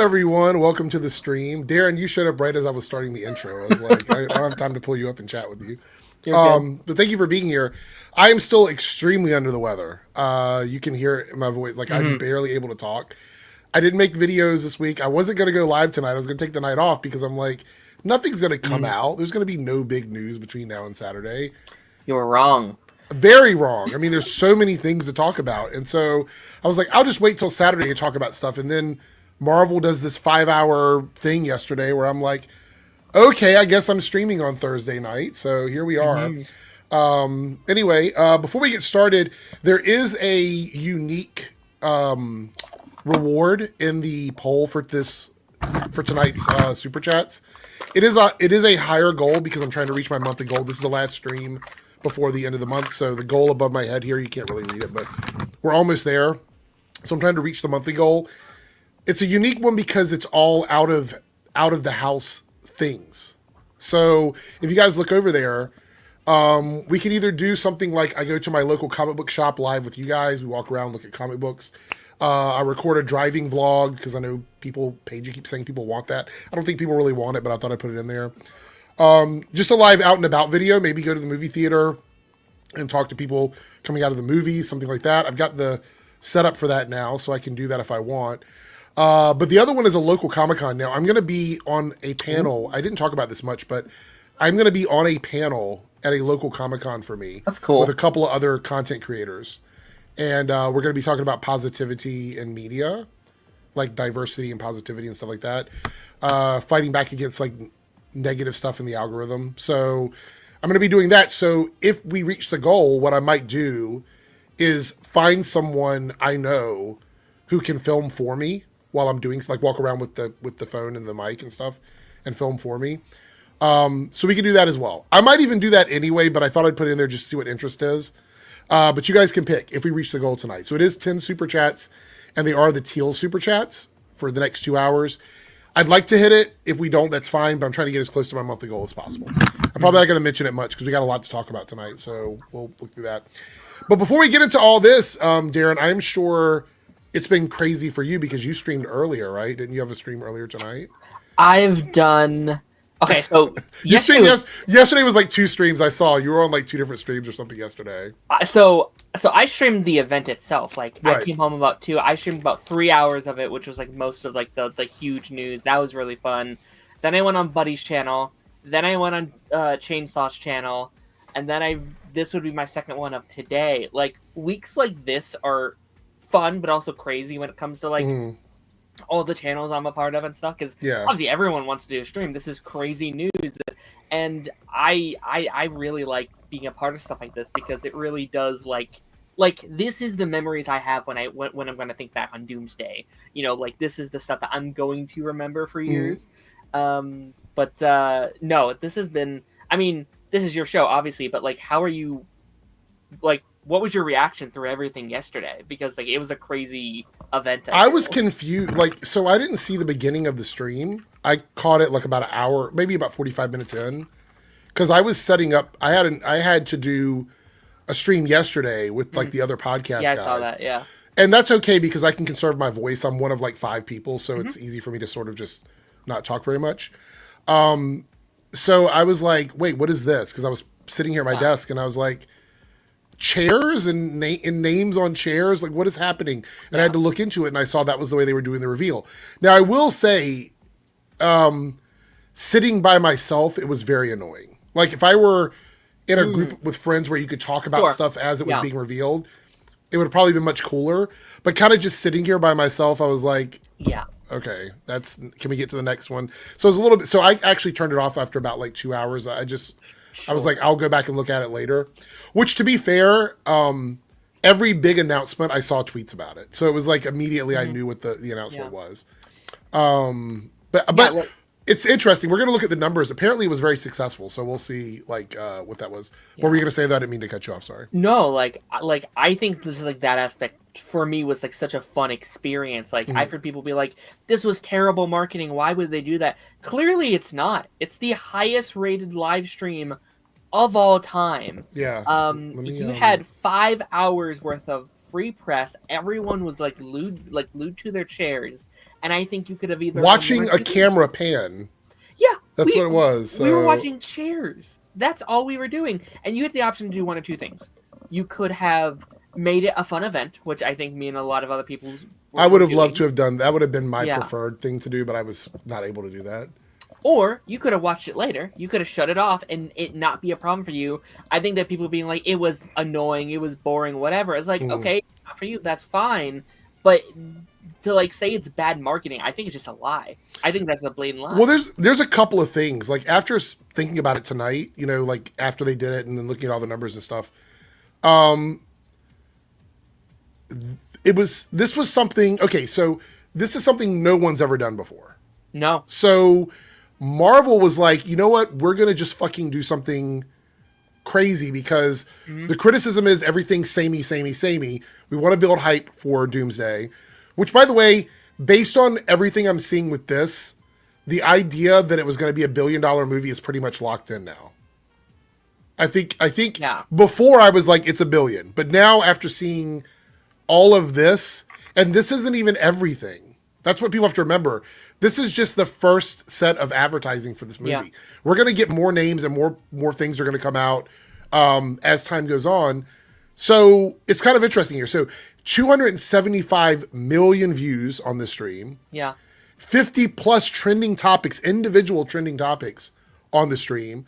everyone. Welcome to the stream. Darren, you showed up right as I was starting the intro. I was like, I don't have time to pull you up and chat with you. But thank you for being here. I am still extremely under the weather. You can hear my voice. Like, I'm barely able to talk. I didn't make videos this week. I wasn't going to go live tonight. I was going to take the night off because I'm like, nothing's going to come out. There's going to be no big news between now and Saturday. You were wrong. Very wrong. I mean, there's so many things to talk about. And so I was like, I'll just wait till Saturday to talk about stuff. And then Marvel does this 5-hour thing yesterday where I'm like, okay, I guess I'm streaming on Thursday night. So here we are. Anyway, before we get started, there is a unique reward in the poll for tonight's super chats. It is a higher goal because I'm trying to reach my monthly goal. This is the last stream before the end of the month. So the goal above my head here, you can't really read it, but we're almost there. So I'm trying to reach the monthly goal. It's a unique one because it's all out of the house things. So if you guys look over there, we can either do something like I go to my local comic book shop live with you guys. We walk around, look at comic books. I record a driving vlog because I know Paige keeps saying people want that. I don't think people really want it, but I thought I'd put it in there. Just a live out and about video, maybe go to the movie theater and talk to people coming out of the movie, something like that. I've got the setup for that now, so I can do that if I want. But the other one is a local Comic-Con. Now, I'm going to be on a panel. I didn't talk about this much, but I'm going to be on a panel at a local Comic-Con for me. That's cool. With a couple of other content creators. And we're going to be talking about positivity in media, like diversity and positivity and stuff like that. Fighting back against like negative stuff in the algorithm. So I'm going to be doing that. So if we reach the goal, what I might do is find someone I know who can film for me while I'm doing, like, walk around with the phone and the mic and stuff and film for me. So we can do that as well. I might even do that anyway, but I thought I'd put it in there just to see what interest is. But you guys can pick if we reach the goal tonight. So it is 10 super chats, and they are the teal super chats for the next 2 hours. I'd like to hit it. If we don't, that's fine, but I'm trying to get as close to my monthly goal as possible. I'm probably not going to mention it much because we got a lot to talk about tonight, so we'll look through that. But before we get into all this, Darren, I'm sure it's been crazy for you because you streamed earlier, right? Didn't you have a stream earlier tonight? I've done... Okay, so... yesterday was like 2 streams I saw. You were on like 2 different streams or something yesterday. So I streamed the event itself. Like, right. I came home about 2. I streamed about 3 hours of it, which was like most of like the huge news. That was really fun. Then I went on Buddy's channel. Then I went on Chainsaw's channel. And then this would be my second one of today. Like, weeks like this are fun, but also crazy when it comes to like all the channels I'm a part of and stuff. Because obviously everyone wants to do a stream. This is crazy news, and I really like being a part of stuff like this because it really does like this is the memories I have when I'm going to think back on Doomsday. You know, like this is the stuff that I'm going to remember for years. But no, this has been. I mean, this is your show, obviously, but like, how are you? Like, what was your reaction through everything yesterday? Because like it was a crazy event. I was confused. Like, so I didn't see the beginning of the stream. I caught it like about an hour, maybe about 45 minutes in, because I was setting up. I had to do a stream yesterday with like the other podcast guys. I saw that. Yeah, and that's okay because I can conserve my voice. I'm one of like 5 people, so it's easy for me to sort of just not talk very much. So I was like, wait, what is this? Because I was sitting here at my desk and I was like, chairs and names on chairs, like what is happening? And I had to look into it, and I saw that was the way they were doing the reveal. Now I will say, sitting by myself, it was very annoying. Like if I were in a group with friends where you could talk about stuff as it was being revealed, it would have probably been much cooler. But kind of just sitting here by myself, I was like, okay, can we get to the next one? So it was a little bit, so I actually turned it off after about like 2 hours. I was like, I'll go back and look at it later. Which, to be fair, every big announcement, I saw tweets about it. So it was like immediately I knew what the announcement was. But it's interesting. We're going to look at the numbers. Apparently, it was very successful. So we'll see like what that was. What were you going to say? That I didn't mean to cut you off. Sorry. No, like I think this is like that aspect for me was like such a fun experience. Like I've heard people be like, this was terrible marketing. Why would they do that? Clearly, it's not. It's the highest rated live stream of all time. Yeah. You had 5 hours worth of free press. Everyone was like glued to their chairs, and I think you could have either watching a camera pan. Yeah, that's what it was. So. We were watching chairs. That's all we were doing, and you had the option to do one of two things. You could have made it a fun event, which I think me and a lot of other people. I would have loved to have done. That would have been my preferred thing to do, but I was not able to do that. Or you could have watched it later. You could have shut it off and it not be a problem for you. I think that people being like, it was annoying, it was boring, whatever. It's like, okay, not for you, that's fine. But to like say it's bad marketing, I think it's just a lie. I think that's a blatant lie. Well, there's a couple of things. Like after thinking about it tonight, you know, like after they did it and then looking at all the numbers and stuff, this was something. Okay, so this is something no one's ever done before. No. So Marvel was like, you know what? We're going to just fucking do something crazy because the criticism is everything's samey. We want to build hype for Doomsday, which, by the way, based on everything I'm seeing with this, the idea that it was going to be a $1 billion movie is pretty much locked in now. I think before I was like, it's $1 billion. But now after seeing all of this, and this isn't even everything. That's what people have to remember. This is just the first set of advertising for this movie. Yeah. We're going to get more names and more things are going to come out as time goes on. So it's kind of interesting here. So 275 million views on this stream. Yeah. 50 plus trending topics, individual trending topics on the stream.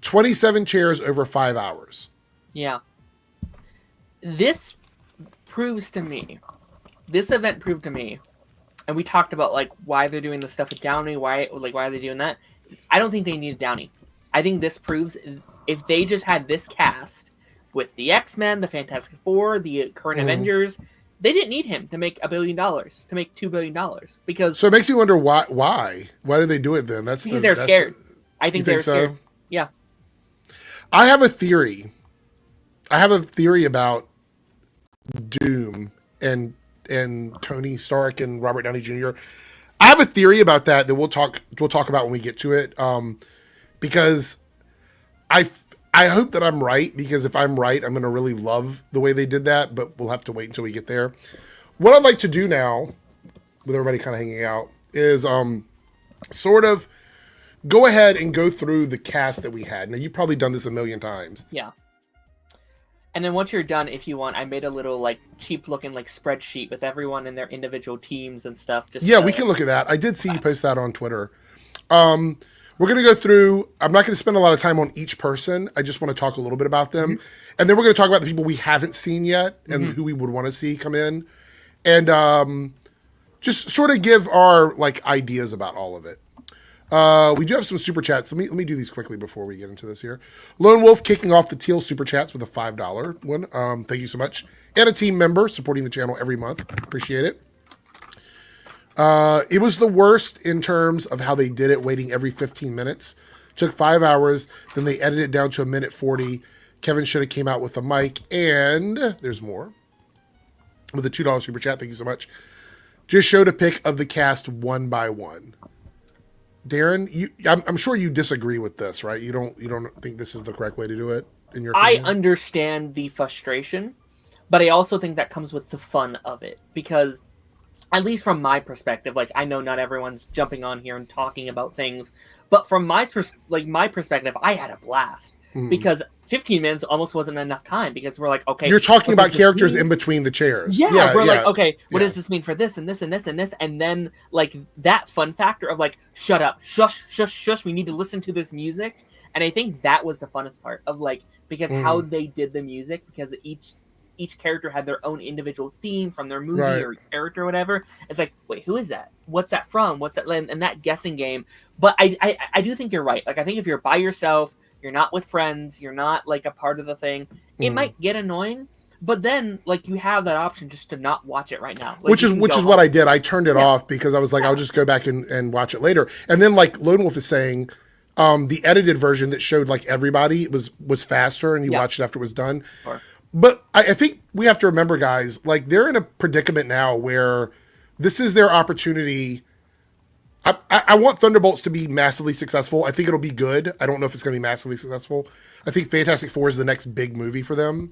27 chairs over 5 hours. Yeah. This event proved to me, and we talked about like why they're doing the stuff with Downey, why are they doing that? I don't think they needed Downey. I think this proves if they just had this cast with the X-Men, the Fantastic Four, the current Avengers, they didn't need him to make $1 billion, to make $2 billion. Because so it makes me wonder why did they do it then? That's because they're scared. I think they're scared. So? Yeah. I have a theory. About Doom and Tony Stark and Robert Downey Jr. I have a theory about that we'll talk about when we get to it. Because I hope that I'm right, because if I'm right, I'm going to really love the way they did that, but we'll have to wait until we get there. What I'd like to do now, with everybody kind of hanging out, is sort of go ahead and go through the cast that we had. Now, you've probably done this a million times. Yeah. And then once you're done, if you want, I made a little like cheap looking like spreadsheet with everyone in their individual teams and stuff. We can look at that. I did see you post that on Twitter. We're going to go through, I'm not going to spend a lot of time on each person. I just want to talk a little bit about them. And then we're going to talk about the people we haven't seen yet and who we would want to see come in. And just sort of give our like ideas about all of it. We do have some super chats. Let me do these quickly before we get into this here. Lone Wolf kicking off the teal super chats with a $5 one. Thank you so much. And a team member supporting the channel every month. Appreciate it. It was the worst in terms of how they did it, waiting every 15 minutes. Took 5 hours. Then they edited it down to 1:40. Kevin should have came out with the mic. And there's more. With a $2 super chat. Thank you so much. Just showed a pic of the cast one by one. Darren, I'm sure you disagree with this, right? You don't think this is the correct way to do it in your opinion? I understand the frustration, but I also think that comes with the fun of it, because at least from my perspective, like I know not everyone's jumping on here and talking about things, but from my perspective, I had a blast because 15 minutes almost wasn't enough time, because we're like, okay, you're talking about characters in between the chairs. Yeah, we're like, okay, what does this mean for this and this and this and this? And then like that fun factor of like, shut up, shush, we need to listen to this music. And I think that was the funnest part of like, because how they did the music, because each character had their own individual theme from their movie or character or whatever. It's like, wait, who is that? What's that from? What's that? And that guessing game. But I do think you're right. Like, I think if you're by yourself, you're not with friends, you're not like a part of the thing, it might get annoying, but then like you have that option just to not watch it right now. Like, which is what I did. I turned it off because I was like, I'll just go back and watch it later. And then like Lone Wolf is saying, the edited version that showed like everybody was faster and you watched it after it was done. Sure. But I think we have to remember, guys, like they're in a predicament now where this is their opportunity. I want Thunderbolts to be massively successful. I think it'll be good. I don't know if it's going to be massively successful. I think Fantastic Four is the next big movie for them.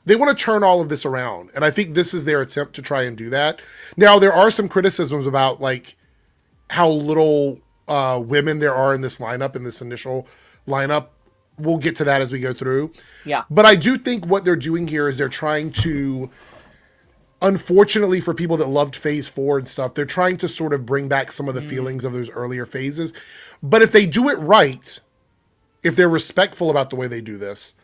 they want to turn all of this around. And I think this is their attempt to try and do that. Now, there are some criticisms about like how little women there are in this lineup, in this initial lineup. We'll get to that as we go through. Yeah. But I do think what they're doing here is they're trying to, unfortunately for people that loved Phase 4 and stuff, they're trying to sort of bring back some of the feelings of those earlier phases. But if they do it right, if they're respectful about the way they do this,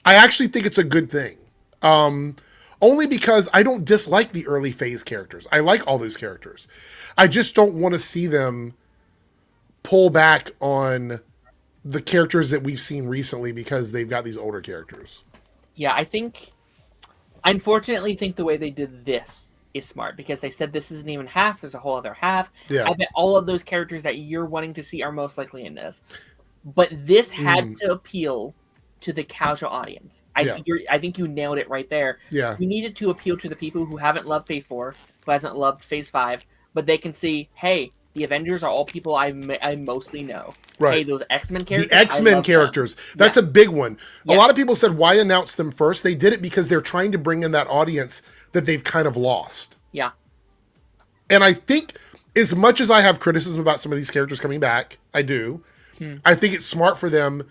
I actually think it's a good thing. Only because I don't dislike the early phase characters. I like all those characters. I just don't want to see them pull back on the characters that we've seen recently because they've got these older characters. Yeah, I unfortunately think the way they did this is smart, because they said this isn't even half, there's a whole other half. Yeah. I bet all of those characters that you're wanting to see are most likely in this. But this had to appeal to the casual audience. I think you nailed it right there. Yeah. You needed to appeal to the people who haven't loved Phase 4, who hasn't loved Phase 5, but they can see, hey, the Avengers are all people I mostly know. Right. Hey, those X-Men characters. The X-Men characters. That's a big one. Yeah. A lot of people said, why announce them first? They did it because they're trying to bring in that audience that they've kind of lost. Yeah. And I think as much as I have criticism about some of these characters coming back, I do. I think it's smart for them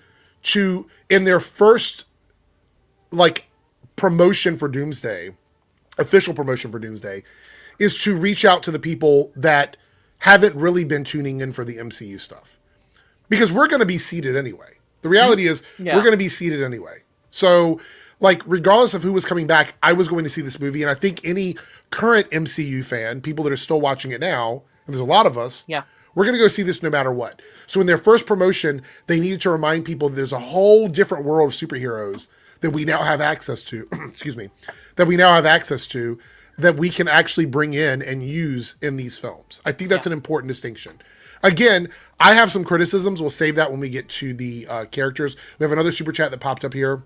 to, in their first like promotion for Doomsday, official promotion for Doomsday, is to reach out to the people that haven't really been tuning in for the MCU stuff. Because we're going to be seated anyway. The reality is we're going to be seated anyway. So, like, regardless of who was coming back, I was going to see this movie. And I think any current MCU fan, people that are still watching it now, and there's a lot of us, we're going to go see this no matter what. So in their first promotion, they needed to remind people that there's a whole different world of superheroes that we now have access to, that we can actually bring in and use in these films. I think that's an important distinction. Again, I have some criticisms. We'll save that when we get to the characters. We have another super chat that popped up here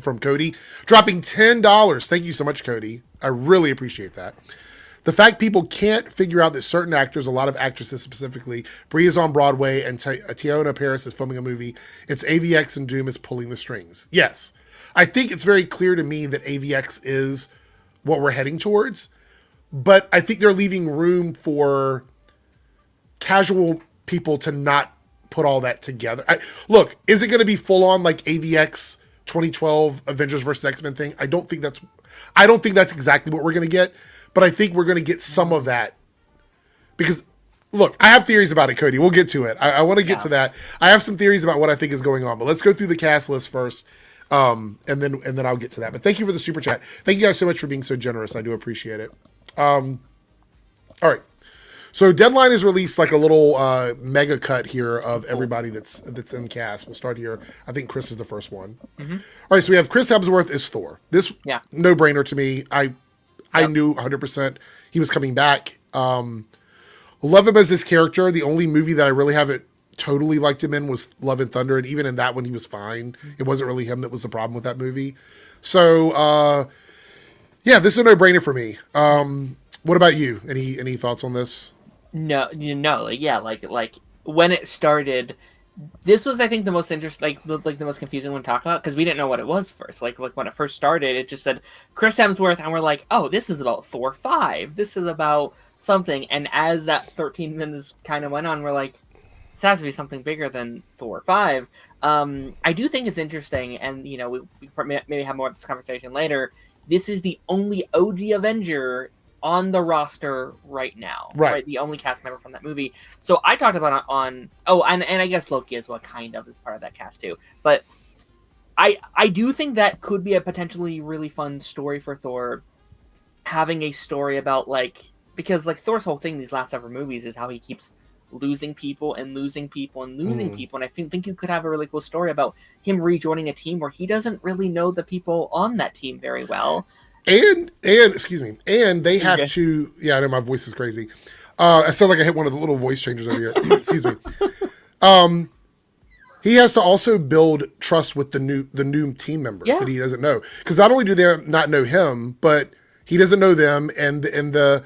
from Cody, dropping $10. Thank you so much, Cody. I really appreciate that. The fact people can't figure out that certain actors, a lot of actresses specifically, Brie is on Broadway and Tiona Paris is filming a movie. It's AVX and Doom is pulling the strings. Yes. I think it's very clear to me that AVX is what we're heading towards, but I think they're leaving room for casual people to not put all that together. Look, is it going to be full on like AVX 2012 Avengers vs. X-Men thing? I don't think that's exactly what we're going to get, but I think we're going to get some of that because look, I have theories about it, Cody. We'll get to it. I want to get to that. I have some theories about what I think is going on, but let's go through the cast list first. And then I'll get to that. But thank you for the super chat. Thank you guys so much for being so generous. I do appreciate it. All right. So Deadline has released like a little mega cut here of everybody that's in cast. We'll start here. I think Chris is the first one. All right. So we have Chris Hemsworth as Thor. This no brainer to me. I knew 100% he was coming back. Love him as this character. The only movie that I really haven't totally liked him in was Love and Thunder, and even in that one he was fine. It wasn't really him that was the problem with that movie. So this is a no-brainer for me. What about you? Any thoughts on this? No, like when it started, this was I think the most interesting, like the most confusing one to talk about, because we didn't know what it was first. Like when it first started, it just said Chris Hemsworth, and we're like, oh, this is about Thor 5. This is about something. And as that 13 minutes kind of went on, we're like, this has to be something bigger than Thor 5. I do think it's interesting, and we maybe have more of this conversation later. This is the only OG Avenger on the roster right now, right? The only cast member from that movie. So I talked about it on and I guess Loki as well, kind of is part of that cast too. But I do think that could be a potentially really fun story for Thor, having a story about because Thor's whole thing these last several movies is how he keeps losing people and losing people and losing people, and I think you could have a really cool story about him rejoining a team where he doesn't really know the people on that team very well. And excuse me, and they have to. Yeah, I know my voice is crazy. I sound like I hit one of the little voice changers over here. Excuse me. He has to also build trust with the new team members that he doesn't know, because not only do they not know him, but he doesn't know them, and the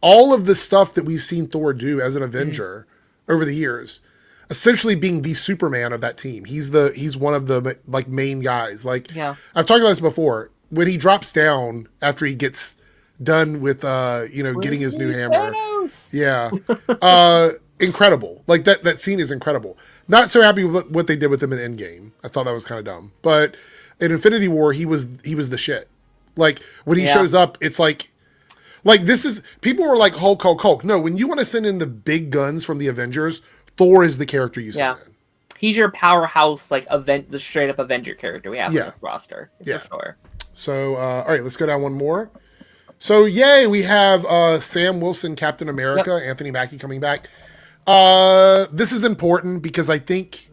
all of the stuff that we've seen Thor do as an Avenger over the years, essentially being the Superman of that team. He's one of the main guys. I've talked about this before. when he drops down after he gets done with getting his new hammer. Thanos! Yeah. Incredible. Like that scene is incredible. Not so happy with what they did with him in Endgame. I thought that was kind of dumb. But in Infinity War, he was the shit. Like when he shows up, it's like this is, people were like Hulk, Hulk, Hulk. No, when you want to send in the big guns from the Avengers, Thor is the character you send in. He's your powerhouse, like the straight up Avenger character we have on this roster. For sure. So all right, let's go down one more. So yay, we have Sam Wilson, Captain America, Anthony Mackie coming back. This is important because I think,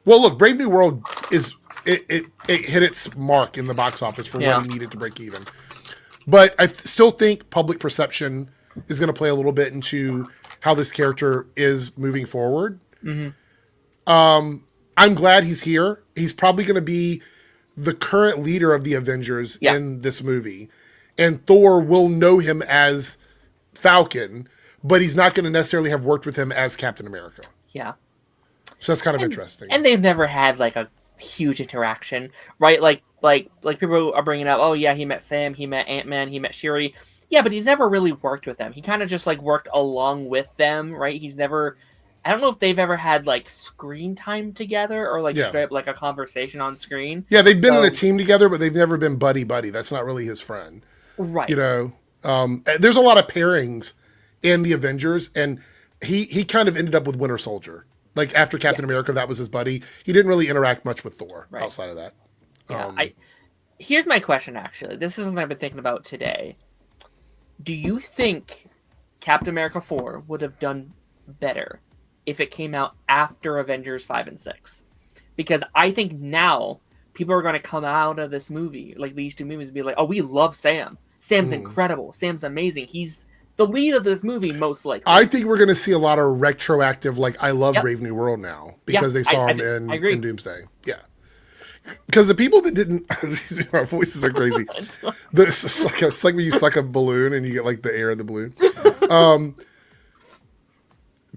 well, look, Brave New World it hit its mark in the box office for what it needed to break even. But I still think public perception is going to play a little bit into how this character is moving forward. Mm-hmm. I'm glad he's here. He's probably going to be the current leader of the Avengers in this movie. And Thor will know him as Falcon, but he's not going to necessarily have worked with him as Captain America. Yeah. So that's kind of interesting. And they've never had like a huge interaction, right? Like people are bringing up, oh yeah, he met Sam, he met Ant-Man, he met Shuri. Yeah, but he's never really worked with them. He kind of just like worked along with them, right? He's never, I don't know if they've ever had like screen time together or like straight up like a conversation on screen. Yeah, they've been in a team together, but they've never been buddy. That's not really his friend. Right. You know, there's a lot of pairings in the Avengers, and he kind of ended up with Winter Soldier. Like after Captain America, that was his buddy. He didn't really interact much with Thor outside of that. Yeah, here's my question, actually. This is something I've been thinking about today. Do you think Captain America 4 would have done better if it came out after Avengers 5 and 6? Because I think now people are going to come out of this movie, like these two movies, and be like, oh, we love Sam. Sam's incredible. Sam's amazing. He's the lead of this movie, most likely. I think we're going to see a lot of retroactive, like, I love Brave New World now, because they saw him in Doomsday. Yeah. Because the people that didn't, our voices are crazy. It's like when you suck a balloon and you get like the air in the balloon.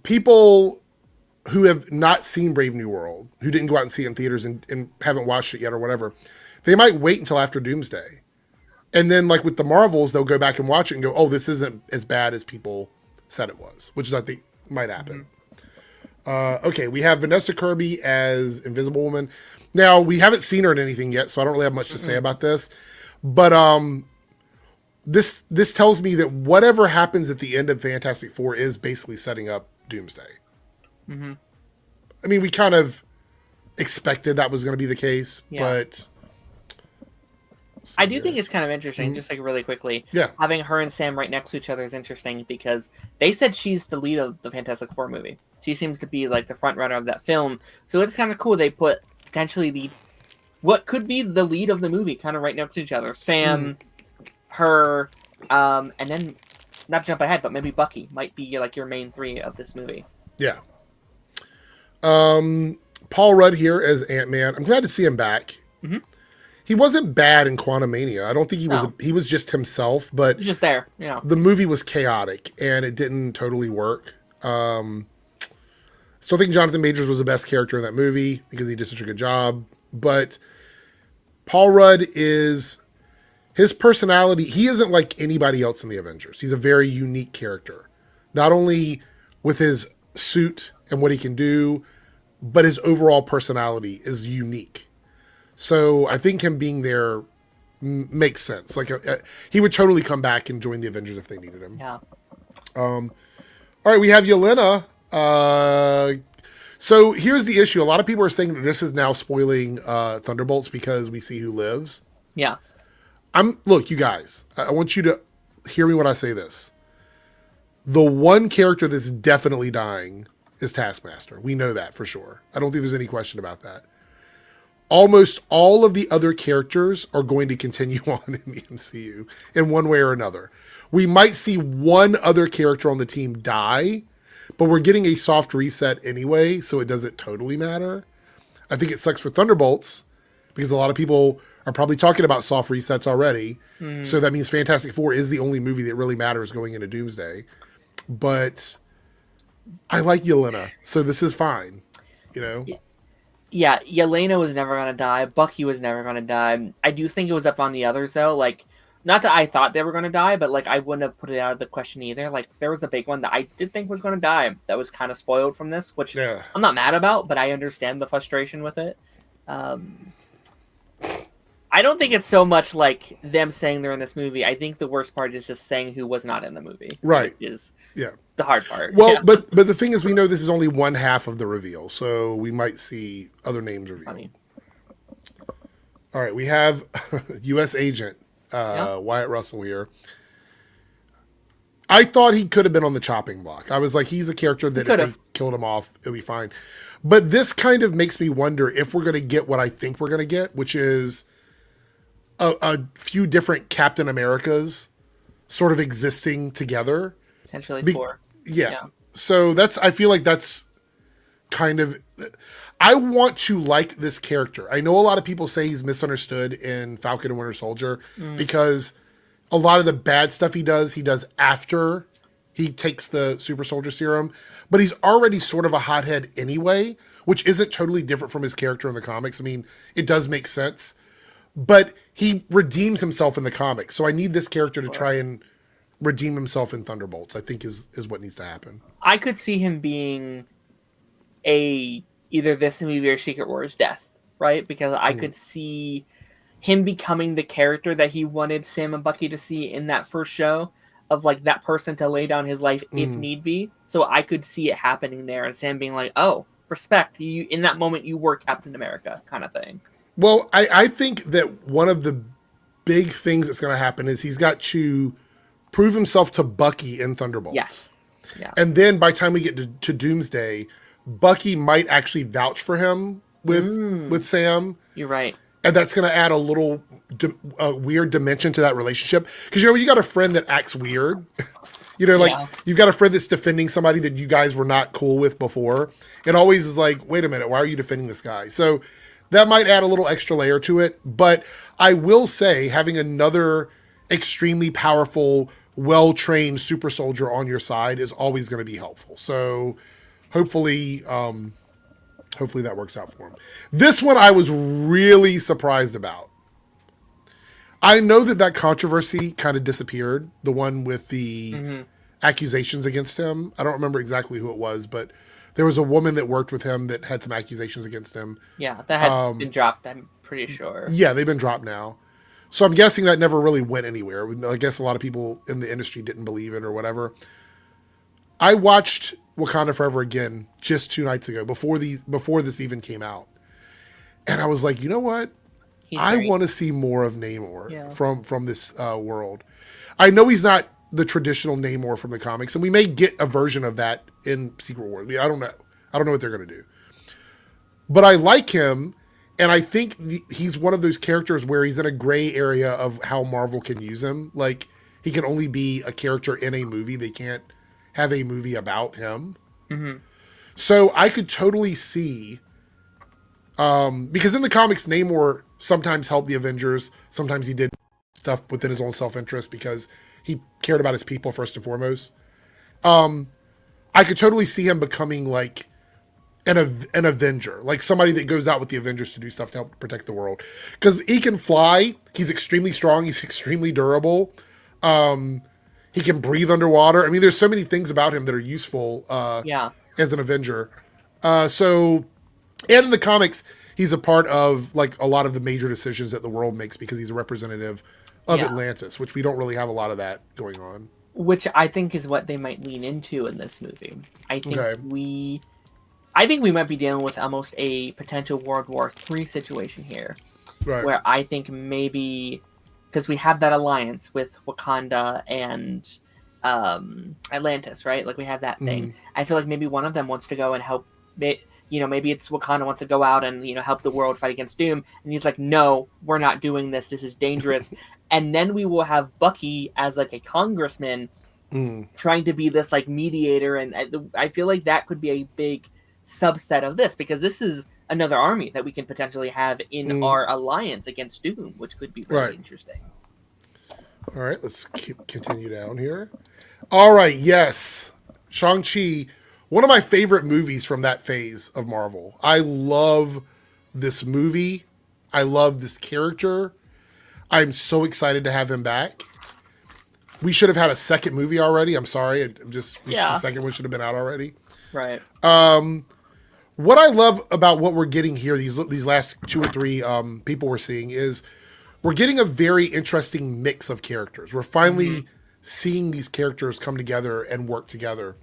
People who have not seen Brave New World, who didn't go out and see it in theaters and haven't watched it yet or whatever, they might wait until after Doomsday. And then like with the Marvels, they'll go back and watch it and go, oh, this isn't as bad as people said it was, which is, I think, might happen. Okay, we have Vanessa Kirby as Invisible Woman. Now, we haven't seen her in anything yet, so I don't really have much to say about this. But this tells me that whatever happens at the end of Fantastic Four is basically setting up Doomsday. Mm-hmm. I mean, we kind of expected that was going to be the case, but... I do think it's kind of interesting, just like really quickly. Yeah. Having her and Sam right next to each other is interesting because they said she's the lead of the Fantastic Four movie. She seems to be like the front runner of that film. So it's kind of cool they put potentially what could be the lead of the movie kind of right next to each other. Sam, her, and then, not to jump ahead, but maybe Bucky might be like your main three of this movie. Yeah. Paul Rudd here as Ant-Man. I'm glad to see him back. Mm-hmm. He wasn't bad in Quantumania. I don't think he was. He was just himself, but he was just there. You know, the movie was chaotic and it didn't totally work. Still think Jonathan Majors was the best character in that movie because he did such a good job. But Paul Rudd is his personality. He isn't like anybody else in the Avengers. He's a very unique character, not only with his suit and what he can do, but his overall personality is unique. So I think him being there makes sense. Like he would totally come back and join the Avengers if they needed him. Yeah. All right, we have Yelena. So here's the issue. A lot of people are saying that this is now spoiling Thunderbolts because we see who lives. Yeah. Look, you guys, I want you to hear me when I say this. The one character that's definitely dying is Taskmaster. We know that for sure. I don't think there's any question about that. Almost all of the other characters are going to continue on in the MCU in one way or another. We might see one other character on the team die, but we're getting a soft reset anyway, so it doesn't totally matter. I think it sucks for Thunderbolts because a lot of people are probably talking about soft resets already. So that means Fantastic Four is the only movie that really matters going into Doomsday. But I like Yelena, so this is fine, you know? Yeah, Yelena was never gonna die. Bucky was never gonna die. I do think it was up on the others though. Like, not that I thought they were gonna die, but like I wouldn't have put it out of the question either. Like, there was a big one that I did think was gonna die that was kind of spoiled from this, which Yeah. I'm not mad about, but I understand the frustration with it. I don't think it's so much like them saying they're in this movie. I think the worst part is just saying who was not in the movie. Right. Is Yeah. the hard part. Well, Yeah. but the thing is, we know this is only one half of the reveal, so we might see other names revealed. Funny. All right, we have U.S. Agent Wyatt Russell here. I thought he could have been on the chopping block. I was like, he's a character that if they killed him off, it'll be fine. But this kind of makes me wonder if we're going to get what I think we're going to get, which is a few different Captain Americas sort of existing together. Potentially 4. Yeah. So I feel like that's kind of, I want to like this character. I know a lot of people say he's misunderstood in Falcon and Winter Soldier because a lot of the bad stuff he does after he takes the super soldier serum, but he's already sort of a hothead anyway, which isn't totally different from his character in the comics. I mean, it does make sense, but he redeems himself in the comics. So I need this character to try and redeem himself in Thunderbolts, I think is what needs to happen. I could see him being either this movie or Secret Wars death, right? Because I could see him becoming the character that he wanted Sam and Bucky to see in that first show, of like that person to lay down his life if need be. So I could see it happening there, and Sam being like, "Oh, respect you." In that moment, you were Captain America, kind of thing. Well, I think that one of the big things that's going to happen is he's got to prove himself to Bucky in Thunderbolts. Yes. Yeah. And then by the time we get to Doomsday, Bucky might actually vouch for him with Sam. You're right. And that's going to add a little weird dimension to that relationship. Because, you know, you got a friend that acts weird. You know, like you've got a friend that's defending somebody that you guys were not cool with before. And always is like, wait a minute, why are you defending this guy? So that might add a little extra layer to it. But I will say having another extremely powerful, well-trained super soldier on your side is always going to be helpful. So hopefully that works out for him. This one I was really surprised about. I know that controversy kind of disappeared. The one with the accusations against him. I don't remember exactly who it was, but there was a woman that worked with him that had some accusations against him. Yeah, that had been dropped, I'm pretty sure. Yeah, they've been dropped now. So I'm guessing that never really went anywhere. I guess a lot of people in the industry didn't believe it or whatever. I watched Wakanda Forever again just 2 nights ago before this even came out. And I was like, you know what? I want to see more of Namor from this world. I know he's not the traditional Namor from the comics, and we may get a version of that in Secret Wars. I mean, I don't know. I don't know what they're going to do. But I like him, and I think he's one of those characters where he's in a gray area of how Marvel can use him. Like, he can only be a character in a movie. They can't have a movie about him. So I could totally see, because in the comics, Namor sometimes helped the Avengers. Sometimes he did stuff within his own self-interest because he cared about his people first and foremost. I could totally see him becoming like an Avenger, like somebody that goes out with the Avengers to do stuff to help protect the world. Because he can fly. He's extremely strong. He's extremely durable. He can breathe underwater. I mean, there's so many things about him that are useful as an Avenger. And in the comics, he's a part of like a lot of the major decisions that the world makes because he's a representative of Atlantis, which we don't really have a lot of that going on. Which I think is what they might lean into in this movie. I think we might be dealing with almost a potential World War III situation here. Right. Where I think maybe, because we have that alliance with Wakanda and Atlantis, right? Like we have that thing. I feel like maybe one of them wants to go and help. Maybe it's Wakanda wants to go out and help the world fight against Doom, and he's like, "No, we're not doing this. This is dangerous." And then we will have Bucky as like a congressman trying to be this like mediator, and I feel like that could be a big subset of this because this is another army that we can potentially have in our alliance against Doom, which could be really interesting. All right, let's continue down here. All right, yes, Shang-Chi, one of my favorite movies from that phase of Marvel. I love this movie. I love this character. I'm so excited to have him back. We should have had a second movie already. I'm sorry. The second one should have been out already. Right. What I love about what we're getting here, these last 2 or 3 people we're seeing, is we're getting a very interesting mix of characters. We're finally seeing these characters come together and work together.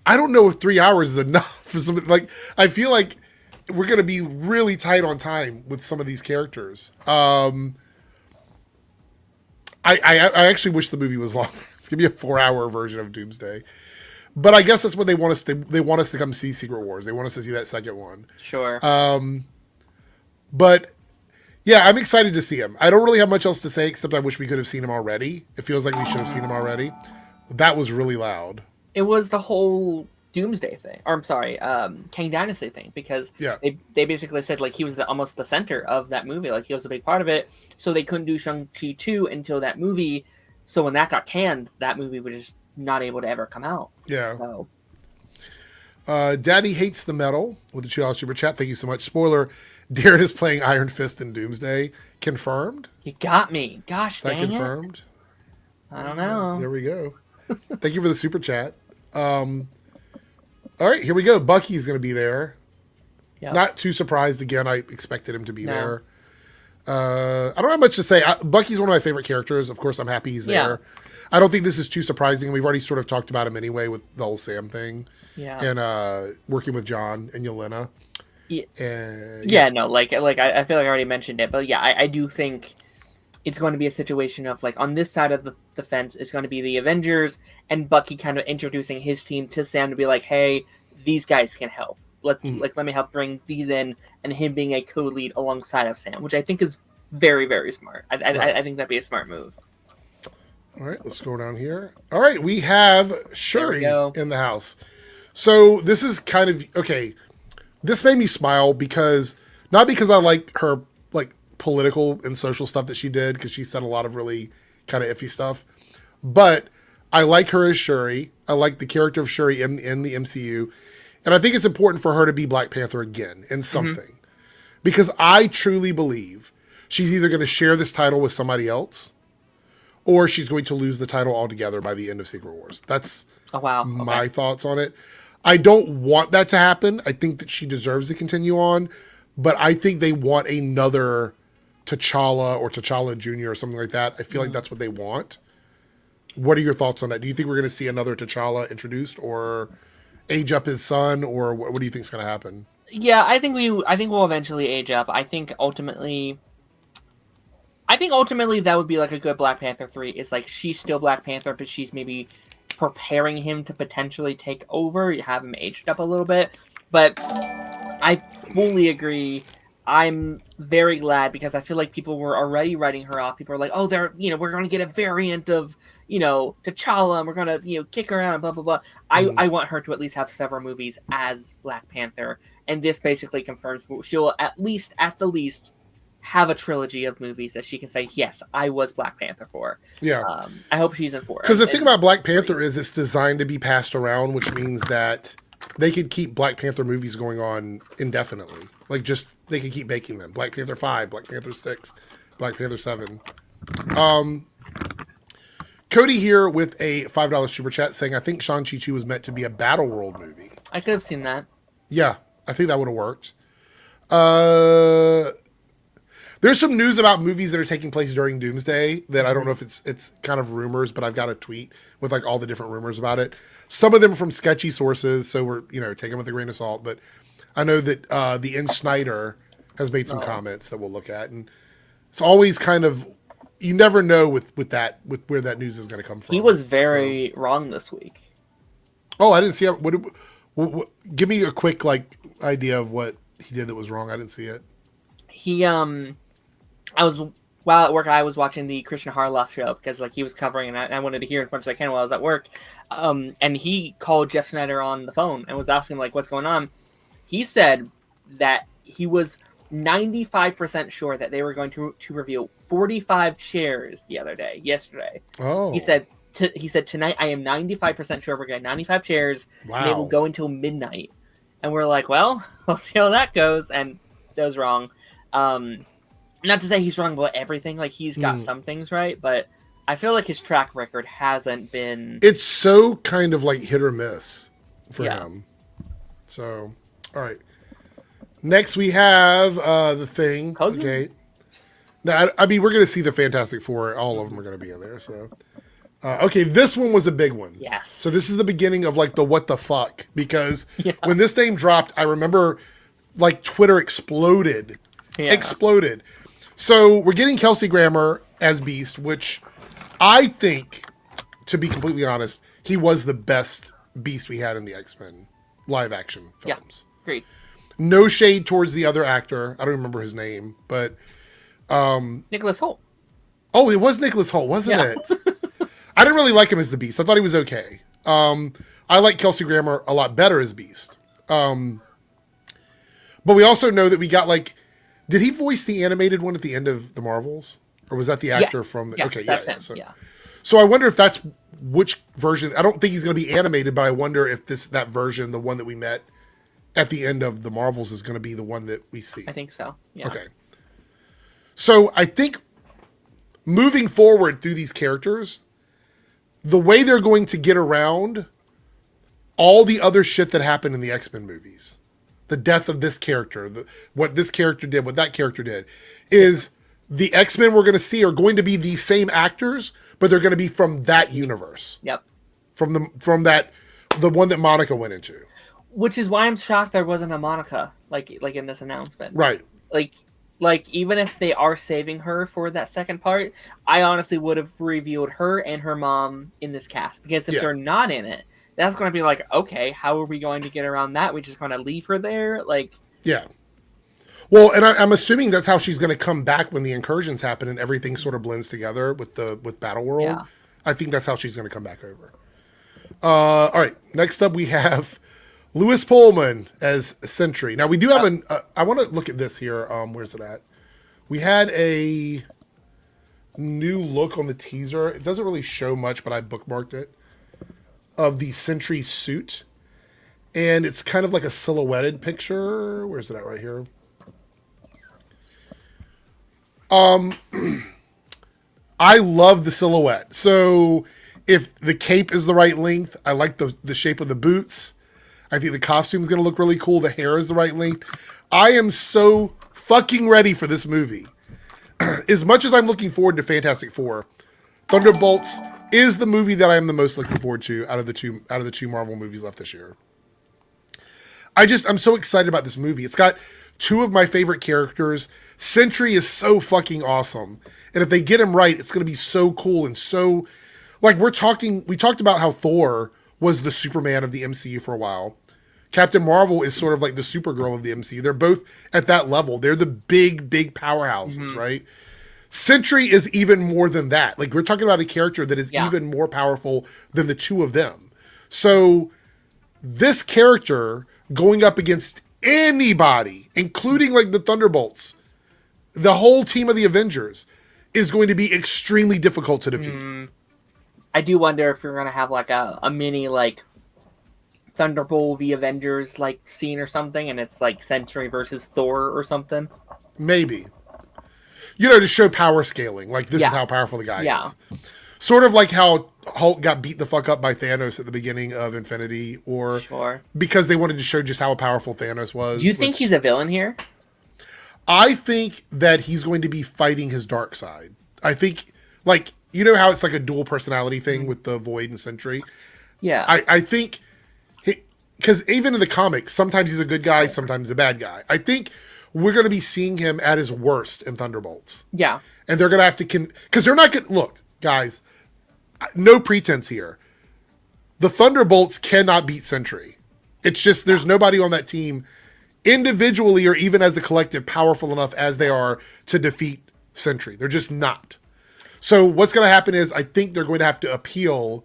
I don't know if 3 hours is enough for something. Like, I feel like we're going to be really tight on time with some of these characters. I actually wish the movie was longer. It's going to be a 4-hour version of Doomsday. But I guess that's what they want us to. They want us to come see Secret Wars. They want us to see that second one. Sure. But yeah, I'm excited to see him. I don't really have much else to say except I wish we could have seen him already. It feels like we should have seen him already. That was really loud. It was the whole Doomsday thing, or I'm sorry, Kang Dynasty thing, because they basically said like he was almost the center of that movie, like he was a big part of it. So they couldn't do Shang-Chi 2 until that movie. So when that got canned, that movie was just not able to ever come out. Yeah. So. Daddy Hates the Metal with the $2 super chat. Thank you so much. Spoiler: Darren is playing Iron Fist in Doomsday. Confirmed. You got me. Gosh, is that dang confirmed? It. I don't know. There we go. Thank you for the super chat. All right, here we go. Bucky's going to be there. Yep. Not too surprised. Again, I expected him to be there. I don't have much to say. Bucky's one of my favorite characters. Of course, I'm happy he's there. I don't think this is too surprising. We've already sort of talked about him anyway with the whole Sam thing. Yeah. And working with John and Yelena. Yeah. I feel like I already mentioned it, but yeah, I do think it's going to be a situation of like on this side of the fence, it's going to be the Avengers and Bucky kind of introducing his team to Sam to be like, hey, these guys can help. Let me help bring these in, and him being a co-lead alongside of Sam, which I think is very, very smart. I think that'd be a smart move. All right, let's go down here. All right, we have Shuri in the house. So this is kind of okay. This made me smile not because I like her like political and social stuff that she did, because she said a lot of really kind of iffy stuff, but I like her as Shuri. I like the character of Shuri in the MCU, and I think it's important for her to be Black Panther again in something, because I truly believe she's either going to share this title with somebody else, or she's going to lose the title altogether by the end of Secret Wars. That's my thoughts on it. I don't want that to happen. I think that she deserves to continue on, but I think they want another T'Challa or T'Challa Jr. or something like that. I feel like that's what they want. What are your thoughts on that? Do you think we're going to see another T'Challa introduced, or age up his son, or what do you think is going to happen? Yeah, I think we'll eventually age up. I think ultimately that would be like a good Black Panther 3. It's like she's still Black Panther, but she's maybe preparing him to potentially take over, have him aged up a little bit. But I fully agree. I'm very glad, because I feel like people were already writing her off. People are like, oh, we're going to get a variant of, T'Challa, and we're going to, kick her out and blah, blah, blah. I want her to at least have several movies as Black Panther. And this basically confirms she'll at the least have a trilogy of movies that she can say, yes, I was Black Panther for. Yeah. I hope she's in for it. Because the thing about Black Panther is it's designed to be passed around, which means that they could keep Black Panther movies going on indefinitely. Like, just, they could keep making them. Black Panther 5, Black Panther 6, Black Panther 7. Cody here with a $5 super chat saying, I think Shang-Chi 2 was meant to be a Battle World movie. I could have seen that. Yeah, I think that would have worked. There's some news about movies that are taking place during Doomsday that I don't know if it's kind of rumors, but I've got a tweet with like all the different rumors about it. Some of them from sketchy sources, so we're taking them with a grain of salt. But I know that the N. Snyder has made some comments that we'll look at, and it's always kind of, you never know with where that news is going to come from. He was very wrong this week. Oh, I didn't see it. What, give me a quick idea of what he did that was wrong. I didn't see it. He while at work, I was watching the Christian Harloff show because he was covering, and I wanted to hear as much as I can while I was at work. And he called Jeff Snyder on the phone and was asking what's going on. He said that he was 95% sure that they were going to reveal 45 chairs yesterday. Oh. He said tonight I am 95% sure we're getting 95 chairs. Wow. And they will go until midnight. and we're like, well, we'll see how that goes, and that was wrong. Not to say he's wrong about everything, like he's got some things right, but I feel like his track record hasn't been. It's so kind of like hit or miss for him. So, all right. Next we have the Thing. Cousin? Okay. Now, I mean, we're going to see the Fantastic Four. All of them are going to be in there. So, okay, this one was a big one. Yes. So this is the beginning of like the what the fuck, because when this name dropped, I remember like Twitter exploded. Exploded. So we're getting Kelsey Grammer as Beast, which I think, to be completely honest, he was the best Beast we had in the X-Men live action films. Yeah, great. No shade towards the other actor. I don't remember his name, but Nicholas Hoult. Oh, it was Nicholas Hoult, wasn't it? I didn't really like him as the Beast. I thought he was okay. I like Kelsey Grammer a lot better as Beast. But we also know that we got like, did he voice the animated one at the end of the Marvels, or was that the actor from? Yes, okay, that's yeah, him. so, Yeah. So I wonder if that's which version. I don't think he's going to be animated, but I wonder if that version, the one that we met at the end of the Marvels, is going to be the one that we see. I think so. Yeah. Okay. So I think moving forward through these characters, the way they're going to get around all the other shit that happened in the X-Men movies, the death of this character, what this character did, what that character did, is the X-Men we're going to see are going to be the same actors, but they're going to be from that universe. Yep. From the one that Monica went into. Which is why I'm shocked there wasn't a Monica like in this announcement. Right. Like even if they are saving her for that second part, I honestly would have reviewed her and her mom in this cast, because if they're not in it, that's going to be like, okay, how are we going to get around that? We just going to leave her there, like. Yeah. Well, and I'm assuming that's how she's going to come back when the incursions happen and everything sort of blends together with Battle World. Yeah. I think that's how she's going to come back over. All right. Next up, we have Lewis Pullman as Sentry. Now, we do have I want to look at this here. Where's it at? We had a new look on the teaser. It doesn't really show much, but I bookmarked it, of the Sentry suit. And it's kind of like a silhouetted picture. Where's it at? Right here. I love the silhouette. So if the cape is the right length, I like the shape of the boots. I think the costume's going to look really cool. The hair is the right length. I am so fucking ready for this movie. As much as I'm looking forward to Fantastic Four, Thunderbolts is the movie that I am the most looking forward to out of the two Marvel movies left this year. I'm so excited about this movie. It's got two of my favorite characters. Sentry is so fucking awesome. And if they get him right, it's going to be so cool and so, like, we talked about how Thor was the Superman of the MCU for a while. Captain Marvel is sort of like the Supergirl of the MCU. They're both at that level. They're the big powerhouses, right? Sentry is even more than that. Like, we're talking about a character that is even more powerful than the two of them. So this character going up against anybody, including like the Thunderbolts, the whole team of the Avengers, is going to be extremely difficult to defeat. I do wonder if you're going to have like a mini like Thunderbolt v Avengers like scene or something, and it's like Sentry versus Thor or something. Maybe. To show power scaling. Like, this is how powerful the guy is. Sort of like how Hulk got beat the fuck up by Thanos at the beginning of Infinity, or because they wanted to show just how powerful Thanos was. Do you think he's a villain here? I think that he's going to be fighting his dark side. I think, like, you know how it's like a dual personality thing with the Void and Sentry? Yeah. I think, because even in the comics, sometimes he's a good guy, sometimes a bad guy. I think we're going to be seeing him at his worst in Thunderbolts. Yeah. And they're going to have to, because they're not going to, look, guys, no pretense here. The Thunderbolts cannot beat Sentry. It's just, there's nobody on that team individually or even as a collective powerful enough as they are to defeat Sentry. They're just not. So what's going to happen is I think they're going to have to appeal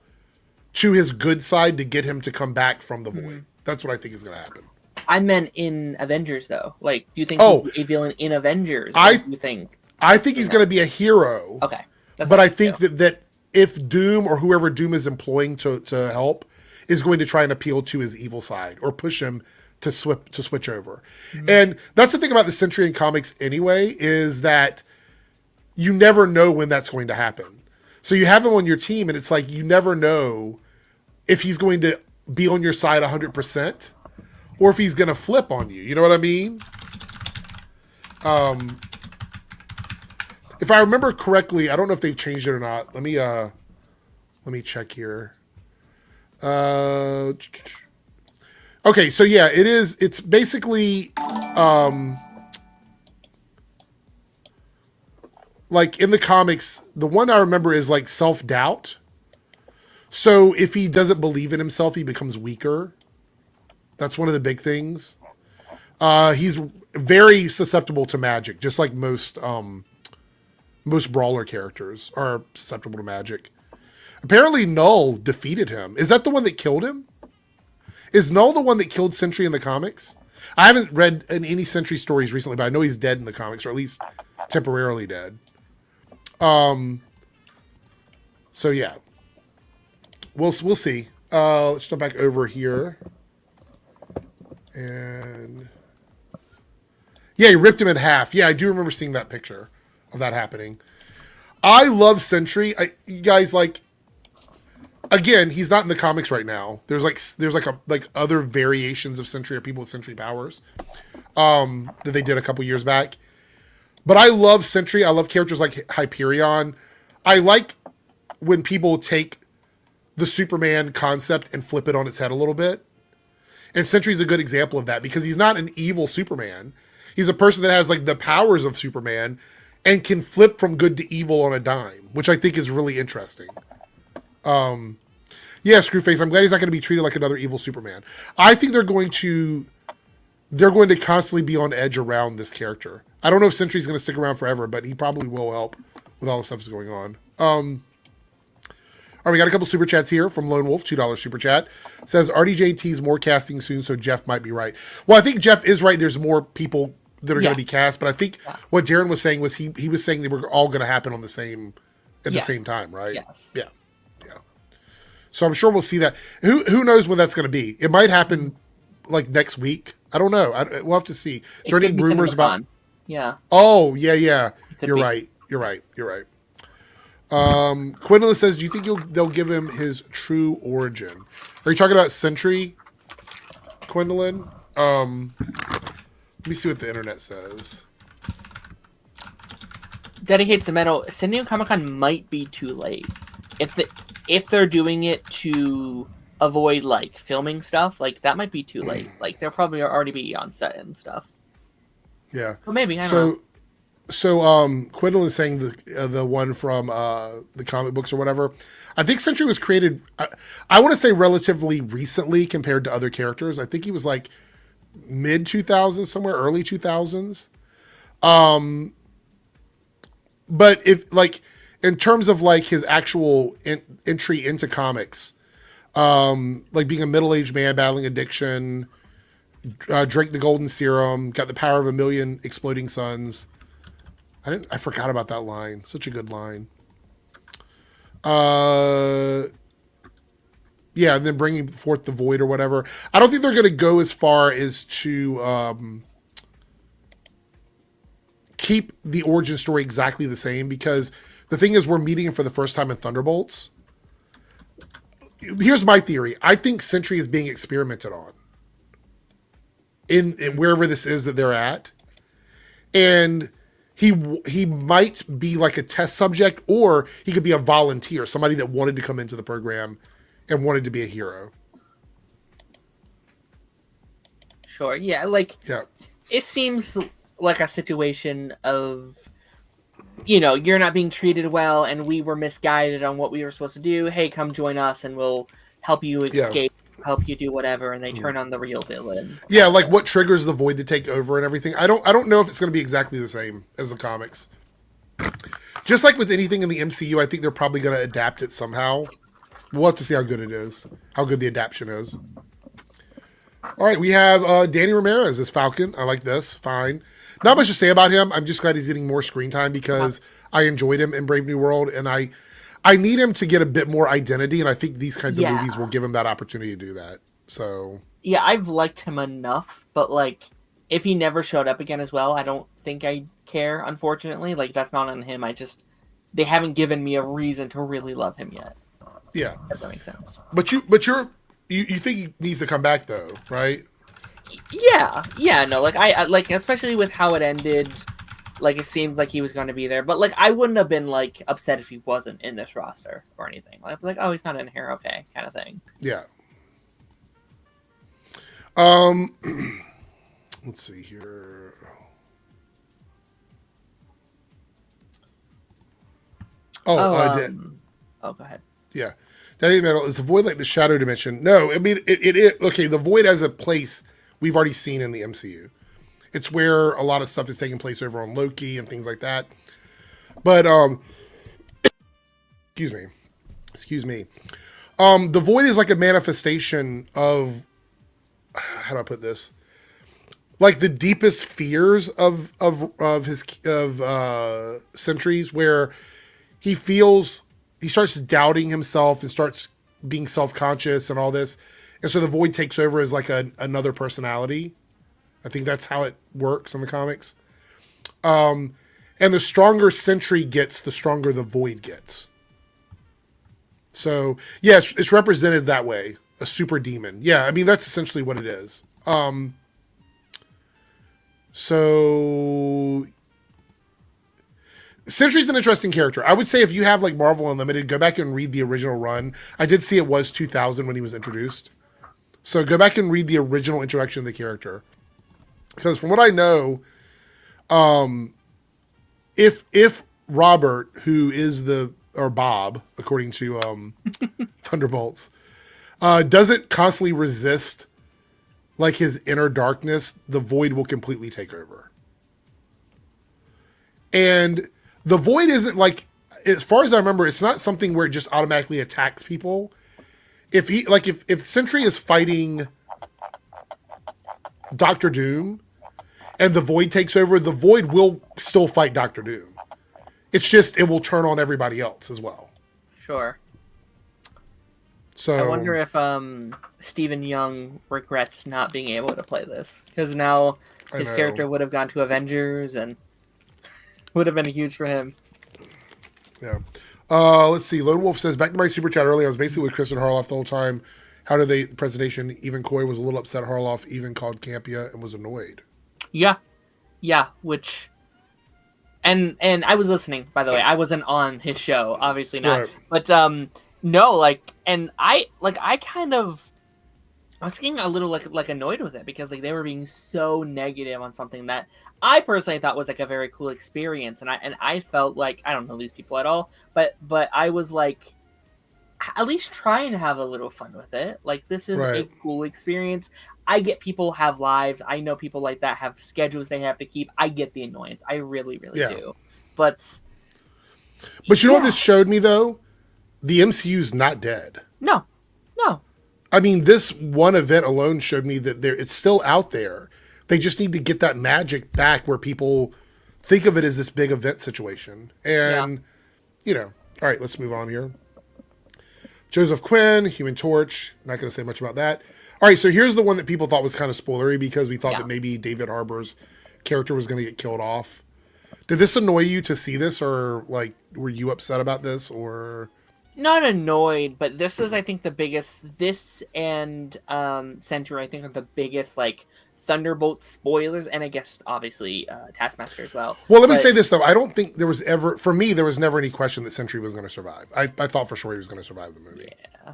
to his good side to get him to come back from the void. That's what I think is going to happen. I meant in Avengers, though. Like, do you think he's a villain in Avengers? I think he's going to be a hero. Okay. But I think that if Doom or whoever Doom is employing to help is going to try and appeal to his evil side or push him to switch over. And that's the thing about the Sentry in comics anyway, is that you never know when that's going to happen. So you have him on your team, and it's like you never know if he's going to be on your side 100% or if he's going to flip on you. You know what I mean? If I remember correctly, I don't know if they've changed it or not. Let me check here. Okay, so yeah, it's basically like in the comics, the one I remember is like self-doubt. So if he doesn't believe in himself, he becomes weaker. That's one of the big things. He's very susceptible to magic, just like most brawler characters are susceptible to magic. Apparently Null defeated him. Is that the one that killed him? Is Null the one that killed Sentry in the comics? I haven't read any Sentry stories recently, but I know he's dead in the comics, or at least temporarily dead. So yeah, we'll see. Let's jump back over here, and yeah, he ripped him in half. Yeah, I do remember seeing that picture of that happening. I love Sentry. You guys, like, again, he's not in the comics right now. There's other variations of Sentry or people with Sentry powers that they did a couple years back. But I love Sentry. I love characters like Hyperion. I like when people take the Superman concept and flip it on its head a little bit. And Sentry's a good example of that because he's not an evil Superman. He's a person that has like the powers of Superman and can flip from good to evil on a dime, which I think is really interesting. Yeah, Screwface, I'm glad he's not going to be treated like another evil Superman. I think they're going to constantly be on edge around this character. I don't know if Sentry's going to stick around forever, but he probably will help with all the stuff that's going on. All right, we got a couple super chats here from Lone Wolf, $2 super chat. Says RDJT's more casting soon, so Jeff might be right. Well, I think Jeff is right. There's more people that are going to be cast, but I think what Darren was saying was he was saying they were all going to happen on the same the same time, right? Yes. Yeah. So I'm sure we'll see that. Who knows when that's going to be? It might happen like next week. I don't know. We'll have to see. Is there any rumors about? Yeah. Oh, yeah. Could You're be. right. Quinlan says, do you think they'll give him his true origin? Are you talking about Sentry, Quinlan? Let me see what the internet says. Dedicates the medal. San Diego Comic-Con might be too late. If they're doing it to avoid like filming stuff, like that might be too late. Like they'll probably already be on set and stuff. Yeah. Well, maybe I don't know. So Quinlan is saying the one from the comic books or whatever. I think Sentry was created, I want to say relatively recently compared to other characters. I think he was like mid 2000s, somewhere early 2000s. But if like in terms of like his actual entry into comics, like being a middle-aged man battling addiction, drank the golden serum, got the power of 1,000,000 exploding suns. I forgot about that line. Such a good line. Yeah, and then bringing forth the void or whatever. I don't think they're going to go as far as to keep the origin story exactly the same, because the thing is we're meeting him for the first time in Thunderbolts. Here's my theory. I think Sentry is being experimented on in wherever this is that they're at. And he might be like a test subject, or he could be a volunteer, somebody that wanted to come into the program and wanted to be a hero. Sure. Yeah. Like. Yeah. It seems like a situation of, you know, you're not being treated well, and we were misguided on what we were supposed to do. Hey, come join us, and we'll help you escape, help you do whatever. And they turn on the real villain. Yeah, like what triggers the void to take over and everything. I don't know if it's going to be exactly the same as the comics. Just like with anything in the MCU, I think they're probably going to adapt it somehow. We'll have to see how good it is, how good the adaptation is. All right, we have Danny Ramirez as Falcon. I like this. Fine. Not much to say about him. I'm just glad he's getting more screen time because I enjoyed him in Brave New World, and I I need him to get a bit more identity, and I think these kinds of Yeah. movies will give him that opportunity to do that. So Yeah, I've liked him enough, but like if he never showed up again as well, I don't think I care, unfortunately. Like that's not on him. They haven't given me a reason to really love him yet. yeah, If that makes sense. but you think he needs to come back though, right? Yeah, no, like I like especially with how it ended, like it seemed like he was going to be there, but like I wouldn't have been like upset if he wasn't in this roster or anything. Like oh, he's not in here, okay, kind of thing. Yeah. Let's see here. I did. Oh, go ahead. Yeah. Danny Metal is the void like the shadow dimension. No, I mean it okay, the void as a place we've already seen in the MCU. It's where a lot of stuff is taking place over on Loki and things like that. But excuse me. The void is like a manifestation of, how do I put this? Like the deepest fears of Sentry's, where he starts doubting himself and starts being self-conscious and all this. And so the void takes over as like another personality. I think that's how it works in the comics. And the stronger Sentry gets, the stronger the void gets. So yeah, it's represented that way. A super demon. Yeah, I mean, that's essentially what it is. So Sentry's an interesting character. I would say if you have like Marvel Unlimited, go back and read the original run. I did see it was 2000 when he was introduced. So go back and read the original introduction of the character. Because from what I know, if Robert, who is or Bob, according to Thunderbolts, doesn't constantly resist like his inner darkness, the void will completely take over. And the void isn't like, as far as I remember, it's not something where it just automatically attacks people. If Sentry is fighting Doctor Doom and the void takes over, the void will still fight Doctor Doom. It's just, it will turn on everybody else as well. Sure. So I wonder if Stephen Young regrets not being able to play this, because now his character would have gone to Avengers and would have been huge for him. Yeah. Let's see. Lone Wolf says, back to my super chat earlier, I was basically with Chris and Harloff the whole time. How did the presentation? Even Coy was a little upset. Harloff even called Campia and was annoyed. Yeah. Which, and I was listening, by the way. I wasn't on his show, obviously not. Right. But no, like, and I was getting a little like annoyed with it, because like they were being so negative on something that I personally thought was like a very cool experience, and I felt like, I don't know these people at all, but I was like, at least try and have a little fun with it. Like, this is a cool experience. I get people have lives. I know people like that have schedules they have to keep. I get the annoyance. I really do. But you know what this showed me though? The MCU's not dead. No. I mean, this one event alone showed me that it's still out there. They just need to get that magic back where people think of it as this big event situation. And, all right, let's move on here. Joseph Quinn, Human Torch. Not going to say much about that. All right, so here's the one that people thought was kind of spoilery, because we thought that maybe David Harbour's character was going to get killed off. Did this annoy you to see this, or like, were you upset about this, or? Not annoyed, but this is, I think, the biggest. This and Sentry, I think, are the biggest like Thunderbolt spoilers, and I guess obviously Taskmaster as well. Well, let me say this though: I don't think there was never any question that Sentry was going to survive. I thought for sure he was going to survive the movie. Yeah,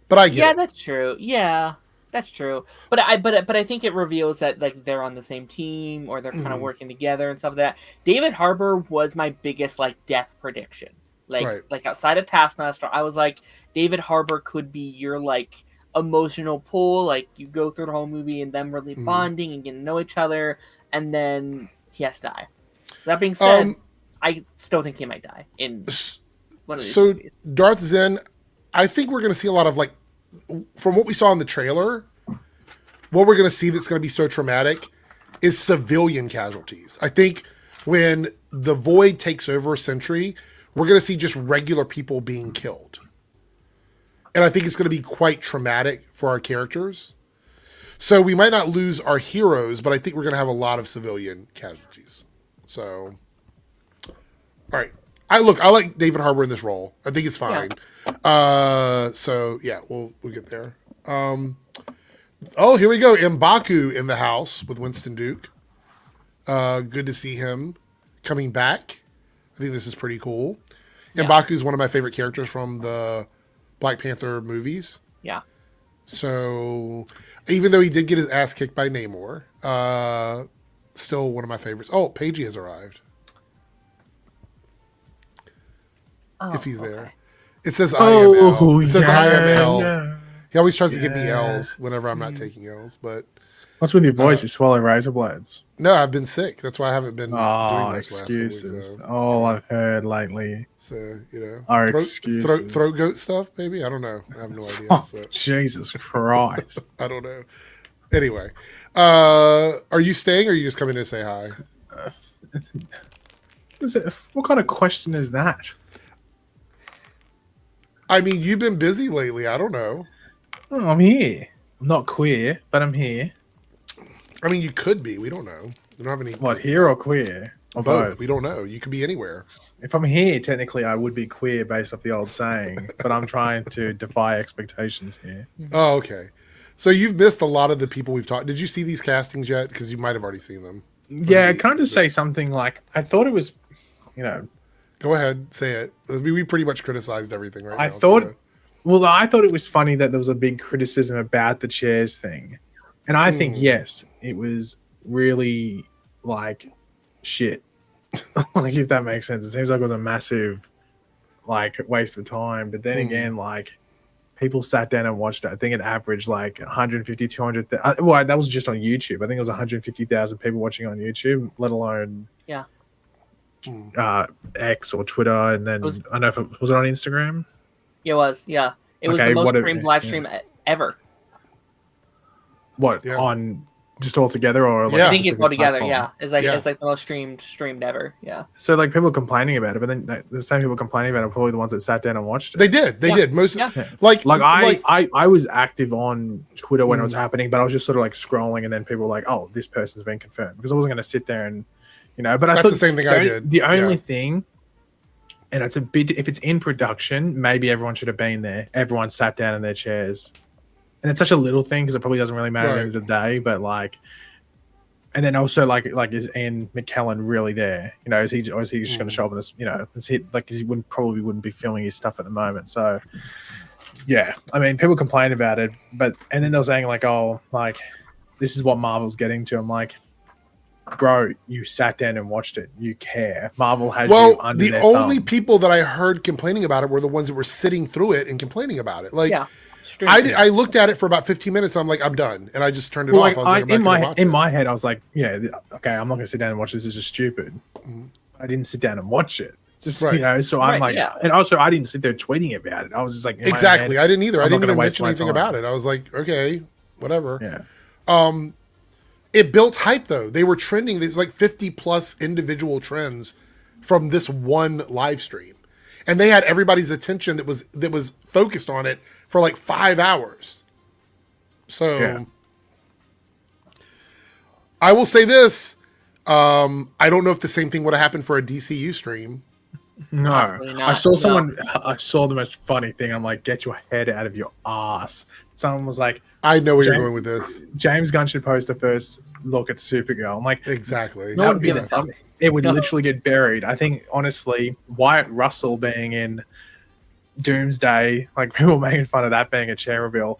but I get it. Yeah, that's true. Yeah, that's true. But I think it reveals that like they're on the same team, or they're kind of working together and stuff like that. David Harbour was my biggest like death prediction. Like outside of Taskmaster, I was like, David Harbour could be your like emotional pull. Like, you go through the whole movie and them really bonding and getting to know each other, and then he has to die. That being said, I still think he might die in one of these movies. Darth Zen, I think we're going to see a lot of like, from what we saw in the trailer, what we're going to see that's going to be so traumatic is civilian casualties. I think when the Void takes over Sentry, we're going to see just regular people being killed. And I think it's going to be quite traumatic for our characters. So we might not lose our heroes, but I think we're going to have a lot of civilian casualties. So, all right. I like David Harbour in this role. I think it's fine. Yeah. So yeah, we'll get there. Oh, here we go. M'Baku in the house with Winston Duke. Good to see him coming back. I think this is pretty cool. Yeah. M'Baku is one of my favorite characters from the Black Panther movies. Yeah. So even though he did get his ass kicked by Namor, still one of my favorites. Oh, Paigey has arrived. If he's there. It says IML. It says IML. Yeah. He always tries to give me L's whenever I'm not taking L's. But what's with your voice? You swallow razor blades? No, I've been sick. That's why I haven't been doing much excuses. last week, so. All I've heard lately. So, excuses. Throat goat stuff, maybe? I don't know. I have no idea. Oh, so. Jesus Christ. I don't know. Anyway. Are you staying or are you just coming to say hi? What kind of question is that? I mean, you've been busy lately. I don't know. Oh, I'm here. I'm not queer, but I'm here. I mean, you could be. We don't know. We don't have any. What, here or queer? Or both. We don't know. You could be anywhere. If I'm here, technically, I would be queer based off the old saying, but I'm trying to defy expectations here. Oh, okay. So you've missed a lot of the people we've talked. Did you see these castings yet? Because you might have already seen them. Yeah, can I just say something like, I thought it was, Go ahead, say it. We pretty much criticized everything right now. I thought it was funny that there was a big criticism about the chairs thing. And I think, yes, it was really, shit. If that makes sense. It seems like it was a massive, waste of time. But then again, people sat down and watched it. I think it averaged, 150, 200. Well, that was just on YouTube. I think it was 150,000 people watching on YouTube, let alone... Yeah. X or Twitter, and then was it on Instagram? It was, yeah. It was the most streamed live stream ever. What on just all together, or I think it's all together. Platform? Yeah, it's like the most streamed ever. Yeah. So people are complaining about it, but then the same people complaining about it are probably the ones that sat down and watched it. They did. Most I was active on Twitter when it was happening, but I was just sort of scrolling, and then people were like, "Oh, this person's been confirmed," because I wasn't going to sit there and. But I that's the same thing I did. The only thing, and it's a bit, if it's in production, maybe everyone should have been there. Everyone sat down in their chairs, and it's such a little thing because it probably doesn't really matter at the end of the day. But and then also is Ian McKellen really there? Is he just going to show up in this? And see because he probably wouldn't be filming his stuff at the moment. So yeah, I mean, people complain about it, and then they're saying this is what Marvel's getting to. I'm like. Bro, you sat down and watched it. You care. Marvel has you under their thumb. The only people that I heard complaining about it were the ones that were sitting through it and complaining about it. I looked at it for about 15 minutes. I'm like, I'm done, and I just turned it off. I was in my head, I was like, yeah, okay, I'm not going to sit down and watch this. This is just stupid. I didn't sit down and watch it. Just so I'm and also I didn't sit there tweeting about it. I was just like, exactly. I didn't either. I didn't even mention anything about it. I was like, okay, whatever. Yeah. It built hype though. They were trending. There's 50 plus individual trends from this one live stream, and they had everybody's attention that was focused on it for 5 hours. So I will say this: I don't know if the same thing would have happened for a DCU stream. No, I saw someone. I saw the most funny thing. I'm like, get your head out of your ass. Someone was like, I know where you're going with this. James Gunn should post the first look at Supergirl. I'm like, exactly. No one would give a fuck. It would literally get buried. I think, honestly, Wyatt Russell being in Doomsday, people making fun of that being a chair reveal,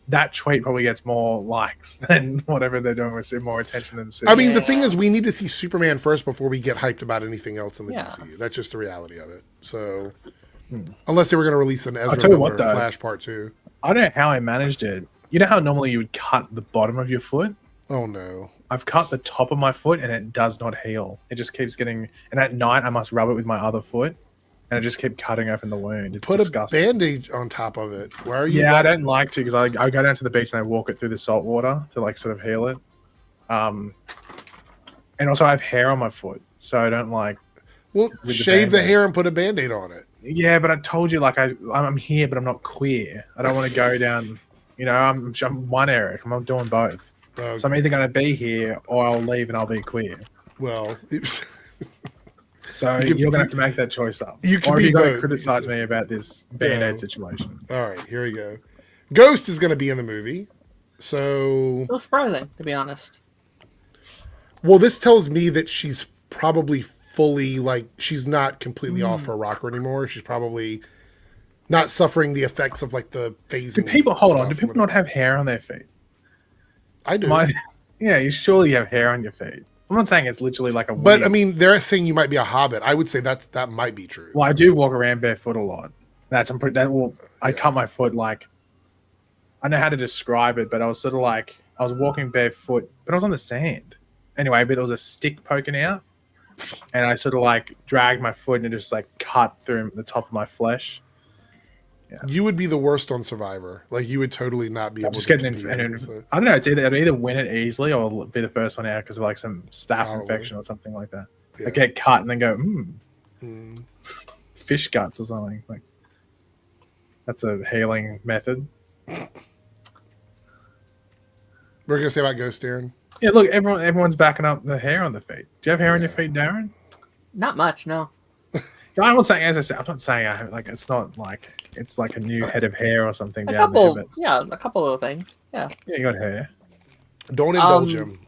that tweet probably gets more likes than whatever they're doing with more attention than Superman. I mean, the thing is, we need to see Superman first before we get hyped about anything else in the DCU. That's just the reality of it. So, unless they were going to release an Ezra Miller Flash Part 2. I don't know how I managed it. You know how normally you would cut the bottom of your foot? Oh, no. I've cut the top of my foot and it does not heal. It just keeps getting... And at night, I must rub it with my other foot. And I just keep cutting open the wound. It's disgusting. A Band-Aid on top of it. Why are you? Yeah, I don't like to because I go down to the beach and I walk it through the salt water to sort of heal it. And also I have hair on my foot, so I don't like. Well, with shave the Band-Aid. hair and put a Band-Aid on it. Yeah, but I told you, like, I'm here, but I'm not queer. I don't want to go down. I'm one Eric. I'm not doing both. Okay. So I'm either going to be here or I'll leave and I'll be queer. Well, So You can- you're going to have to make that choice up. you can or are be you going to both. criticize me about this Band-Aid No. situation? all right, here we go. Ghost is going to be in the movie. So, So surprising, to be honest. well, this tells me that she's probably fully, like, she's not completely off her rocker anymore. She's probably not suffering the effects of, like, the phasing. Do people stuff Do or people whatever. not have hair on their feet? I do. Yeah, you surely have hair on your feet. I'm not saying it's literally like a But wig. I mean, they're saying you might be a hobbit. I would say that might be true. Well, I do walk around barefoot a lot. I cut my foot like, I know how to describe it, but I was sort of like, I was walking barefoot, but I was on the sand. Anyway, but there was a stick poking out, and I sort of like dragged my foot and it just like cut through the top of my flesh. You would be the worst on Survivor. Like, you would totally not be I'm able just to getting compete, in. so- I don't know. I'd either win it easily or be the first one out because of like some staph Probably. infection or something like that. Yeah. I get cut and then go, Mm. fish guts or something. Like that's a healing method. We're gonna say about Ghost, Darren. Yeah, look, everyone's backing up the hair on the feet. Do you have hair on your feet, Darren? Not much, no. No, I'm not saying, as I said, I'm not saying I have, like, it's not like it's like a new head of hair or something A down couple, there. But yeah, a couple little things. Yeah. yeah, you got hair. Don't indulge him.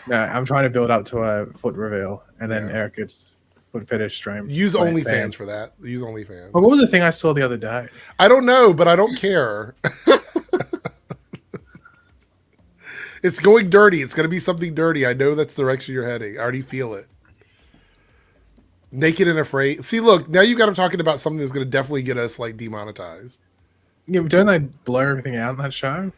No, I'm trying to build up to a foot reveal, and then Yeah. Eric gets foot fetish stream. Use Fan. OnlyFans for that. Use OnlyFans. Well, what was the thing I saw the other day? I don't know, but I don't care. It's going dirty. It's going to be something dirty. I know that's the direction you're heading. I already feel it. Naked and Afraid. See, look, now you got him talking about something that's going to definitely get us, like, demonetized. Yeah, but don't they blur everything out in that show?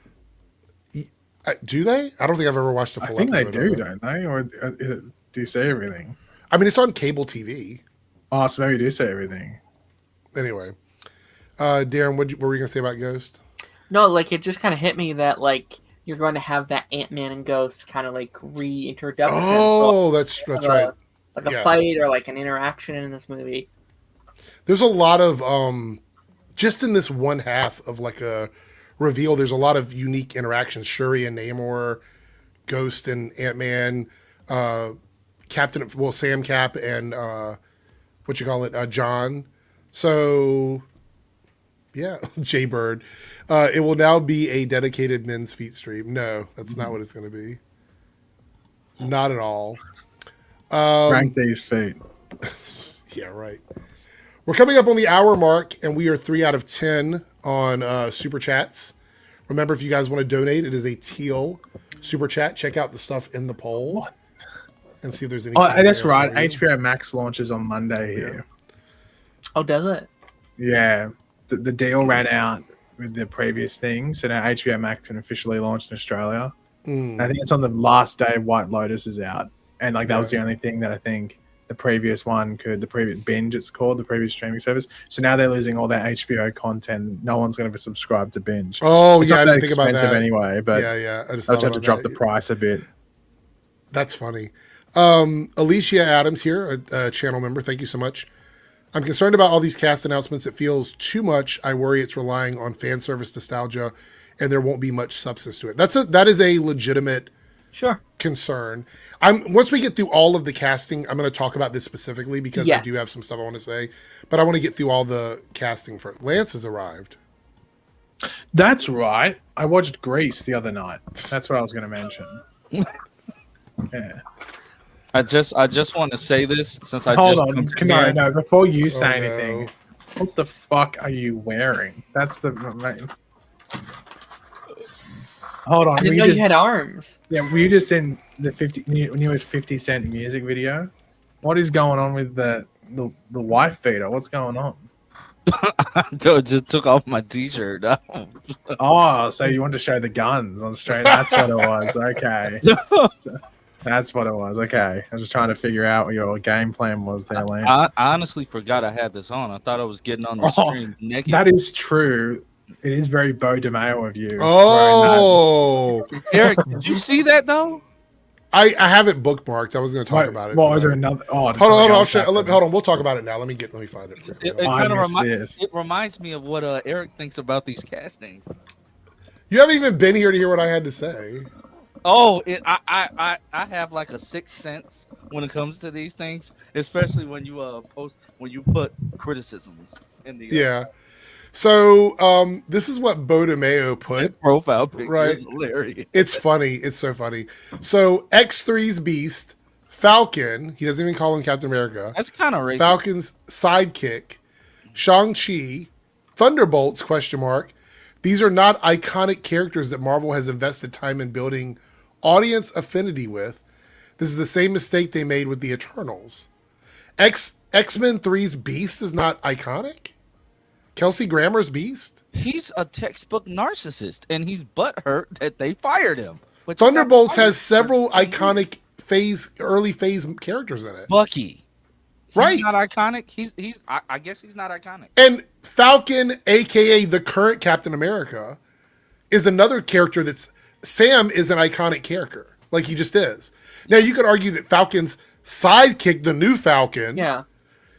Do they? I don't think I've ever watched a I full think they episode do, of it. don't they? Or do you see everything? I mean, it's on cable TV. Oh, so maybe you do see everything. Anyway. Darren, what were you going to say about Ghost? No, like, it just kind of hit me that, like, you're going to have that Ant-Man and Ghost kind of, like, reintroduction. Oh, that's right. Like a Yeah. fight or, like, an interaction in this movie. There's a lot of just in this one half of like a reveal, there's a lot of unique interactions. Shuri and Namor, Ghost and Ant-Man, Sam Cap and John. So yeah, Jay Bird. It will now be a dedicated men's feet stream. No, that's not what it's gonna be. Not at all. Rank these feet. Yeah, right. We're coming up on the hour mark, and we are 3 out of 10 on Super Chats. Remember, if you guys want to donate, it is a teal Super Chat. Check out the stuff in the poll and see if there's any. Oh, that's right. HBO Max launches on Monday here. Oh, does it? Yeah. The deal ran out with the previous thing, so now HBO Max can officially launch in Australia. I think it's on the last day White Lotus is out. And like that was the only thing that I think the previous Binge, it's called, the previous streaming service. So now they're losing all that HBO content. No one's going to subscribe to Binge. Oh, It's yeah, not I that didn't think about expensive that. anyway, but Yeah. I just I'll thought have to about drop that. the price a bit. That's funny. Alicia Adams here, a channel member. Thank you so much. I'm concerned about all these cast announcements. It feels too much. I worry it's relying on fan service nostalgia, and there won't be much substance to it. That is a legitimate concern. Once we get through all of the casting, I'm going to talk about this specifically because I do have some stuff I want to say, but I want to get through all the casting first. Lance has arrived. That's right. I watched Grease the other night. That's what I was going to mention. Yeah. I just want to say this since I Hold just on. No, before you say no. anything, what the fuck are you wearing? That's the. Hold on. I didn't know you had arms. Yeah, were you just in the newest 50 Cent music video? What is going on with the wife beater? What's going on? just took off my t-shirt. Oh, so you want to show the guns on stream? That's what it was. Okay. That's what it was. Okay. I was just trying to figure out what your game plan was there, Lance. I honestly forgot I had this on. I thought I was getting on the stream naked. That is true. It is very Bo DeMayo of you. Oh, Eric, did you see that though? I have it bookmarked. I was going to talk Wait, about it. What was there tonight. another? Oh, did Hold on, something I'll else show. happen? Hold on, we'll talk about it now. Let me find it. It, quickly. kind of missed this. it reminds me of what Eric thinks about these castings. You haven't even been here to hear what I had to say. Oh, I have like a sixth sense when it comes to these things, especially when you put criticisms in the Yeah. So this is what Bo DeMeo put. profile picture. Right. Is hilarious. It's funny. It's so funny. So X3's Beast, Falcon. He doesn't even call him Captain America. That's kind of racist. Falcon's sidekick, Shang-Chi, Thunderbolts, ? These are not iconic characters that Marvel has invested time in building audience affinity with. This is the same mistake they made with the Eternals. X-Men 3's Beast is not iconic? Kelsey Grammer's Beast? He's a textbook narcissist, and he's butthurt that they fired him. But Thunderbolts has several iconic early phase characters in it. Bucky. He's Right. not iconic. I guess he's not iconic. And Falcon, aka the current Captain America, is another character Sam is an iconic character. Like he just is. Now you could argue that Falcon's sidekick, the new Falcon,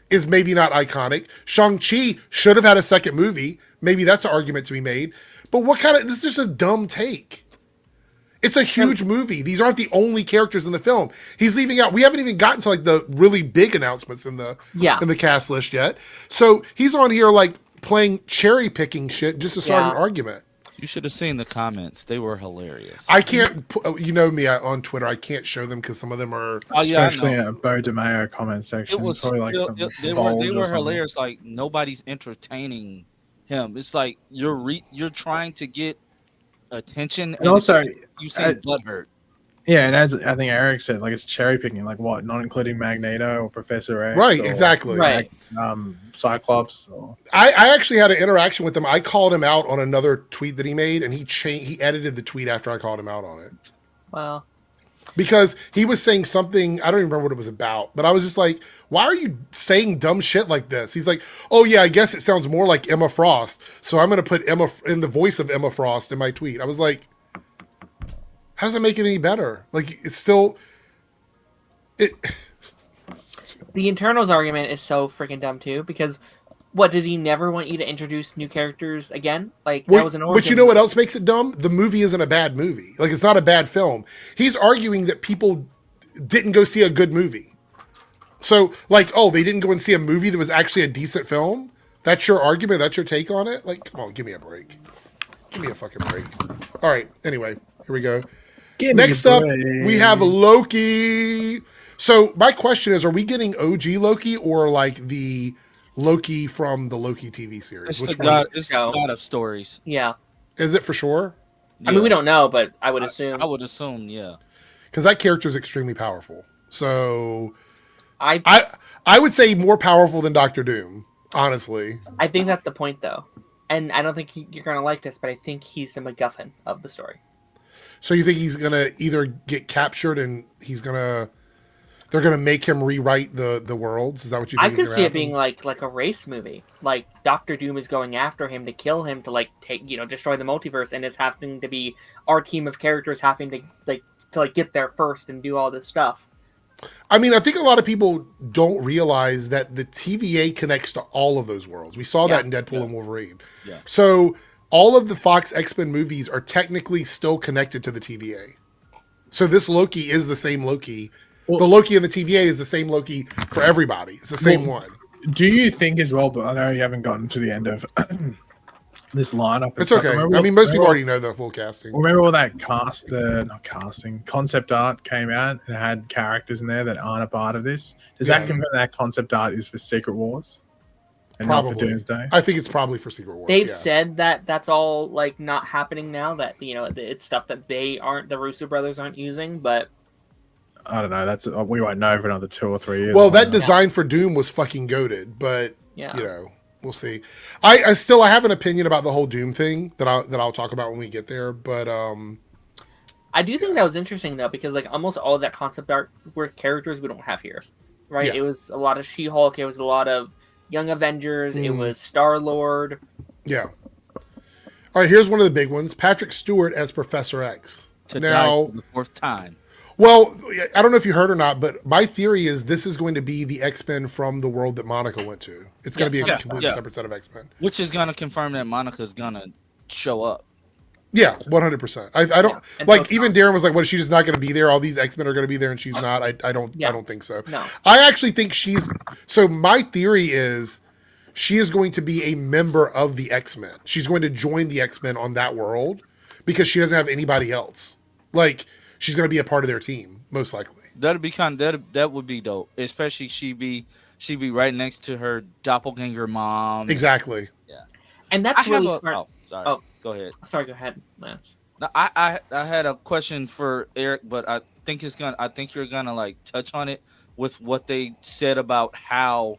is maybe not iconic. Shang-Chi should have had a second movie. Maybe that's an argument to be made. But this is just a dumb take. It's a huge movie. These aren't the only characters in the film. He's leaving out. We haven't even gotten to like the really big announcements in the cast list yet. So he's on here like playing cherry picking shit just to start an argument. You should have seen the comments. They were hilarious. I can't. You know me on Twitter. I can't show them because some of them are. Oh yeah, Especially a Bo DeMeo comment section. It was probably like they were hilarious. Like nobody's entertaining him. It's like you're trying to get attention, and also you seem butthurt. Yeah, and as I think Eric said, like it's cherry picking, like what, not including Magneto or Professor X, Right, or, exactly. Right. Cyclops. Or... I actually had an interaction with him. I called him out on another tweet that he made, and he edited the tweet after I called him out on it. Well, because he was saying something, I don't even remember what it was about, but I was just like, why are you saying dumb shit like this? He's like, oh yeah, I guess it sounds more like Emma Frost, so I'm going to put Emma in the voice of Emma Frost in my tweet. I was like, how does that make it any better? Like, it's still... The Eternals argument is so freaking dumb too, because what, does he never want you to introduce new characters again? Like, that was an origin. But you know what else makes it dumb? The movie isn't a bad movie. Like, it's not a bad film. He's arguing that people didn't go see a good movie. So, like, oh, they didn't go and see a movie that was actually a decent film? That's your argument? That's your take on it? Like, come on, give me a break. Give me a fucking break. All right, anyway, here we go. Next up, we have Loki. So my question is, are we getting OG Loki or like the Loki from the Loki TV series? It's the god of stories. Yeah. Is it for sure? I mean, we don't know, but I would assume. I would assume, yeah. Because that character is extremely powerful. So I would say more powerful than Doctor Doom, honestly. I think that's the point, though. And I don't think you're going to like this, but I think he's the MacGuffin of the story. So you think he's going to either get captured and they're going to make him rewrite the worlds? Is that what you think? I could see it being like a race movie. Like Doctor Doom is going after him to kill him to like destroy the multiverse, and it's having to be our team of characters having to get there first and do all this stuff. I mean, I think a lot of people don't realize that the TVA connects to all of those worlds. We saw that in Deadpool and Wolverine. Yeah. So all of the Fox X-Men movies are technically still connected to the TVA. So this Loki is the same Loki. Well, the Loki in the TVA is the same Loki for everybody. It's the same one. Do you think as well, but I know you haven't gotten to the end of this lineup. It's okay. I mean, most people already know the full casting. Remember all that concept art came out and had characters in there that aren't a part of this? Does that confirm that concept art is for Secret Wars? And probably. Not for Doomsday? I think it's probably for Secret Wars. They've said that that's all like not happening now, that it's stuff that the Russo brothers aren't using, but I don't know. We won't know for another 2 or 3 years. Well, that design for Doom was fucking goated, but we'll see. I have an opinion about the whole Doom thing that I'll talk about when we get there, but I do think that was interesting though, because like almost all of that concept art were characters we don't have here, right? Yeah. It was a lot of She-Hulk, it was a lot of Young Avengers, it was Star-Lord. Yeah. All right, here's one of the big ones: Patrick Stewart as Professor X. Die for the 4th time. Well, I don't know if you heard or not, but my theory is this is going to be the X-Men from the world that Monica went to. It's going to be a completely separate set of X-Men. Which is going to confirm that Monica's going to show up. Yeah, 100%. I don't like. Even Darren was like, "What? She's just not going to be there. All these X-Men are going to be there, and she's not." I don't think so. No. I actually think she's. So my theory is, she is going to be a member of the X-Men. She's going to join the X-Men on that world because she doesn't have anybody else. Like, she's going to be a part of their team, most likely. That'd be that would be dope. Especially she'd be right next to her doppelganger mom. Exactly. Yeah. And that's really smart. Oh, sorry. Oh. Go ahead. Sorry, go ahead, Lance. No, I had a question for Eric, but I think you're gonna like touch on it with what they said about how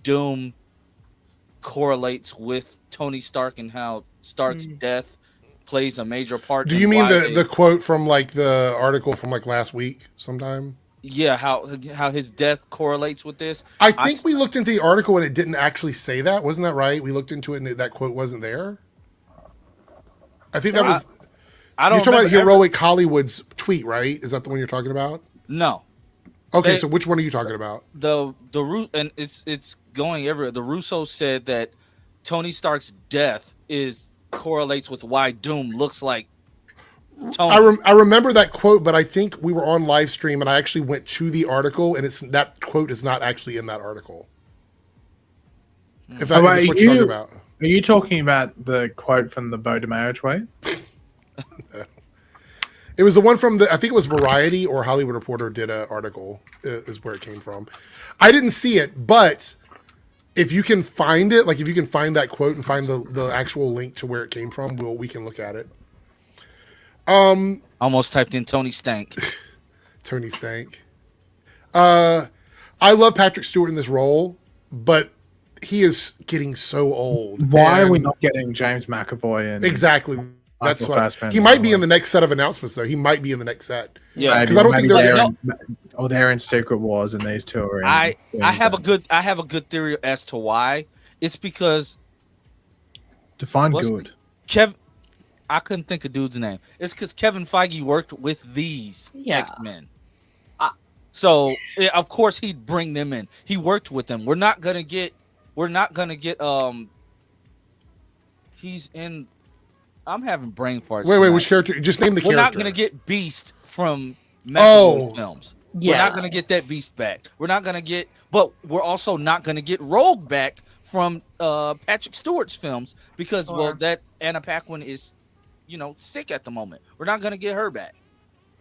Doom correlates with Tony Stark and how Stark's death plays a major part. Do you mean the quote from like the article from like last week sometime? Yeah, how his death correlates with this. I think we looked into the article and it didn't actually say that. Wasn't that right? We looked into it and that quote wasn't there. I think that was. I don't. You're talking about Heroic Hollywood's tweet, right? Is that the one you're talking about? No. Okay, so which one are you talking about? And it's going everywhere. The Russo said that Tony Stark's death correlates with why Doom looks like Tony. I remember that quote, but I think we were on live stream and I actually went to the article, and that quote is not actually in that article. If that's what you're talking about. Are you talking about the quote from the Beau de Marriage Way? No. It was the one from I think it was Variety or Hollywood Reporter did an article, is where it came from. I didn't see it, but if you can find it, like if you can find that quote and find the actual link to where it came from, we can look at it. Almost typed in Tony Stank. Tony Stank. I love Patrick Stewart in this role, but he is getting so old. Why are we not getting James McAvoy? And exactly. That's what he might be in the next set of announcements, though. He might be in the next set. Yeah, because I don't think they're in Secret Wars, and these two are in. I have a good theory as to why. It's because define good. I couldn't think of dude's name. It's because Kevin Feige worked with these X-Men. So of course he'd bring them in. He worked with them. We're not gonna get. He's in. I'm having brain farts. Wait, which character? Just name the character. We're not gonna get Beast from McAvoy films. Yeah. We're not gonna get that Beast back. But we're also not gonna get Rogue back from Patrick Stewart's films because that Anna Paquin is, sick at the moment. We're not gonna get her back.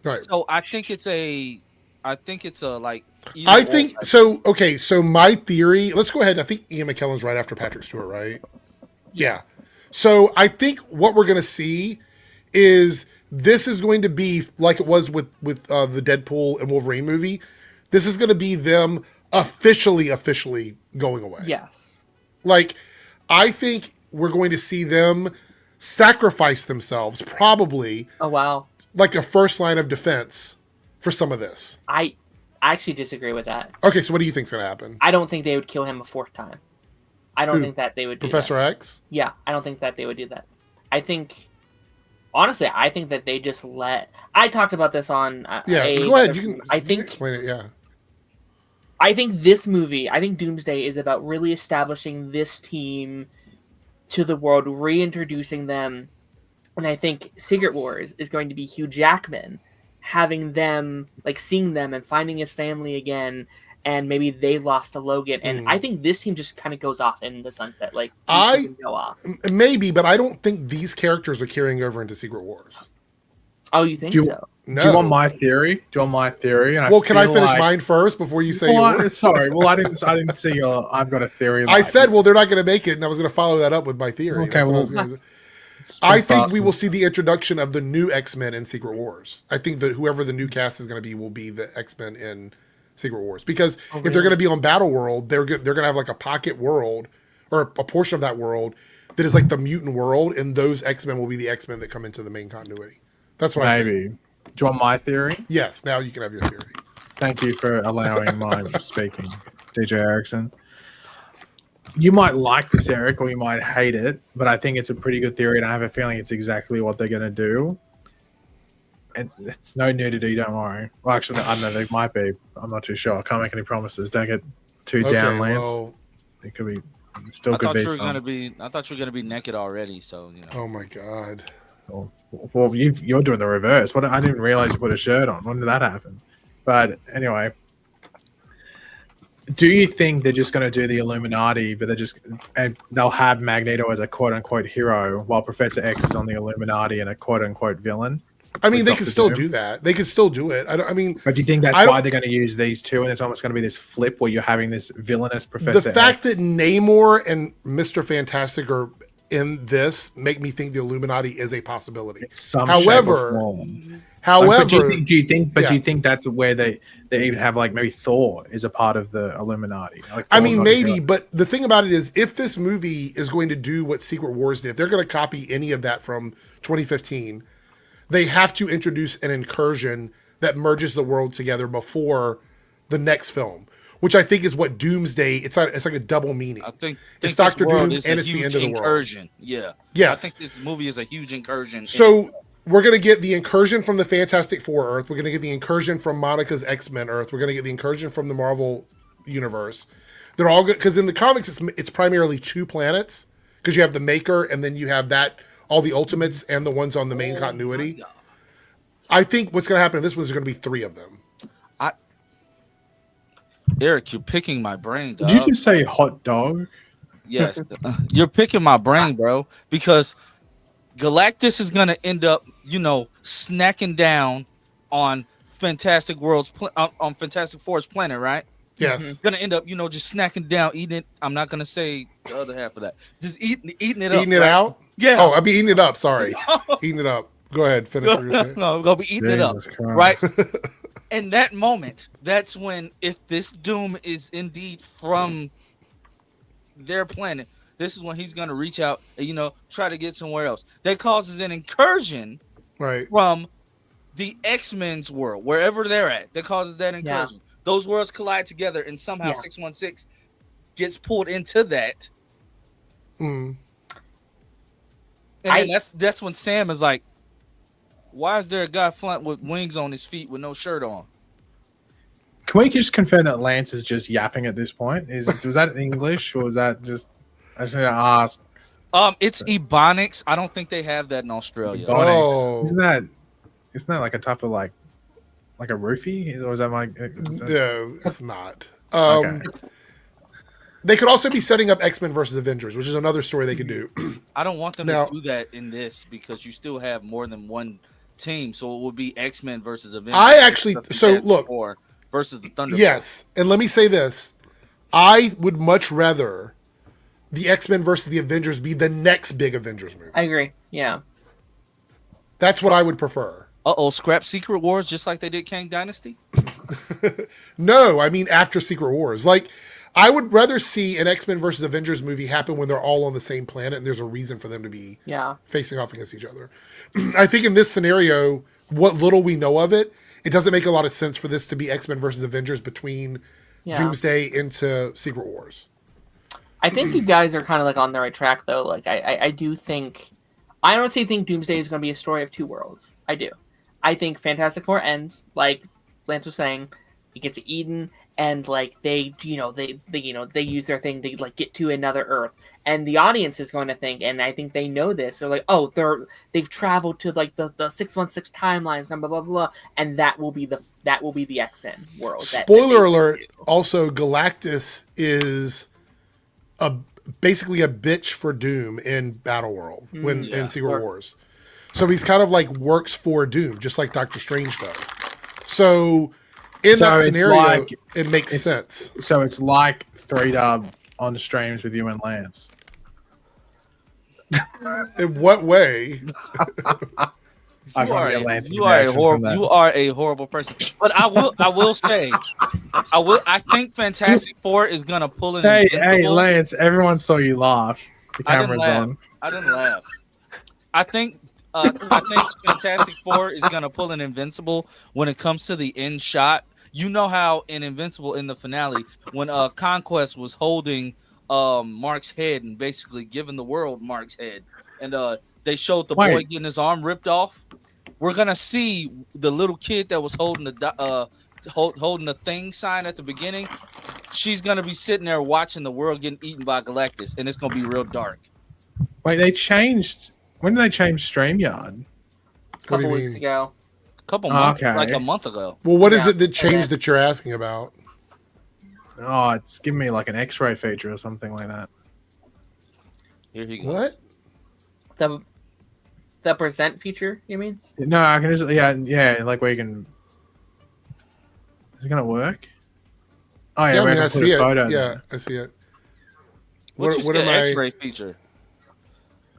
Right. So I think it's a like. Okay. So my theory. Let's go ahead. I think Ian McKellen's right after Patrick Stewart, right? Yeah. So I think what we're going to see is this is going to be like it was with the Deadpool and Wolverine movie. This is going to be them officially going away. Yes. Like, I think we're going to see them sacrifice themselves, probably. Oh, wow. Like a first line of defense for some of this. I actually disagree with that. Okay, so what do you think's going to happen? I don't think they would kill him a fourth time. I don't think that they would do Professor that. X? Yeah, I don't think that they would do that. I think that they just I talked about this on go ahead. You can explain it, yeah. I think this movie, Doomsday is about really establishing this team to the world, reintroducing them. And I think Secret Wars is going to be Hugh Jackman having them, like seeing them and finding his family again. And maybe they lost to Logan, and I think this team just kind of goes off in the sunset. Like go off. Maybe, but I don't think these characters are carrying over into Secret Wars. Oh, you think so? No. Do you want my theory? And can I finish mine first before you say yours? Sorry. Well, I didn't see your. I've got a theory. I said, well, they're not going to make it, and I was going to follow that up with my theory. Okay, I think we will see the introduction of the new X-Men in Secret Wars. I think that whoever the new cast is going to be will be the X-Men in Secret Wars, because if they're going to be on Battle World, they're going to have like a pocket world or a portion of that world that is like the mutant world, and those X-Men will be the X-Men that come into the main continuity. That's what I think. Do you want my theory? Yes, now you can have your theory. Thank you for allowing my speaking, DJ Erickson. You might like this, Eric, or you might hate it, but I think it's a pretty good theory, and I have a feeling it's exactly what they're going to do. and it's no nudity. Don't worry. Well, actually, I don't know. There might be. I'm not too sure. I can't make any promises. Don't get too down, Lance. Well, It could be. Still I could thought be. you were gonna be. I thought you were gonna be naked already. So oh my god. Well, you're doing the reverse. What? I didn't realize you put a shirt on. When did that happen? But anyway, do you think they're just going to do the Illuminati, but they'll have Magneto as a quote unquote hero, while Professor X is on the Illuminati and a quote unquote villain? I mean, they could still do that. They could still do it. I mean, but do you think that's why they're going to use these two, and it's almost going to be this flip where you're having this villainous Professor? The fact X. that Namor and Mr. Fantastic are in this make me think the Illuminati is a possibility. However, do you think that's where they even have like maybe Thor is a part of the Illuminati? Like, I mean, maybe, but the thing about it is, if this movie is going to do what Secret Wars did, if they're going to copy any of that from 2015, they have to introduce an incursion that merges the world together before the next film, which I think is what Doomsday. It's like a double meaning. I think it's Doctor Doom and it's the end of the world. Incursion. Yeah. Yes. I think this movie is a huge incursion. So we're going to get the incursion from the Fantastic Four Earth. We're going to get the incursion from Monica's X-Men Earth. We're going to get the incursion from the Marvel Universe. They're all good because in the comics it's primarily 2 planets because you have the Maker and then you have all the Ultimates and the ones on the main continuity. I think what's going to happen in this one is there's going to be 3 of them. Eric, you're picking my brain, dog. Did you just say hot dog? Yes. You're picking my brain, bro, because Galactus is going to end up, snacking down on Fantastic Four's planet, right? Yes. He's going to end up, just snacking down, eating it. I'm not going to say the other half of that. Just eating it up. Eating it out? Yeah. Oh, I'll be eating it up. Sorry. Eating it up. Go ahead. Finish what you're saying. No, I'm going to be eating it up. Right? In that moment, that's when, if this Doom is indeed from their planet, this is when he's going to reach out and, try to get somewhere else. That causes an incursion from the X-Men's world, wherever they're at. That causes that incursion. Yeah. Those worlds collide together, and somehow 616 gets pulled into that. Mm. And then that's when Sam is like, why is there a guy flying with wings on his feet with no shirt on? Can we just confirm that Lance is just yapping at this point? Was that English or was that just? I just gonna ask. It's Ebonics. I don't think they have that in Australia. Ebonics. Oh, isn't that like a type of like a roofie? Or is that like? No, it's not. Okay. They could also be setting up X-Men versus Avengers, which is another story they could do. I don't want them to do that in this because you still have more than one team, so it would be X-Men versus Avengers. Look, versus the Thunderbolts. Yes, and let me say this: I would much rather the X-Men versus the Avengers be the next big Avengers movie. I agree. Yeah, that's what I would prefer. Scrap Secret Wars just like they did Kang Dynasty. No, I mean after Secret Wars. Like, I would rather see an X-Men versus Avengers movie happen when they're all on the same planet and there's a reason for them to be facing off against each other. I think in this scenario, what little we know of it, it doesn't make a lot of sense for this to be X-Men versus Avengers between Doomsday into Secret Wars. I think you guys are kind of like on the right track, though. Like, I honestly think Doomsday is going to be a story of 2 worlds. I do. I think Fantastic Four ends, like Lance was saying, it gets eaten, and like they use their thing to like get to another Earth, and the audience is going to think, and I think they know this. They're like, oh, they've traveled to like the 616 timelines, blah blah blah blah, and that will be the X-Men world. Spoiler alert! Also, Galactus is basically a bitch for Doom in Battle World in Secret Wars. So he's kind of like works for Doom, just like Doctor Strange does. So in that scenario, it makes sense. So it's like 3Dub on the streams with you and Lance. In what way? You are a horrible person. But I will say, I think Fantastic Four is gonna pull in. Hey, Lance! Everyone saw you laugh. The camera's on. I didn't laugh. I think Fantastic Four is gonna pull an Invincible when it comes to the end shot. You know how in Invincible in the finale, when Conquest was holding Mark's head and basically giving the world Mark's head, and they showed the boy getting his arm ripped off. we're gonna see the little kid that was holding the thing sign at the beginning. She's gonna be sitting there watching the world getting eaten by Galactus, and it's gonna be real dark. Wait, they changed. When did they change StreamYard? A couple weeks ago. A couple months, Okay. like a month ago. Well, what is it that changed that you're asking about? Oh, it's giving me like an X-ray feature or something like that. Here you go. What? The present feature, you mean? No, I can just like where you can. Is it gonna work? Oh yeah, Yeah, I where mean, I can put see a it. photo Yeah, there. I see it. What's What the am I? X-ray feature?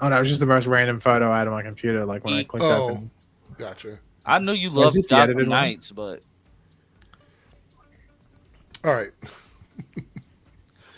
Oh no, it was just the most random photo out of my computer. Like when I clicked open. Gotcha. I knew you Is loved this the Gotham edited one? Knights, but All right.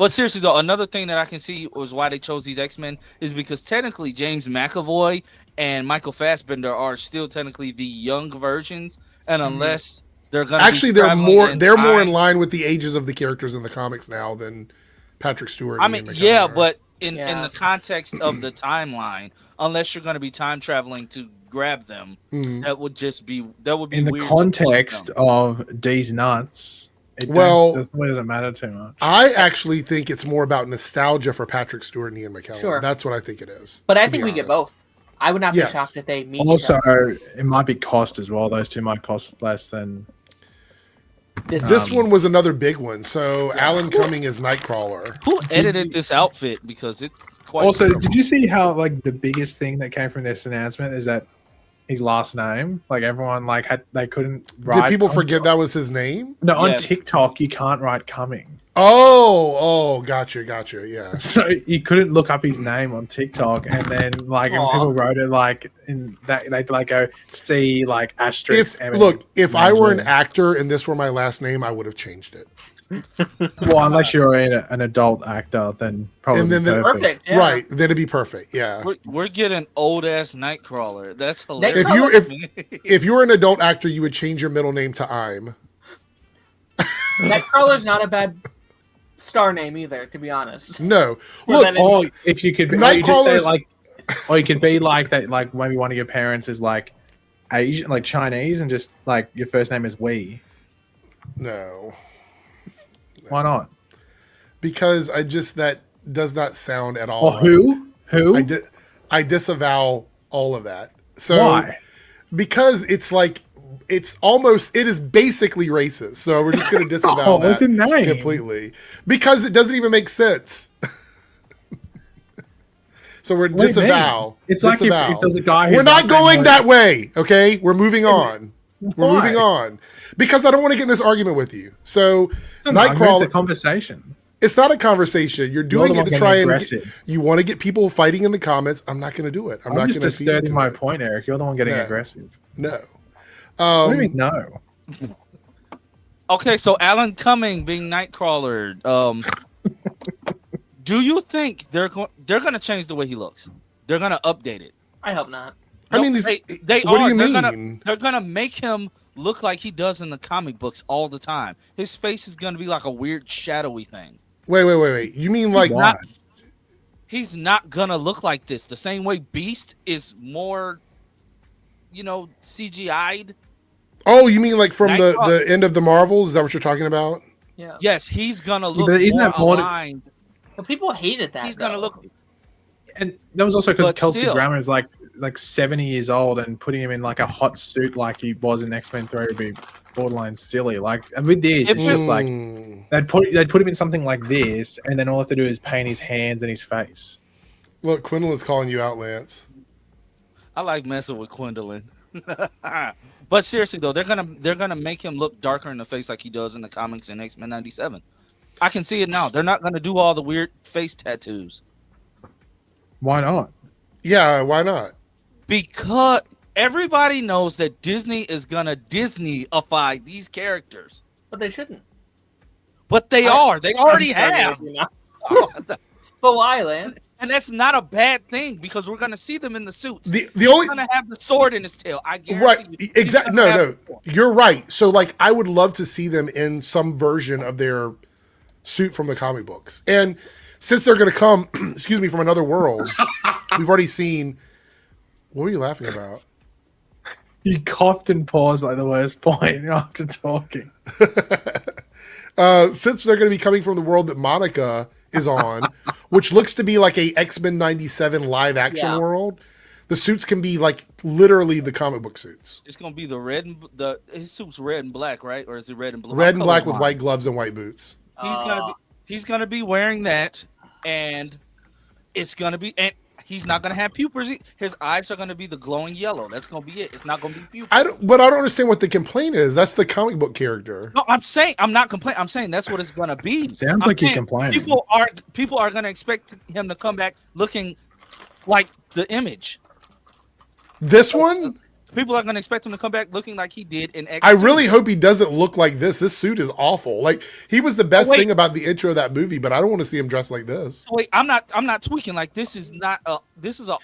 seriously though, another thing that I can see was why they chose these X-Men is because technically James McAvoy and Michael Fassbender are still technically the young versions, and unless they're gonna Actually, be they're more in time- line with the ages of the characters in the comics now than Patrick Stewart. I and mean, Ian yeah, McKellen are. but in the context of the timeline, unless you're going to be time traveling to grab them, that would be In the weird to put context them. of D's nuts, it doesn't matter too much. I actually think it's more about nostalgia for Patrick Stewart and Ian McKellen. Sure. That's what I think it is. But I to think be we get honest. both. I would not be Yes. shocked if they meet. Also, each other. it might be cost as well. Those two might cost less than. This one was another big one. So Alan Cumming is Nightcrawler. Who edited this outfit? Because it's quite. Also, beautiful. did you see how like the biggest thing that came from this announcement is that his last name? Like everyone they couldn't write. Did people on- forget that was his name? No, on Yes. TikTok you can't write Cumming, Oh, gotcha. Yeah. so you couldn't look up his name on TikTok. And then like when Aw. people wrote it like in that they'd like go see like asterisk. If I were an actor and this were my last name, I would have changed it. well, unless you're an adult actor, then probably And then the- perfect. Perfect. Yeah. Right, then it'd be perfect. Yeah. We're getting old ass Nightcrawler. That's hilarious. If you were an adult actor, you would change your middle name to I'm. Nightcrawler's not a bad star name either, to be honest. No. Well, Look, then Or if you could, or you just say Nightcrawler's- like, or you could be like that, like maybe one of your parents is like Asian, like Chinese, and just like your first name is Wei. no. Why not? Because that does not sound at all. Or who? I disavow all of that. So Why? Because it is basically racist. So we're just going to disavow Oh, that it's a name. completely because it doesn't even make sense. So we're What do you disavow. mean? It's like if there's a guy who's We're not last name going was- that way. Okay, we're moving on. We're Why? moving on because I don't want to get in this argument with you. So It's an argument, it's a Nightcrawler. conversation. It's not a conversation. You're doing the it one to getting try and aggressive. you want to get people fighting in the comments. I'm not going to do it. I'm not just going to asserting my point, Eric. You're the one getting No. aggressive. No. What do you mean no? Okay, so Alan Cumming being Nightcrawler. Do you think they're going to change the way he looks? They're going to update it. I hope not. I mean, they what are. do you They're mean? They're gonna make him look like he does in the comic books all the time. His face is gonna be like a weird shadowy thing. Wait. You mean like Why? He's not gonna look like this. The same way Beast is more, CGI'd. Oh, you mean like from the Nightcrawler. end of the Marvels? Is that what you're talking about? Yeah. Yes, he's gonna look but isn't more that more- aligned. But people hated that. He's gonna though. look. And that was also because But Kelsey still. Grammer is like 70 years old, and putting him in like a hot suit like he was in X-Men 3 would be borderline silly. Like and with this, it's just like they'd put him in something like this, and then all they have to do is paint his hands and his face. Look, Quinlan's calling you out, Lance. I like messing with Gwendolyn. But seriously though, they're gonna make him look darker in the face like he does in the comics in X-Men 97. I can see it now. They're not gonna do all the weird face tattoos. Why not? Yeah, why not? Because everybody knows that Disney is gonna Disney-ify these characters. But they shouldn't. But they are. They already have. But why, Lance? And that's not a bad thing because we're gonna see them in the suits. The He's only gonna have the sword in his tail. I guarantee right, you. He's exactly. gonna No, have no, the sword. you're right. So like, I would love to see them in some version of their suit from the comic books. And since they're going to come, excuse me, from another world, we've already seen. What were you laughing about? You coughed and paused like the worst point after talking. Since they're going to be coming from the world that Monica is on, which looks to be like a X-Men 97 live action world, the suits can be like literally the comic book suits. It's gonna be the red and his suit's red and black, right? Or is it red and blue? Red and black with white gloves and white boots. He's gonna be wearing that, and it's gonna be, and he's not gonna have pupils. His eyes are gonna be the glowing yellow. That's gonna be it. It's not gonna be pupils. But I don't understand what the complaint is. That's the comic book character. No, I'm saying I'm not complaining. I'm saying that's what it's gonna be. Sounds like you're complaining. People are gonna expect him to come back looking like the Image. This one? People are going to expect him to come back looking like he did in X2. I really hope he doesn't look like this. This suit is awful. Like, he was the best thing about the intro of that movie, but I don't want to see him dressed like this. Wait, I'm not tweaking. Like, this is an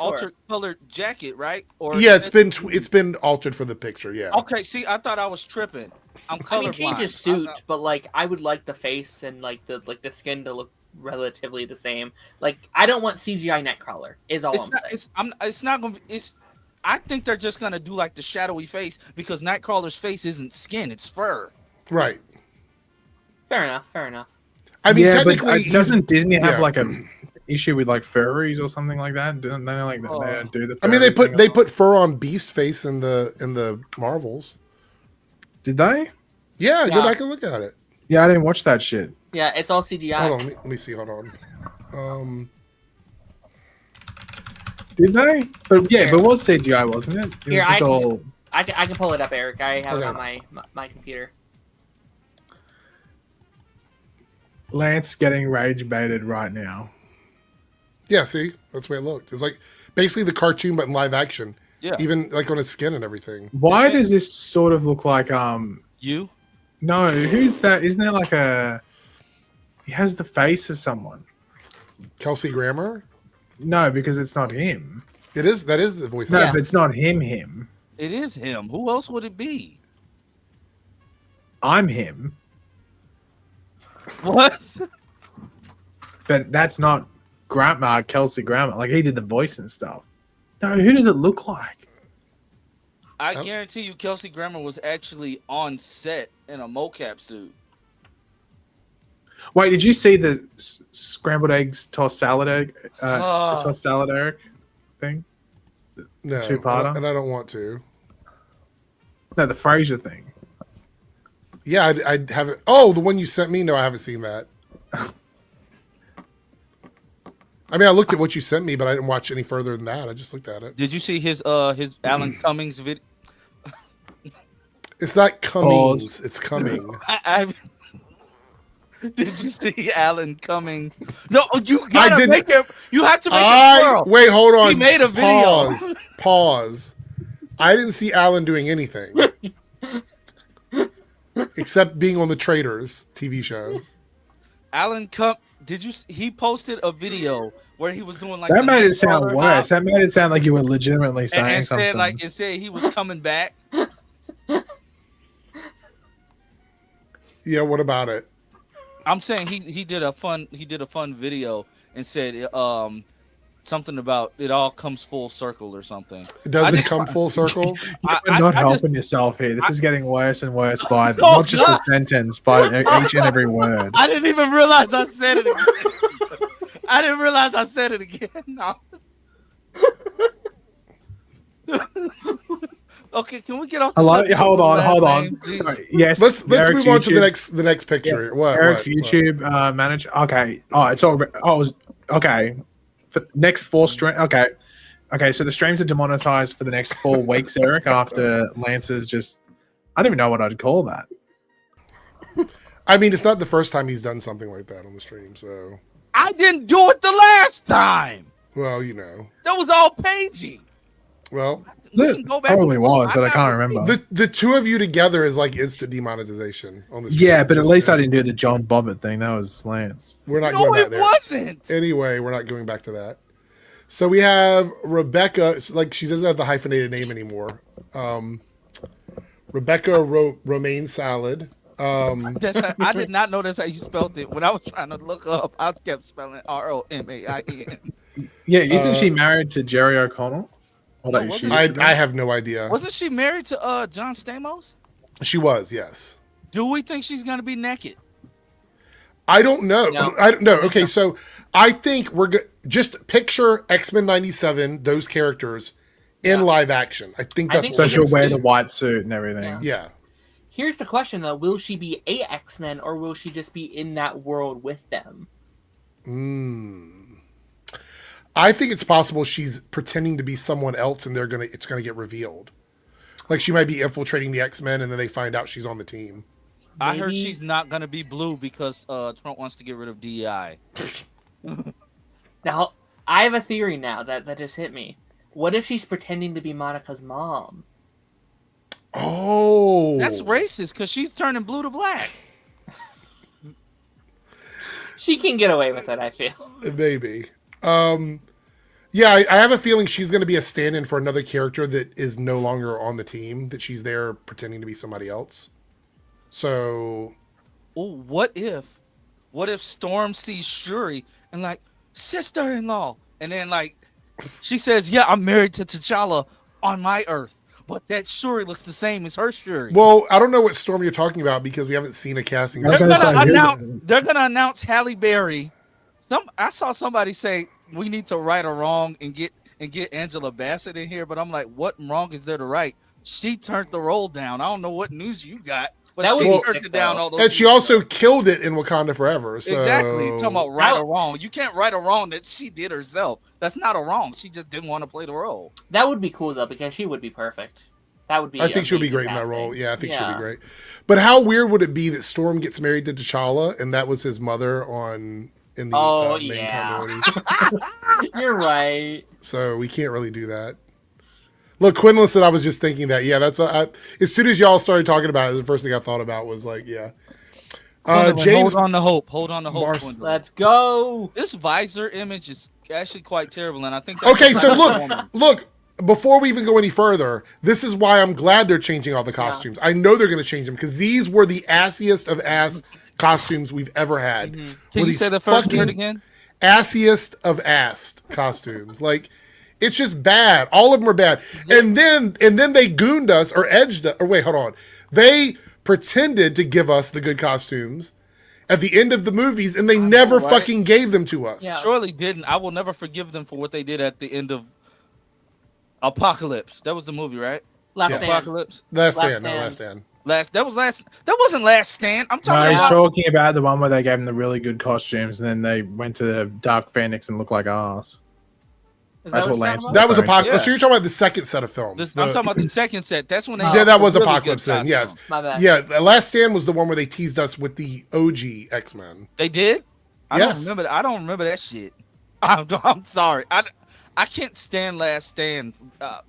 altered colored jacket, right? Or yeah, it's been altered for the picture. Yeah. Okay. See, I thought I was tripping. I'm colorblind. I mean, change his suit, but like, I would like the face and like the skin to look relatively the same. Like, I don't want CGI Nightcrawler. Is all I'm saying. It's not going to be. I think they're just gonna do like the shadowy face because Nightcrawler's face isn't skin; it's fur. Right. Fair enough. I mean, technically, but, doesn't Disney have like a issue with like furries or something like that? Don't they like that? They don't do the. I mean, they put fur on Beast's face in the Marvels. Did they? Yeah, go back and look at it. Yeah, I didn't watch that shit. Yeah, it's all CGI. Hold on, let me see. Hold on. Did they? But yeah, but it was CGI, wasn't it? Here, I can pull it up, Eric. I have it on my computer. Lance getting rage baited right now. Yeah, see, that's the way it looked. It's like basically the cartoon, but in live action. Yeah, even like on his skin and everything. Why does this sort of look like you? No, who's that? Isn't there like a? He has the face of someone. Kelsey Grammer. No, because it's not him. It is. That is the voice. No, but it's not him. It is him. Who else would it be? I'm him. What? But that's not Kelsey Grammer. Like, he did the voice and stuff. No, who does it look like? I guarantee you Kelsey Grammer was actually on set in a mocap suit. Wait, did you see the scrambled eggs tossed salad egg, tossed salad Eric thing? No, two-parter? and I don't want to. No, the Frasier thing. Yeah, I haven't. Oh, the one you sent me? No, I haven't seen that. I mean, I looked at what you sent me, but I didn't watch any further than that. I just looked at it. Did you see his Alan Cummings video? It's not Cummings. It's coming. Did you see Alan Cumming? No, you gotta make it. You had to make it. Wait, hold on. He made a video. Pause. I didn't see Alan doing anything except being on the Traitors TV show. Alan did you? He posted a video where he was doing like that. Made it sound worse. That made it sound like you were legitimately saying something. It said he was coming back. Yeah, what about it? I'm saying he did a fun video and said something about it all comes full circle or something. It doesn't come full circle. You're not helping yourself here. This is getting worse and worse by not just the sentence, but each and every word. I didn't even realize I said it again. I didn't realize I said it again. No. Okay, can we get off? Hold on. Yes, let's move on to the next picture. Yeah. Eric's YouTube manager. Okay. Oh, it's all. Okay. For next 4 stream. Okay. So the streams are demonetized for the next 4 weeks, Eric. After Lance's just, I don't even know what I'd call that. I mean, it's not the first time he's done something like that on the stream. So I didn't do it the last time. Well, you know, that was all pagey. Well, it probably was, but I can't remember. The two of you together is like instant demonetization on the stream. Yeah, but at least I didn't do the John Bobbitt thing. That was Lance. We're not going back there. No, it wasn't. Anyway, we're not going back to that. So we have Rebecca. Like, she doesn't have the hyphenated name anymore. Rebecca Romaine Salad. I did not know that's how you spelled it. When I was trying to look up, I kept spelling ROMAIEN. Yeah, isn't she married to Jerry O'Connell? What No, about you, wasn't Shoes? I have no idea. Wasn't she married to John Stamos? She was, yes. Do we think she's gonna be naked? I don't know. No. I don't know. Okay, so I think just picture X-Men 97, those characters in live action. I think I that's think what So we're she'll gonna wear see. the white suit and everything. Yeah. Yeah. Here's the question though: will she be a X-Men or will she just be in that world with them? I think it's possible she's pretending to be someone else and it's gonna get revealed. Like she might be infiltrating the X-Men and then they find out she's on the team. I heard Maybe- she's not gonna be blue because Trump wants to get rid of DEI. Now, I have a theory now that just hit me. What if she's pretending to be Monica's mom? Oh. That's racist because she's turning blue to black. She can get away with it, I feel. Maybe. Yeah, I have a feeling she's going to be a stand-in for another character that is no longer on the team, that she's there pretending to be somebody else. So, Oh, what if Storm sees Shuri and like sister-in-law, and then like she says, "Yeah, I'm married to T'Challa on my Earth," but that Shuri looks the same as her Shuri. well, I don't know what Storm you're talking about because we haven't seen a casting. I was They're gonna gonna say, announce. They're gonna announce Halle Berry. I saw somebody say we need to right a wrong and get Angela Bassett in here, but I'm like, what wrong is there to right? She turned the role down. I don't know what news you got, but That she was turned sick, it down. though. All those And she years also ago. killed it in Wakanda Forever. So. Exactly. Talking about right That- or wrong. You can't right a wrong that she did herself. That's not a wrong. She just didn't want to play the role. That would be cool though, because she would be perfect. That would be. I think she'll be amazing great in that casting. role. Yeah, I think she'll be great. But how weird would it be that Storm gets married to T'Challa and that was his mother in the Oh, main yeah. continuity? You're right. So we can't really do that. Look, Quinlan said I was just thinking that. Yeah, that's as soon as y'all started talking about it, the first thing I thought about was like, yeah. James, hold on to hope. Hold on to hope. Mars- Gwendolyn. Let's go. This visor image is actually quite terrible, and I think. okay, so woman. look. Before we even go any further, this is why I'm glad they're changing all the costumes. I know they're going to change them because these were the assiest of ass costumes we've ever had. Can Were you these say the first word fucking again? Assiest of ass costumes. Like, it's just bad. All of them are bad. And then they gooned us or edged us. Or wait, hold on. They pretended to give us the good costumes at the end of the movies, and they never right? fucking gave them to us. Yeah. Surely didn't. I will never forgive them for what they did at the end of Apocalypse. That was the movie, right? Last Yeah. Stand. Apocalypse. Last Last Stand, no, Stand. Last Stand. That wasn't Last Stand. I'm No, talking he's about. talking about the one where they gave him the really good costumes, and then they went to Dark Phoenix and looked like ass. Is That's that what you're Lance- talking That was Sorry. Apocalypse. Yeah. So you're talking about the second set of films. I'm talking about the second set. That's when they. Yeah, that was really good Apocalypse then, yes. costume. My bad. Yeah, the Last Stand was the one where they teased us with the OG X-Men. They did. I Yes. don't remember that shit. I'm sorry. I can't stand Last Stand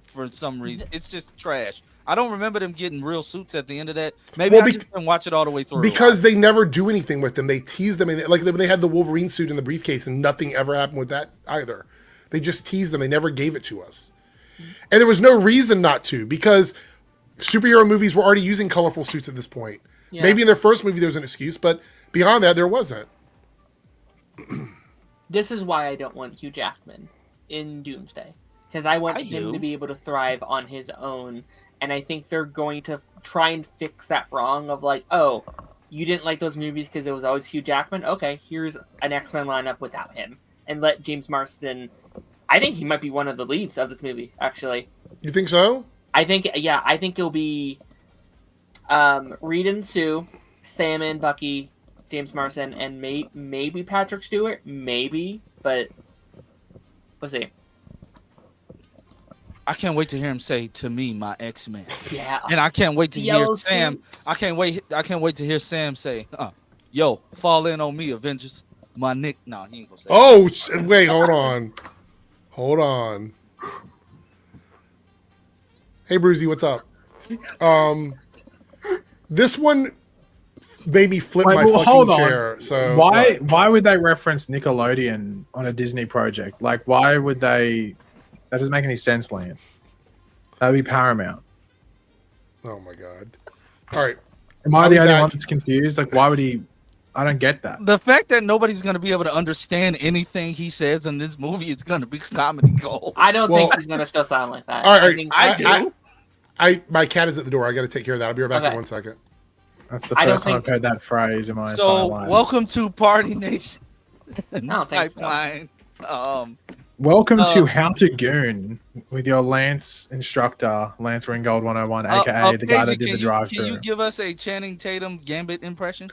for some reason. It's just trash. I don't remember them getting real suits at the end of that. Maybe Well, I just didn't watch it all the way through. Because they never do anything with them. They tease them. Like when they had the Wolverine suit in the briefcase and nothing ever happened with that either. They just teased them. They never gave it to us. And there was no reason not to because superhero movies were already using colorful suits at this point. Yeah. Maybe in their first movie there was an excuse, but beyond that there wasn't. This is why I don't want Hugh Jackman in Doomsday. Because I want I him do. to be able to thrive on his own. And I think they're going to try and fix that wrong of like, oh, you didn't like those movies because it was always Hugh Jackman? Okay, here's an X-Men lineup without him. And let James Marsden... I think he might be one of the leads of this movie, actually. You think so? I think it'll be Reed and Sue, Sam and Bucky, James Marsden, and maybe Patrick Stewart, maybe, but we'll see. I can't wait to hear him say "to me, my X-Men," Yeah, and I can't wait to hear Yellow Sam. suits. I can't wait to hear Sam say, "Yo, fall in on me, Avengers." My Nick. No, he ain't gonna say. Oh, wait, hold on. Hey, Brucey, what's up? This one made me flip Wait, my well, fucking hold on. chair. So Why would they reference Nickelodeon on a Disney project? Like, why would they? That doesn't make any sense, Liam. That would be Paramount. Oh my god! All right, Am I I'll the be only back. one that's confused? Like, why would he I don't get that. The fact that nobody's gonna be able to understand anything he says in this movie is gonna be comedy gold. I don't think he's gonna still sound like that. All right, I think I do. My cat is at the door. I got to take care of that. I'll be right back in 1 second. That's the I don't first time think- I've heard that phrase in my entire So life. welcome to Party Nation. I don't think so. Pipeline. Welcome to How to Goon with your Lance instructor, Lance Ringgold 101, aka the guy that did the Can drive-through. you give us a Channing Tatum Gambit impression?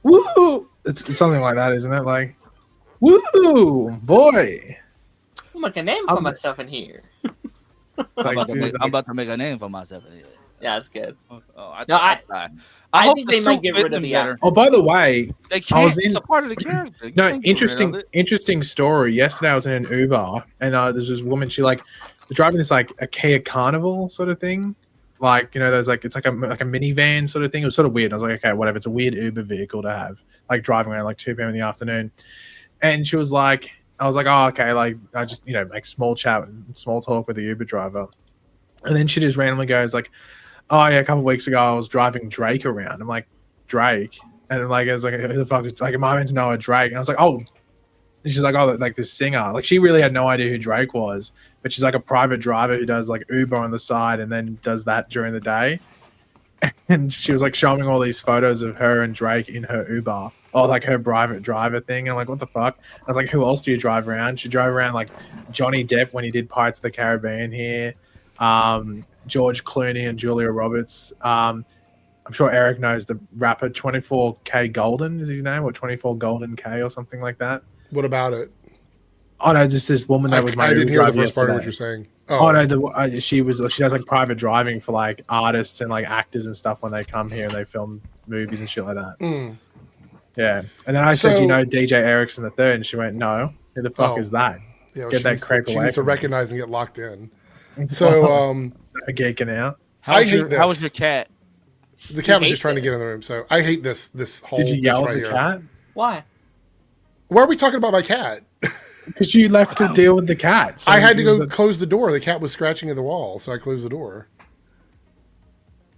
Woo! It's something like that, isn't it? Like, woo, boy. I'm making a name for myself in here. It's like, dude, I'm about to make a name for myself. Yeah, that's good. I think they might get rid of the better. Oh, by the way, They can't. It's a part of the character. You no, can't get rid of it. interesting story. Yesterday I was in an Uber and there's this woman. She was driving this like a Kia Carnival sort of thing. Like, there's like it's like a minivan sort of thing. It was sort of weird. I was like, okay, whatever. It's a weird Uber vehicle to have, like driving around like 2 p.m. in the afternoon. And she was like, I was like, oh, okay. Like I just like small talk with the Uber driver, and then she just randomly goes like, oh yeah, a couple of weeks ago I was driving Drake around. I'm like, Drake? And I'm like, I was like, who the fuck is like? My man's Noah Drake. And I was like, oh. And she's like, oh, like this singer. Like she really had no idea who Drake was, but she's like a private driver who does like Uber on the side and then does that during the day. And she was like showing all these photos of her and Drake in her Uber, or like her private driver thing. And I'm like, what the fuck? I was like, who else do you drive around? She drove around like Johnny Depp when he did Pirates of the Caribbean here. George Clooney and Julia Roberts. I'm sure Eric knows the rapper 24K Golden is his name, or 24 Golden K or something like that. What about it? Oh no, just this woman that was my I didn't hear the first part of yesterday. what you're saying. Oh no, she does like private driving for like artists and like actors and stuff when they come here and they film movies and shit like that. Mm. Yeah, and then I said, DJ Erickson III, and she went, no, who the fuck is that? Yeah, Get that creep she away needs to from me. recognize and get locked in. So geeking out. I hate this. How was your cat? The cat was just trying to get in the room. So I hate this whole. Did you yell right at the here. cat? Why? Why are we talking about my cat? Because you left to deal with the cat. So I had to go close the door. The cat was scratching at the wall, so I closed the door.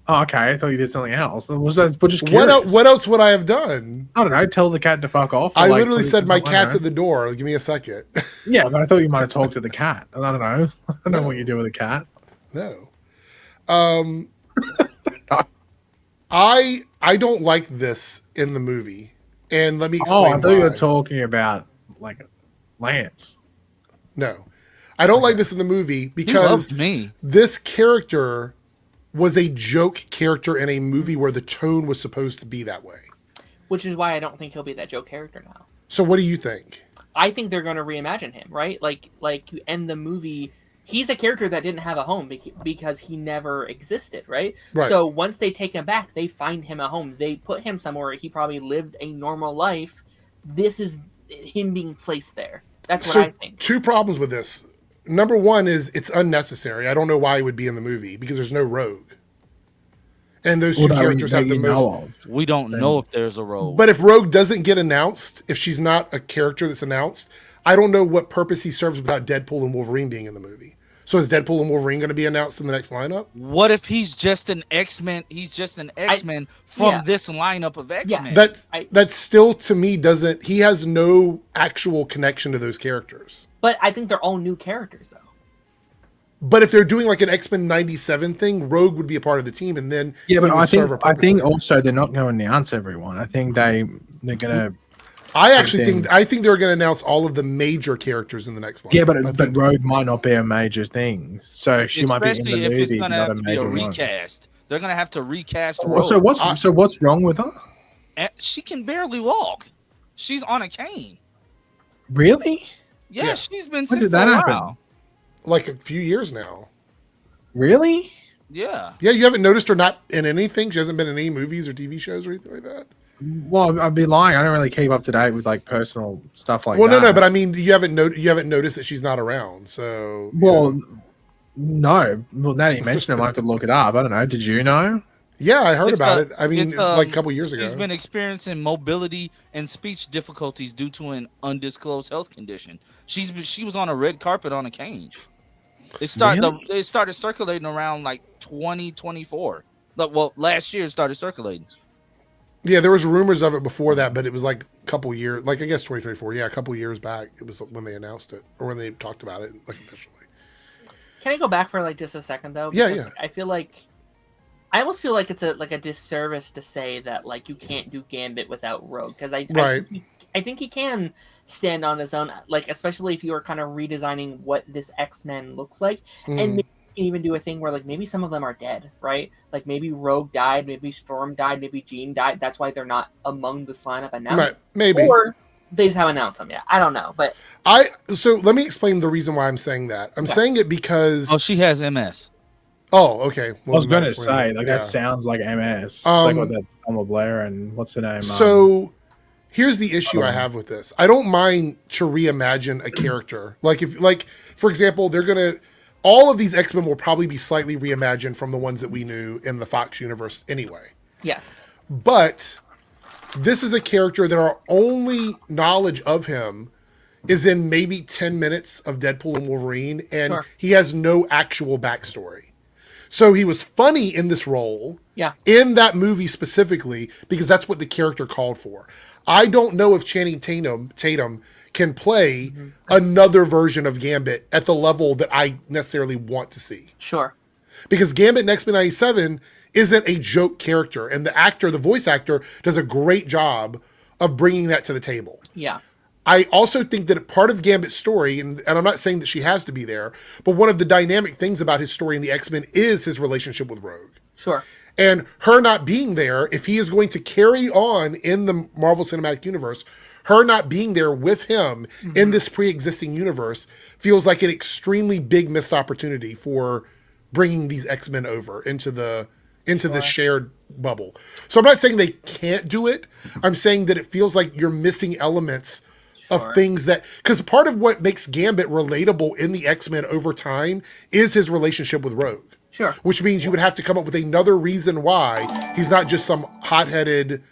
Oh, okay. I thought you did something else. Was that just curious. What else would I have done? I don't know. Tell the cat to fuck off. I literally said my cat's at the door. Give me a second. Yeah, but I thought you might have talked to the cat. I don't know. I don't know what you do with a cat. No. I don't like this in the movie, and let me explain. Oh, I thought you were talking about like Lance. No, I don't like this in the movie because loved me. This character was a joke character in a movie where the tone was supposed to be that way. Which is why I don't think he'll be that joke character now. So what do you think? I think they're going to reimagine him, right? Like you end the movie. He's a character that didn't have a home because he never existed, right? Right. So once they take him back, they find him a home. They put him somewhere he probably lived a normal life. This is him being placed there. That's what I think. Two problems with this. Number one is it's unnecessary. I don't know why he would be in the movie because there's no Rogue. And those two characters have the most. We don't know if there's a Rogue. But if Rogue doesn't get announced, if she's not a character that's announced, I don't know what purpose he serves without Deadpool and Wolverine being in the movie. So is Deadpool and Wolverine going to be announced in the next lineup? What if he's just an X-Men? He's just an X-Men from this lineup of X-Men. That still, to me, doesn't... He has no actual connection to those characters. But I think they're all new characters, though. But if they're doing like an X-Men 97 thing, Rogue would be a part of the team, and then but I think also they're not going to announce everyone. I think they're going to. I think they're going to announce all of the major characters in the next line. Yeah, but Rogue might not be a major thing, so she might be in the movie. Especially if it's going to have to be a recast. They're going to have to recast Rogue. So what's wrong with her? She can barely walk. She's on a cane. Really? Yeah, she's been When sick did that for a happen? while. Like a few years now. Really? Yeah. Yeah, you haven't noticed her not in anything? She hasn't been in any movies or TV shows or anything like that? Well, I'd be lying. I don't really keep up to date with like personal stuff like that. Well, no, but I mean, you haven't noticed that she's not around. So no. Well, now that you mention it, I have to look it up. I don't know. Did you know? Yeah, I heard about it. I mean, like a couple years ago. She's been experiencing mobility and speech difficulties due to an undisclosed health condition. She was on a red carpet on a cane. It started circulating around like 2024. Well, last year it started circulating. Yeah, there was rumors of it before that, but it was like a couple years, like I guess 2024. Yeah, a couple years back. It was when they announced it or when they talked about it, like officially. Can I go back for like just a second though? Yeah, Because, yeah. I almost feel like it's a disservice to say that like you can't do Gambit without Rogue, because Right. I think he can stand on his own, like especially if you are kind of redesigning what this X-Men looks like, and maybe you can even do a thing where like maybe some of them are dead, right? Like maybe Rogue died, maybe Storm died, maybe Jean died. That's why they're not among this lineup announced. Right. Maybe. Or they just haven't announced them yet. I don't know, but So let me explain the reason why I'm saying that. I'm saying it because. Oh, she has MS. Oh, okay. I was going to explain say, it. like, Yeah. that sounds like MS. It's like what that Selma Blair and what's her name? So here's the issue I have with this. I don't mind to reimagine a character. Like for example, all of these X-Men will probably be slightly reimagined from the ones that we knew in the Fox universe anyway. yes. But this is a character that our only knowledge of him is in maybe 10 minutes of Deadpool and Wolverine, and Sure. he has no actual backstory. So he was funny in this role, Yeah. in that movie specifically, because that's what the character called for. I don't know if Channing Tatum can play another version of Gambit at the level that I necessarily want to see. Sure. Because Gambit in X-Men 97 isn't a joke character, and the voice actor, does a great job of bringing that to the table. Yeah. I also think that part of Gambit's story, and I'm not saying that she has to be there, but one of the dynamic things about his story in the X-Men is his relationship with Rogue. Sure. And her not being there, if he is going to carry on in the Marvel Cinematic Universe, her not being there with him in this pre-existing universe feels like an extremely big missed opportunity for bringing these X-Men over into this shared bubble. So I'm not saying they can't do it. I'm saying that it feels like you're missing elements of things that, because part of what makes Gambit relatable in the X-Men over time is his relationship with Rogue. Sure. Which means you would have to come up with another reason why he's not just some hot-headed,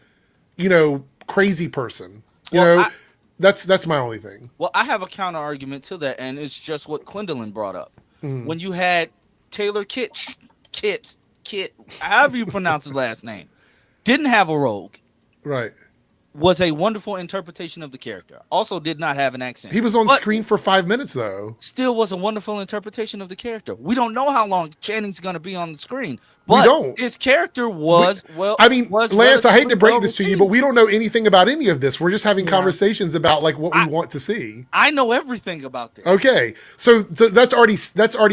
crazy person. That's my only thing. Well, I have a counter argument to that, and it's just what Quindolin brought up. When you had Taylor Kitsch, however you pronounce his last name, didn't have a Rogue. Right. Was a wonderful interpretation of the character. Also did not have an accent. He was on screen for 5 minutes, though. Still was a wonderful interpretation of the character. We don't know how long Channing's going to be on the screen. But We don't. His character was Lance, I hate to break this to you, well-received. but we don't know anything about any of this. We're just having conversations about like what we want to see. I know everything about this. Okay, so that's already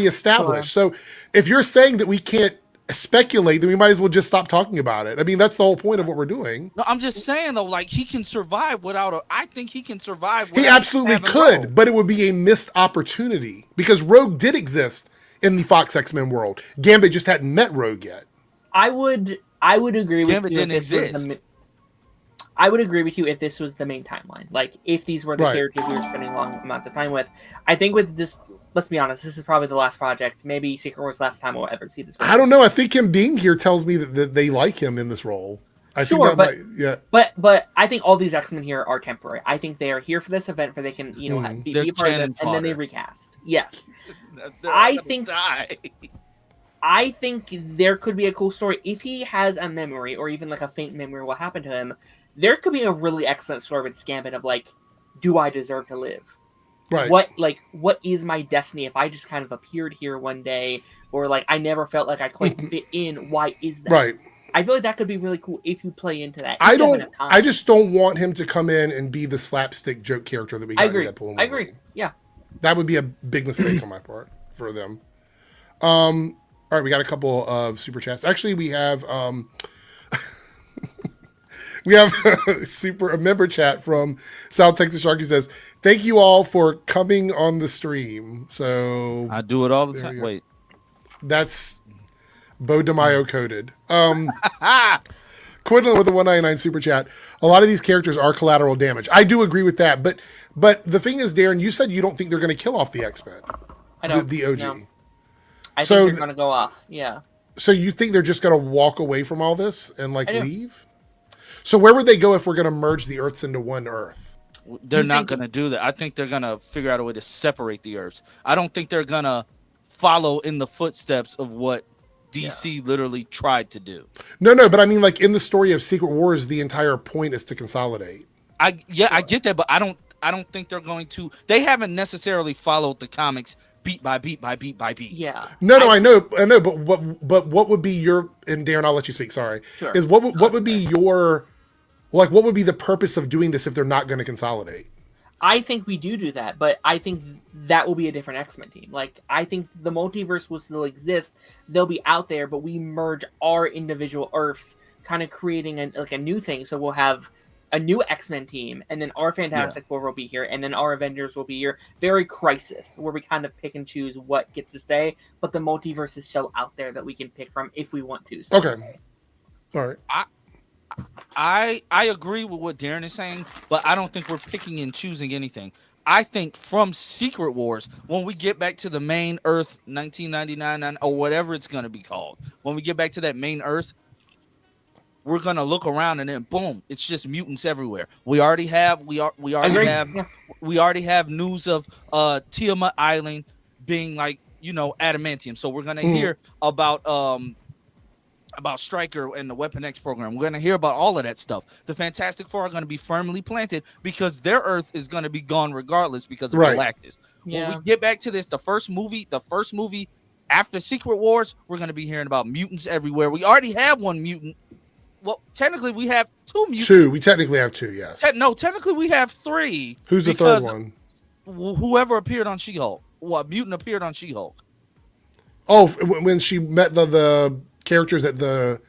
established. So if you're saying that we can't speculate, then we might as well just stop talking about it. I mean, that's the whole point of what we're doing. No, I'm just saying though, like he can survive I think he can survive. He without absolutely having could, Rogue. but it would be a missed opportunity because Rogue did exist in the Fox X-Men world. Gambit just hadn't met Rogue yet. I would agree with Gambit you. didn't if this was exist. I would agree with you if this was the main timeline. Like if these were the Right. characters we were spending long amounts of time with. I think with just, let's be honest, this is probably the last project. Maybe Secret Wars last time we'll ever see this. I don't know. I think him being here tells me that they like him in this role. I Sure, think that but- might, yeah. But I think all these X-Men here are temporary. I think they are here for this event where they can, be They're a part of cannon this, and then they fodder. recast. Yes. They're I gonna think- die. I think there could be a cool story. If he has a memory, or even like a faint memory of what happened to him, there could be a really excellent story with Gambit of like, do I deserve to live? Right. What is my destiny if I just kind of appeared here one day, or like I never felt like I quite fit in? Why is that? Right. I feel like that could be really cool if you play into that. I If you have don't. enough time. I just don't want him to come in and be the slapstick joke character that we got I in agree. Deadpool and I agree. Wolverine. Yeah. That would be a big mistake on my part for them. All right, we got a couple of super chats. Actually, we have a member chat from South Texas Shark who says, "Thank you all for coming on the stream." So I do it all the There time. you go. Wait. that's Bo DeMaio coded. Quinlan with a 199 super chat. A lot of these characters are collateral damage. I do agree with that, but the thing is, Darren, you said you don't think they're going to kill off the X-Men, I don't. the OG. No. I So think th- they're gonna go off. Yeah. So you think they're just going to walk away from all this and like I do. leave? So where would they go if we're going to merge the Earths into one Earth? They're You not think- going to do that. I think they're going to figure out a way to separate the Earths. I don't think they're going to follow in the footsteps of what DC literally tried to do. No, but I mean, like in the story of Secret Wars, the entire point is to consolidate. I get that, but I don't think they're going to. They haven't necessarily followed the comics beat by beat by beat by beat. Yeah. No, I know, but what would be your, and Darren, I'll let you speak. Sorry, Sure. is what would be your, like, what would be the purpose of doing this if they're not going to consolidate? I think we do that, but I think that will be a different X-Men team. Like, I think the multiverse will still exist. They'll be out there, but we merge our individual Earths, kind of creating a new thing. So we'll have a new X-Men team, and then our Fantastic Four will be here, and then our Avengers will be here. Very Crisis, where we kind of pick and choose what gets to stay, but the multiverse is still out there that we can pick from if we want to. So. Okay. All right. I agree with what Darren is saying, but I don't think we're picking and choosing anything. I think from Secret Wars, when we get back to the main Earth 1999 or whatever it's going to be called, when we get back to that main Earth, we're going to look around and then boom, it's just mutants everywhere. We already have news of Tiamat Island being like, adamantium. So we're going to hear about Stryker and the Weapon X program. We're going to hear about all of that stuff. The Fantastic Four are going to be firmly planted because their Earth is going to be gone regardless because of Galactus. Yeah. When we get back to this, the first movie after Secret Wars, we're going to be hearing about mutants everywhere. We already have one mutant. Well, technically we have two mutants. Two. We technically have two, yes. No, technically we have three. Who's the third one? Whoever appeared on She-Hulk. What mutant appeared on She-Hulk? Oh, when she met the characters at the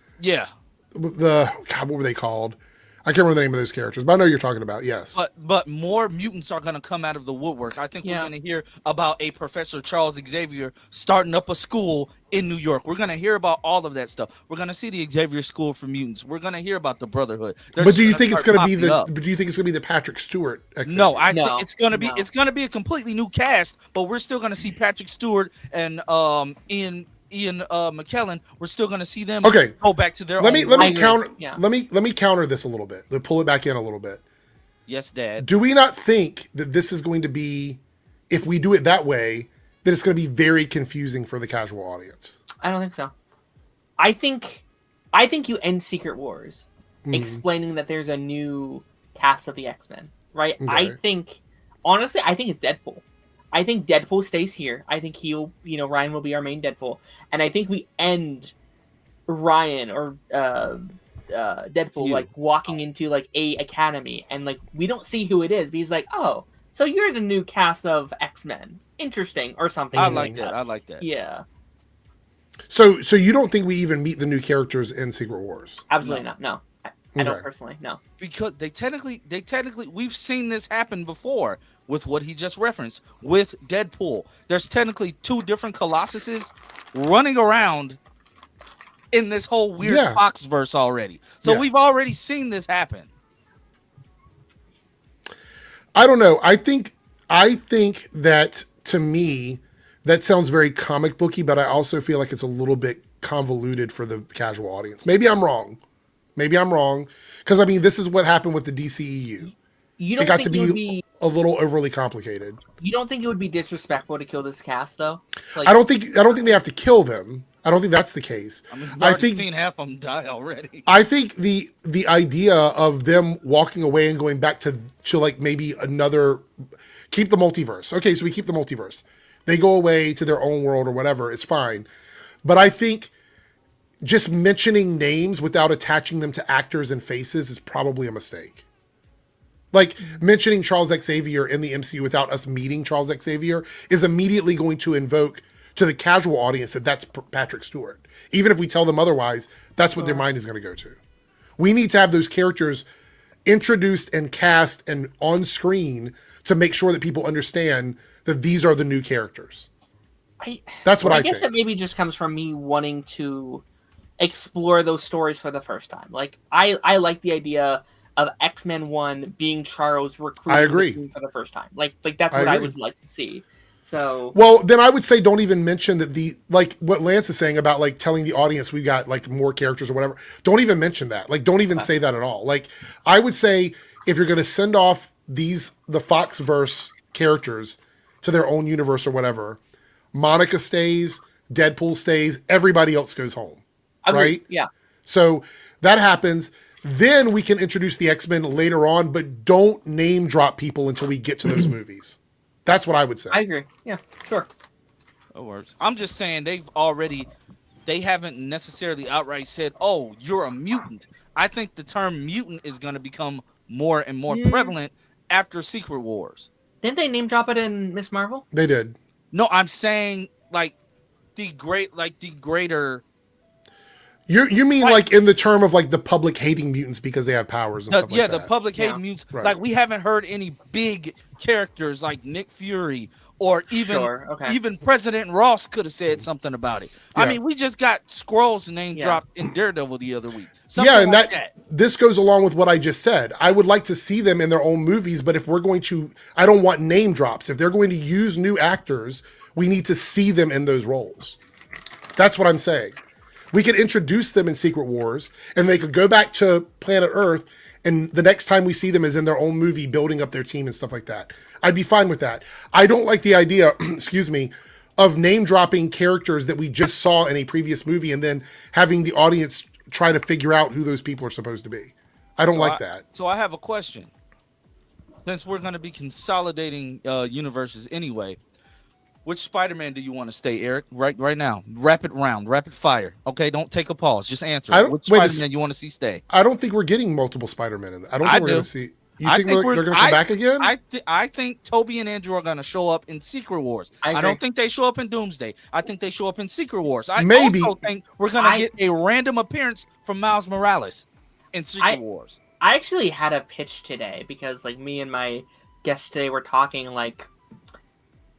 God, what were they called? I can't remember the name of those characters, but I know you're talking about. Yes, but more mutants are going to come out of the woodwork. I think we're going to hear about a Professor Charles Xavier starting up a school in New York. We're going to hear about all of that stuff. We're going to see the Xavier School for Mutants. We're going to hear about the Brotherhood. But do you think it's going to be the Patrick Stewart? No, I think it's going to be a completely new cast. But we're still going to see Patrick Stewart and Ian McKellen. We're still going to see them go back to their let me counter Yeah. let me counter this a little bit. Let pull it back in a little bit. Yes, Dad. Do we not think that this is going to be, if we do it that way, that it's going to be very confusing for the casual audience? I don't think so. I think you end Secret Wars explaining that there's a new cast of the X-Men, right? Okay. I think it's Deadpool. I think Deadpool stays here. I think Ryan will be our main Deadpool. And I think we end Ryan or Deadpool like walking into like a academy and like we don't see who it is, but he's like, oh, so you're the new cast of X-Men. Interesting, or something. I like that. Yeah. So you don't think we even meet the new characters in Secret Wars? Absolutely not. No. I don't personally, no. Because they technically we've seen this happen before with what he just referenced with Deadpool. There's technically two different Colossuses running around in this whole weird Foxverse already. So we've already seen this happen. I don't know. I think that, to me, that sounds very comic booky, but I also feel like it's a little bit convoluted for the casual audience. Maybe I'm wrong. Because, I mean, this is what happened with the DCEU. It got to be a little overly complicated. You don't think it would be disrespectful to kill this cast, though? Like, I don't think they have to kill them. I don't think that's the case. I mean, I think seen half of them die already. I think the idea of them walking away and going back to like maybe keep the multiverse. Okay, so we keep the multiverse. They go away to their own world or whatever. It's fine. But I think just mentioning names without attaching them to actors and faces is probably a mistake. Like mentioning Charles Xavier in the MCU without us meeting Charles Xavier is immediately going to invoke to the casual audience that's Patrick Stewart. Even if we tell them otherwise, that's what their mind is going to go to. We need to have those characters introduced and cast and on screen to make sure that people understand that these are the new characters. That's what I think. I guess that maybe just comes from me wanting to explore those stories for the first time. Like I like the idea of X-Men 1 being Charles recruiting for the first time. Like that's what I would like to see. So well, then I would say don't even mention that like what Lance is saying about like telling the audience we got like more characters or whatever. Don't even mention that. Like don't even say that at all. Like I would say if you're going to send off the Foxverse characters to their own universe or whatever, Monica stays, Deadpool stays, everybody else goes home. Agreed. Right? Yeah. So that happens. Then we can introduce the X-Men later on, but don't name drop people until we get to those movies. That's what I would say. I agree. Yeah, sure. That works. I'm just saying they haven't necessarily outright said, "Oh, you're a mutant." I think the term mutant is going to become more and more prevalent after Secret Wars. Didn't they name drop it in Miss Marvel? They did. No, I'm saying like the greater. You mean like in the term of like the public hating mutants because they have powers and stuff like that? The public hating mutants. Right. Like we haven't heard any big characters like Nick Fury or even President Ross could have said something about it. Yeah. I mean, we just got Skrulls name dropped in Daredevil the other week. And this goes along with what I just said. I would like to see them in their own movies, but if we're going to, I don't want name drops. If they're going to use new actors, we need to see them in those roles. That's what I'm saying. We could introduce them in Secret Wars, and they could go back to planet Earth, and the next time we see them is in their own movie, building up their team and stuff like that. I'd be fine with that. I don't like the idea, excuse me, of name dropping characters that we just saw in a previous movie and then having the audience try to figure out who those people are supposed to be. I don't like that. So I have a question. Since we're going to be consolidating universes anyway, which Spider-Man do you want to stay, Eric? Right now. Rapid fire. Okay, don't take a pause. Just answer. Which Spider-Man you want to see stay? I don't think we're getting multiple Spider-Men in that. I don't think we're going to see. You think they're going to come back again? I think Toby and Andrew are going to show up in Secret Wars. I don't think they show up in Doomsday. I think they show up in Secret Wars. I also think we're going to get a random appearance from Miles Morales in Secret Wars. I actually had a pitch today because like me and my guest today were talking like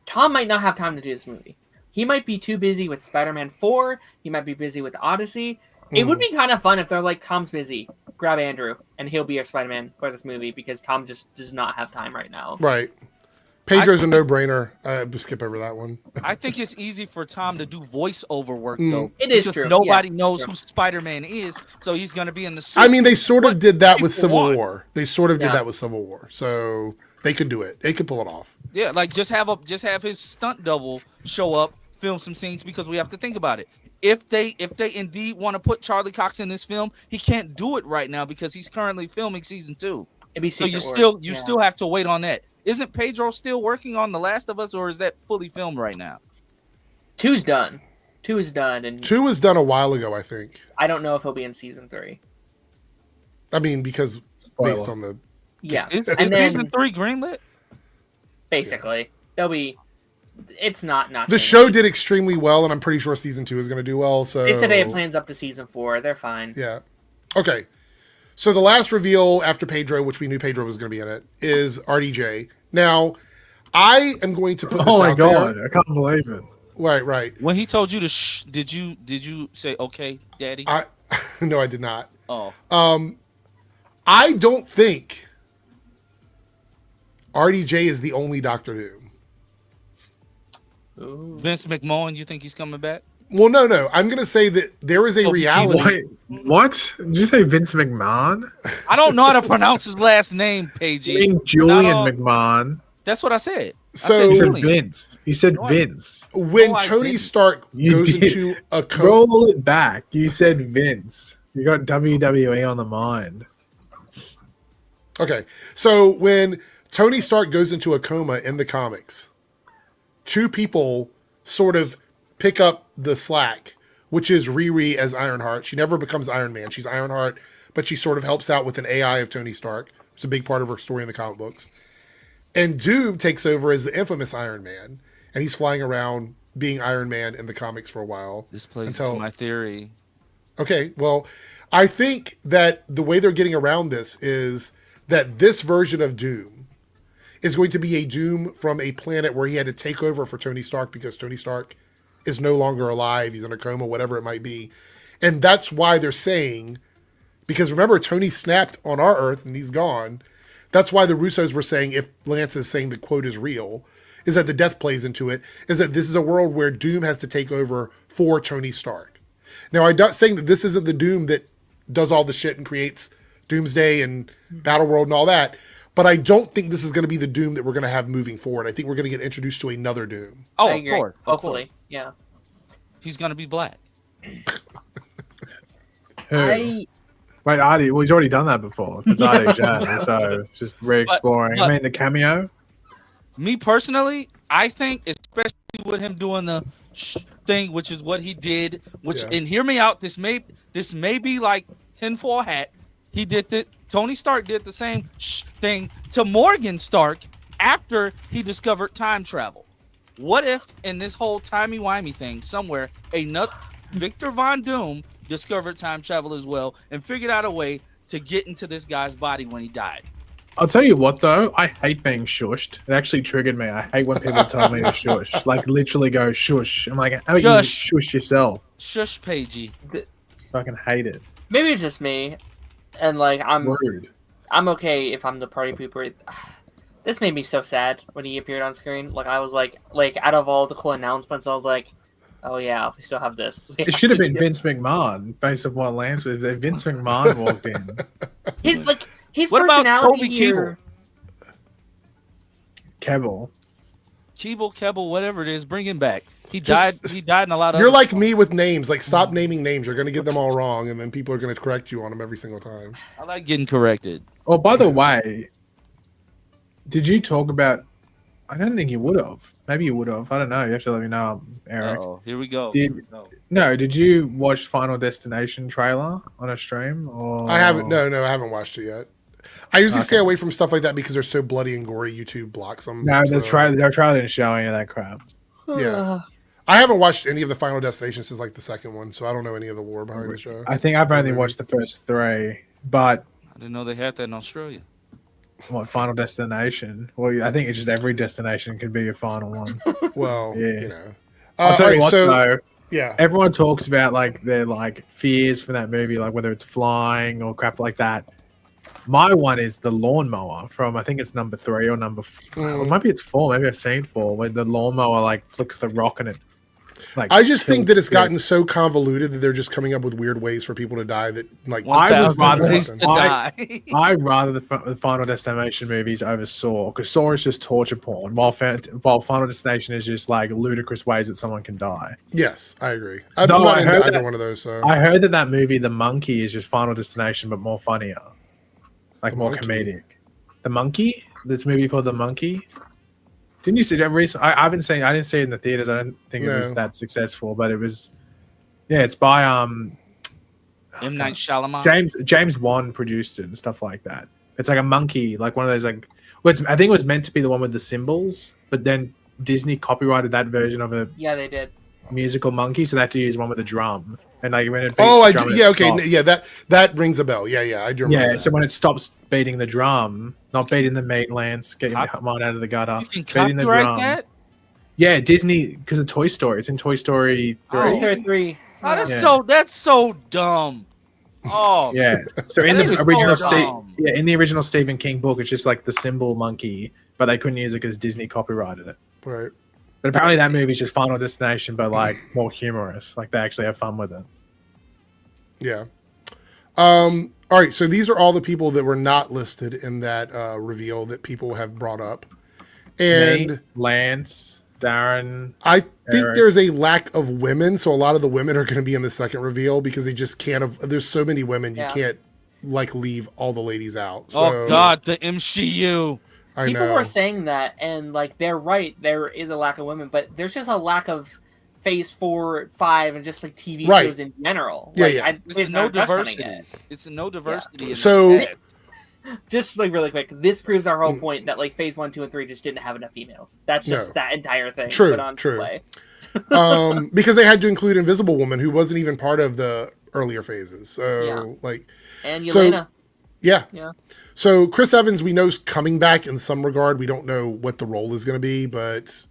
Tom might not have time to do this movie. He might be too busy with Spider-Man 4. He might be busy with Odyssey. It would be kind of fun if they're like, Tom's busy. Grab Andrew, and he'll be our Spider-Man for this movie because Tom just does not have time right now. Right. Pedro's a no-brainer. We'll skip over that one. I think it's easy for Tom to do voiceover work, though. It is true. Nobody knows who Spider-Man is, so he's going to be in the suit. I mean, they sort of did that with Civil War. They sort of did that with Civil War. So they could do it. They could pull it off. Yeah, like just have his stunt double show up, film some scenes, because we have to think about it. If they indeed want to put Charlie Cox in this film, he can't do it right now because he's currently filming season 2. So you still have to wait on that. Isn't Pedro still working on The Last of Us, or is that fully filmed right now? 2's done. 2 is done, and 2 was done a while ago, I think. I don't know if he'll be in season 3. I mean, because based on the is season 3 greenlit? Basically, they'll be. It's not. The show did extremely well, and I'm pretty sure season 2 is going to do well. So they said they have plans up to season 4. They're fine. Yeah. Okay. So the last reveal after Pedro, which we knew Pedro was going to be in it, is RDJ. Now, I am going to put this out there. Oh my god! I can't believe it. Right. When he told you to shh, did you say okay, Daddy? No, I did not. Oh. I don't think RDJ is the only Doctor Doom. Ooh. Vince McMahon, you think he's coming back? Well, no. I'm going to say that there is a reality. What? Did you say Vince McMahon? I don't know how to pronounce his last name, Pagey. Julian McMahon. That's what I said. So you said Vince. You said Vince. When Tony Stark goes into a coma. Roll it back. You said Vince. You got WWE on the mind. Okay. So when Tony Stark goes into a coma in the comics, 2 people sort of pick up the slack, which is Riri as Ironheart. She never becomes Iron Man. She's Ironheart, but she sort of helps out with an AI of Tony Stark. It's a big part of her story in the comic books. And Doom takes over as the infamous Iron Man, and he's flying around being Iron Man in the comics for a while. This plays into my theory. Okay, well, I think that the way they're getting around this is that this version of Doom is going to be a Doom from a planet where he had to take over for Tony Stark because Tony Stark is no longer alive. He's in a coma, whatever it might be. And that's why they're saying, because remember, Tony snapped on our Earth and he's gone. That's why the Russos were saying, if Lance is saying the quote is real, is that the death plays into it, is that this is a world where Doom has to take over for Tony Stark. Now, I'm not saying that this isn't the Doom that does all the shit and creates Doomsday and Battleworld and all that, but I don't think this is going to be the Doom that we're going to have moving forward. I think we're going to get introduced to another Doom. Oh, I agree. of course. Hopefully, yeah. He's gonna be black. Who? Wait, Artie, well, he's already done that before. It's Artie J, so it's just re-exploring. But- I mean, the cameo. Me personally, I think, especially with him doing the thing, which is what he did. And hear me out. This may be like tinfoil hat. He did that. Tony Stark did the same thing to Morgan Stark after he discovered time travel. What if in this whole timey-wimey thing somewhere another Victor Von Doom discovered time travel as well and figured out a way to get into this guy's body when he died? I'll tell you what, though. I hate being shushed. It actually triggered me. I hate when people tell me to shush. Like, literally go shush. I'm like, how about you shush yourself? Shush, Pagey. Fucking hate it. Maybe it's just me. And, like, I'm Rude. I'm okay if I'm the party pooper. This made me so sad when he appeared on screen. Like, I was like, out of all the cool announcements, I was like, oh yeah, we still have this. It should have been Vince McMahon, based on what Lance was. If Vince McMahon walked in. His what about personality Toby here. Keble, whatever it is, bring him back. He died in a lot of. You're like me with names. Like, stop naming names. You're gonna get them all wrong, and then people are gonna correct you on them every single time. I like getting corrected. Oh, by the way, did you talk about? I don't think you would have. Maybe you would have. I don't know. You have to let me know, Eric. Oh, here we go. Did you watch Final Destination trailer on a stream? Or... I haven't. No, I haven't watched it yet. I usually stay away from stuff like that because they're so bloody and gory. YouTube blocks them. No, the trailer didn't show any of that crap. Yeah. I haven't watched any of the Final Destination since like the second one, so I don't know any of the lore behind the show. I think I've only watched the first 3, but I didn't know they had that in Australia. What Final Destination? Well, I think it's just every destination could be your final one. Well, yeah. you know. I'll tell you what, though. Yeah. Everyone talks about like their like fears for that movie, like whether it's flying or crap like that. My one is the lawnmower from I think it's number 3 or number 4. Or maybe it's 4. Maybe I've seen 4 where the lawnmower like flicks the rock and it. Like, I just think that it's gotten so convoluted that they're just coming up with weird ways for people to die. That like I'd rather the Final Destination movies over Saw because Saw is just torture porn, while Final Destination is just like ludicrous ways that someone can die. Yes, I agree. I'm not into either one of those. So. I heard that movie, The Monkey, is just Final Destination but more funnier, like more comedic. The Monkey, this movie called The Monkey. Didn't you see that recently? I didn't see it in the theaters. I don't think it was that successful, but it was. Yeah, it's by M. Night Shyamalan. James Wan produced it and stuff like that. It's like a monkey, like one of those like. Well, I think it was meant to be the one with the symbols, but then Disney copyrighted that version of a. Yeah, they did. Musical monkey, so they had to use one with a drum. And like when it that rings a bell. Yeah, I do remember. Yeah, so when it stops beating the drum, not beating the meat, Lance, getting the mine out of the gutter, beating the drum. That? Yeah, Disney because of Toy Story. It's in Toy Story 3. Toy Story 3. Oh, that's so dumb. Oh yeah. So in the original Stephen King book, it's just like the symbol monkey, but they couldn't use it because Disney copyrighted it. Right. But apparently that movie is just Final Destination, but like more humorous. Like they actually have fun with it. Yeah. All right. So these are all the people that were not listed in that reveal that people have brought up. And Nate, Lance, Darren. I think there's a lack of women. So a lot of the women are going to be in the second reveal because they just can't. There's so many women. You can't like leave all the ladies out. So, oh God, the MCU. People were saying that, and like they're right. There is a lack of women, but there's just a lack of Phase 4, 5, and just like TV shows in general. Yeah, it's no diversity. It's no diversity. Yeah. So, just like really quick, this proves our whole point that like Phase 1, 2, and 3 just didn't have enough females. That's just that entire thing. True. Display. Because they had to include Invisible Woman, who wasn't even part of the earlier phases. So and Yelena. Yeah. So Chris Evans, we know, is coming back in some regard. We don't know what the role is going to be, but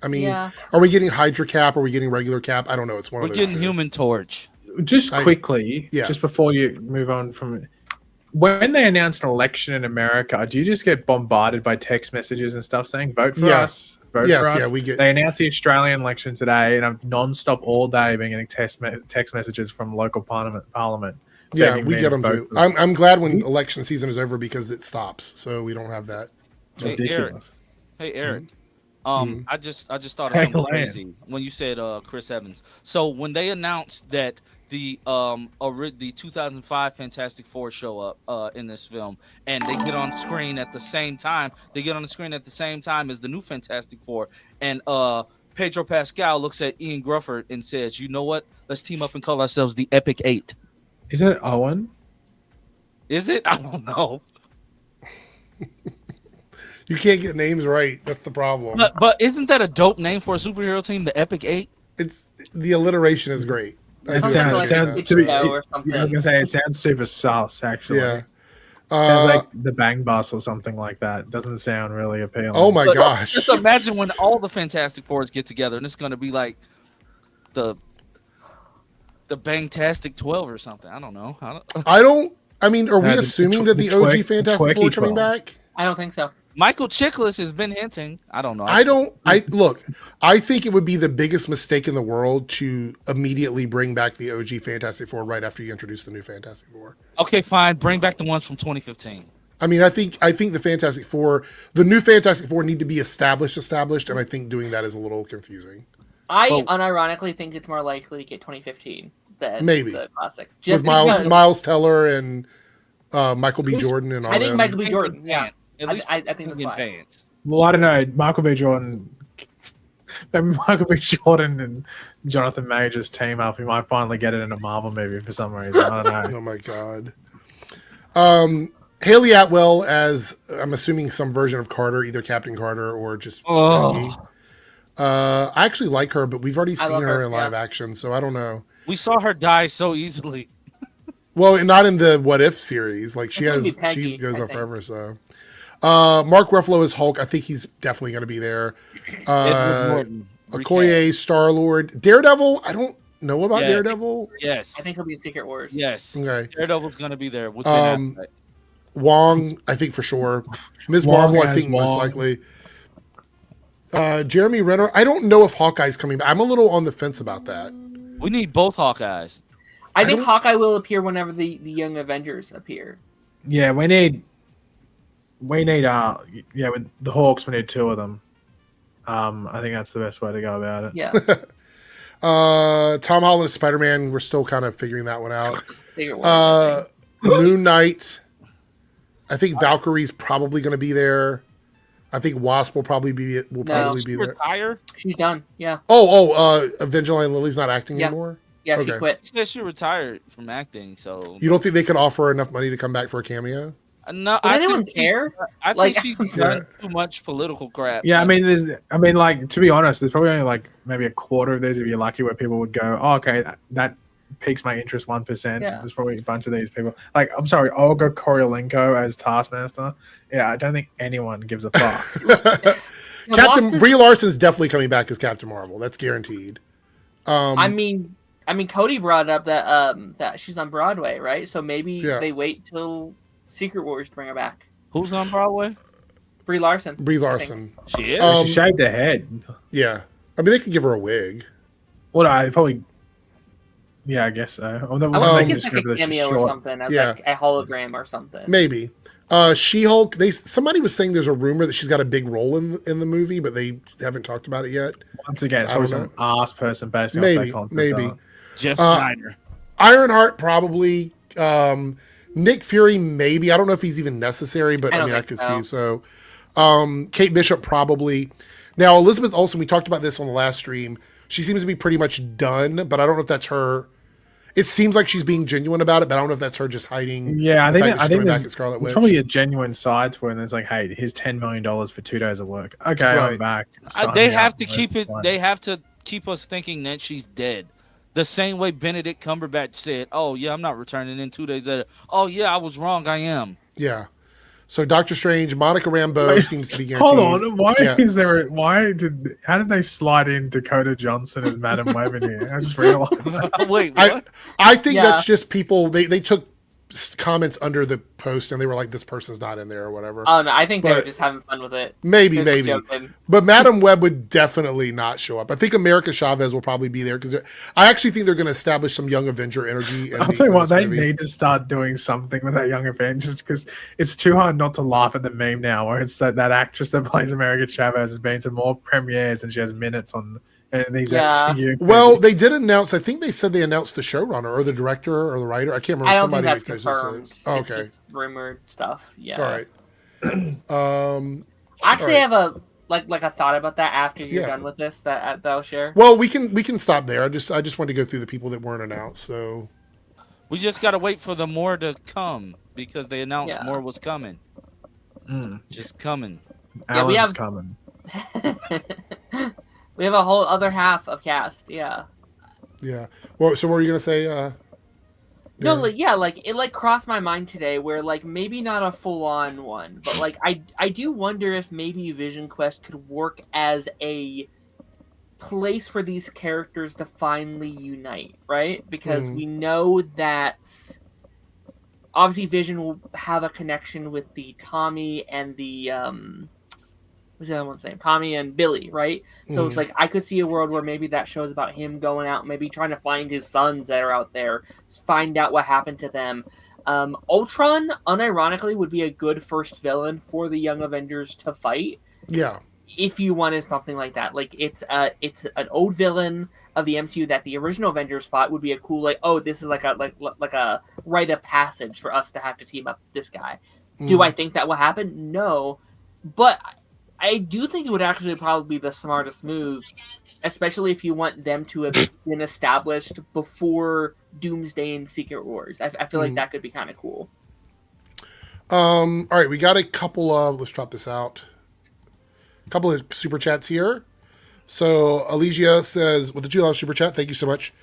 I mean, are we getting Hydra Cap? Are we getting regular Cap? I don't know. It's one of those. We're getting Human Torch. Just quickly, just before you move on from it, when they announce an election in America, do you just get bombarded by text messages and stuff saying "Vote for us"? Vote for us. Yeah, we get. They announced the Australian election today, and I'm non-stop all day being getting text messages from local parliament. Yeah, we get them too. I'm glad when election season is over because it stops, so we don't have that. Hey, ridiculous. Eric. I just thought of Hey, something Glenn. crazy when you said Chris Evans. So when they announced that the 2005 Fantastic Four show up in this film, and they get on screen at the same time, as the new Fantastic Four, and Pedro Pascal looks at Ian Grufford and says, "You know what? Let's team up and call ourselves the Epic Eight." Is it Owen? Is it? I don't know. You can't get names right. That's the problem. But isn't that a dope name for a superhero team, the Epic Eight? It's the alliteration is great. It Something sounds, like sounds a to be, show or I something. was gonna say it sounds super sus actually. Yeah. Sounds like the Bang Bus or something like that. Doesn't sound really appealing. Oh my But gosh. Just imagine when all the Fantastic Fours get together, and it's going to be like the Bangtastic 12 or something. I don't know. I mean, are we the assuming tw- that the the OG twick- Fantastic Four twicky are coming 12. back? I don't think so. Michael Chiklis has been hinting. I don't know. I think it would be the biggest mistake in the world to immediately bring back the OG Fantastic Four right after you introduce the new Fantastic Four. Okay, fine. Bring back the ones from 2015. I mean, I think the new Fantastic Four need to be established, and I think doing that is a little confusing. I Well- unironically think it's more likely to get 2015 than Maybe. the classic. With Just Miles because Miles Teller and Michael B. Jordan and all I think them. Michael B. Jordan. Yeah, At least I think that's in fine. advance. Well, I don't know. Michael B. Jordan, maybe Michael B. Jordan and Jonathan Majors team up. We might finally get it in a Marvel movie for some reason. I don't know. Oh my god. Haley Atwell as I'm assuming some version of Carter, either Captain Carter or just Peggy. I actually like her, but we've already I seen love her her, in live action, so I don't know. We saw her die so easily. Well, not in the What If series. Like she It's gonna has, be Peggy, she goes I on think. forever. So, Mark Ruffalo as Hulk. I think he's definitely going to be there. Edward Norton. Okoye, Star Lord, Daredevil. I don't know about Yes. Daredevil. Yes. I think he'll be in Secret Wars. Yes. Okay. Daredevil's going to be there with Um, Ben Affleck. Wong, I think for sure. Ms. Wong Marvel, I as think most Wong. likely. Jeremy Renner. I don't know if Hawkeye's coming back. I'm a little on the fence about that. We need both Hawkeyes. I think don't- Hawkeye will appear whenever the Young Avengers appear. Yeah, we need with the Hawks, we need two of them. I think that's the best way to go about it. Yeah, Tom Holland as Spider-Man. We're still kind of figuring that one out. Secret Wars. I think. Moon Knight. I think Valkyrie's probably going to be there. I think Wasp will probably be Did be she there. retire? She's done. Yeah, Evangeline Lilly's not acting Yeah. anymore. yeah, Okay. she quit. She said she retired from acting, so You don't think they could offer her enough money to come back for a cameo? no. Does I anyone think she's- care? I Like, think she's Yeah. done too much political crap. Yeah, like to be honest, there's probably only like maybe a quarter of these if you're lucky where people would go, oh, okay, that piques my interest 1%. Yeah. There's probably a bunch of these people. Like, I'm sorry, Olga Koryolenko as Taskmaster. Yeah, I don't think anyone gives a fuck. Yeah, Captain Wasp is- Brie Larson's definitely coming back as Captain Marvel. That's guaranteed. I mean, Cody brought up that that she's on Broadway, right? So maybe Yeah. they wait till Secret Wars to bring her back. Who's on Broadway? Brie Larson. Brie Larson. She is. Um, She shaved her head. Yeah. I mean, they could give her a wig. Well, I probably. Yeah, I guess so. Although I Um, would think the it's like script a that she's cameo or short. something, as Yeah. like a hologram or something. Maybe. She-Hulk. Somebody was saying there's a rumor that she's got a big role in the movie, but they haven't talked about it yet. Once again, it's I probably don't some ass person based on Maybe. their concept Maybe. art. Jeff Snyder. Ironheart probably. Nick Fury maybe. I don't know if he's even necessary, but I I don't mean I think could so. see. So Kate Bishop probably. Now Elizabeth Olsen, we talked about this on the last stream. She seems to be pretty much done, but I don't know if that's her. It seems like she's being genuine about it, but I don't know if that's her just hiding. Yeah, I the think fact that I she's think coming back there's, as Scarlet there's Witch. probably a genuine side to it, and it's like, hey, here's $10 million for 2 days of work. Okay, Right. I'm back. They Sign me have up. to That's keep it. fine. They have to keep us thinking that she's dead. The same way Benedict Cumberbatch said, "Oh yeah, I'm not returning." In 2 days later, "Oh yeah, I was wrong. I am." Yeah. So Doctor Strange, Monica Rambeau seems to be guaranteed. Hold on, why Yeah. is there? How did they slide in Dakota Johnson as Madam Web in here? I just realized. Wait, what? I think Yeah. that's just people. They took comments under the post, and they were like, "This person's not in there" or whatever. Oh no, I think they were But- just having fun with it. Maybe, They're just maybe. joking. But Madam Web would definitely not show up. I think America Chavez will probably be there because I actually think they're going to establish some Young Avenger energy. I'll tell you what, they need to start doing something with that Young Avengers because it's too hard not to laugh at the meme now where it's that actress that plays America Chavez has been to more premieres and she has minutes on these Yeah. MCU. Well, they did announce. I think they said they announced the showrunner or the director or the writer. I can't remember. I don't think Somebody that's texted confirmed. us. Oh, It's okay. just rumored stuff. Yeah. All right. Actually, all I have a like a thought about that after you're Yeah. done with this that I'll share. Well, we can stop there. I just wanted to go through the people that weren't announced. So We just gotta wait for the more to come because they announced Yeah. more was coming. Just coming. Yeah, we Alan's have- coming. We have a whole other half of cast. Yeah. yeah. Well, so what were you gonna say? No, Darren? like it like crossed my mind today where like maybe not a full on one, but like I do wonder if maybe Vision Quest could work as a place for these characters to finally unite, right? Because we know that obviously Vision will have a connection with the Tommy and the what's the other one's name? Tommy and Billy, right? So it's like I could see a world where maybe that show's about him going out, maybe trying to find his sons that are out there, find out what happened to them. Ultron, unironically, would be a good first villain for the Young Avengers to fight Yeah. if you wanted something like that. Like it's an old villain of the MCU that the original Avengers fought would be a cool like, oh, this is like a rite of passage for us to have to team up with this guy. Do I think that will happen? No, but I do think it would actually probably be the smartest move, especially if you want them to have been established before Doomsday and Secret Wars. I feel like that could be kind of cool. All right, we got a couple of. Let's drop this out. A couple of super chats here. So Alicia says, with the $2 super chat, thank you so much.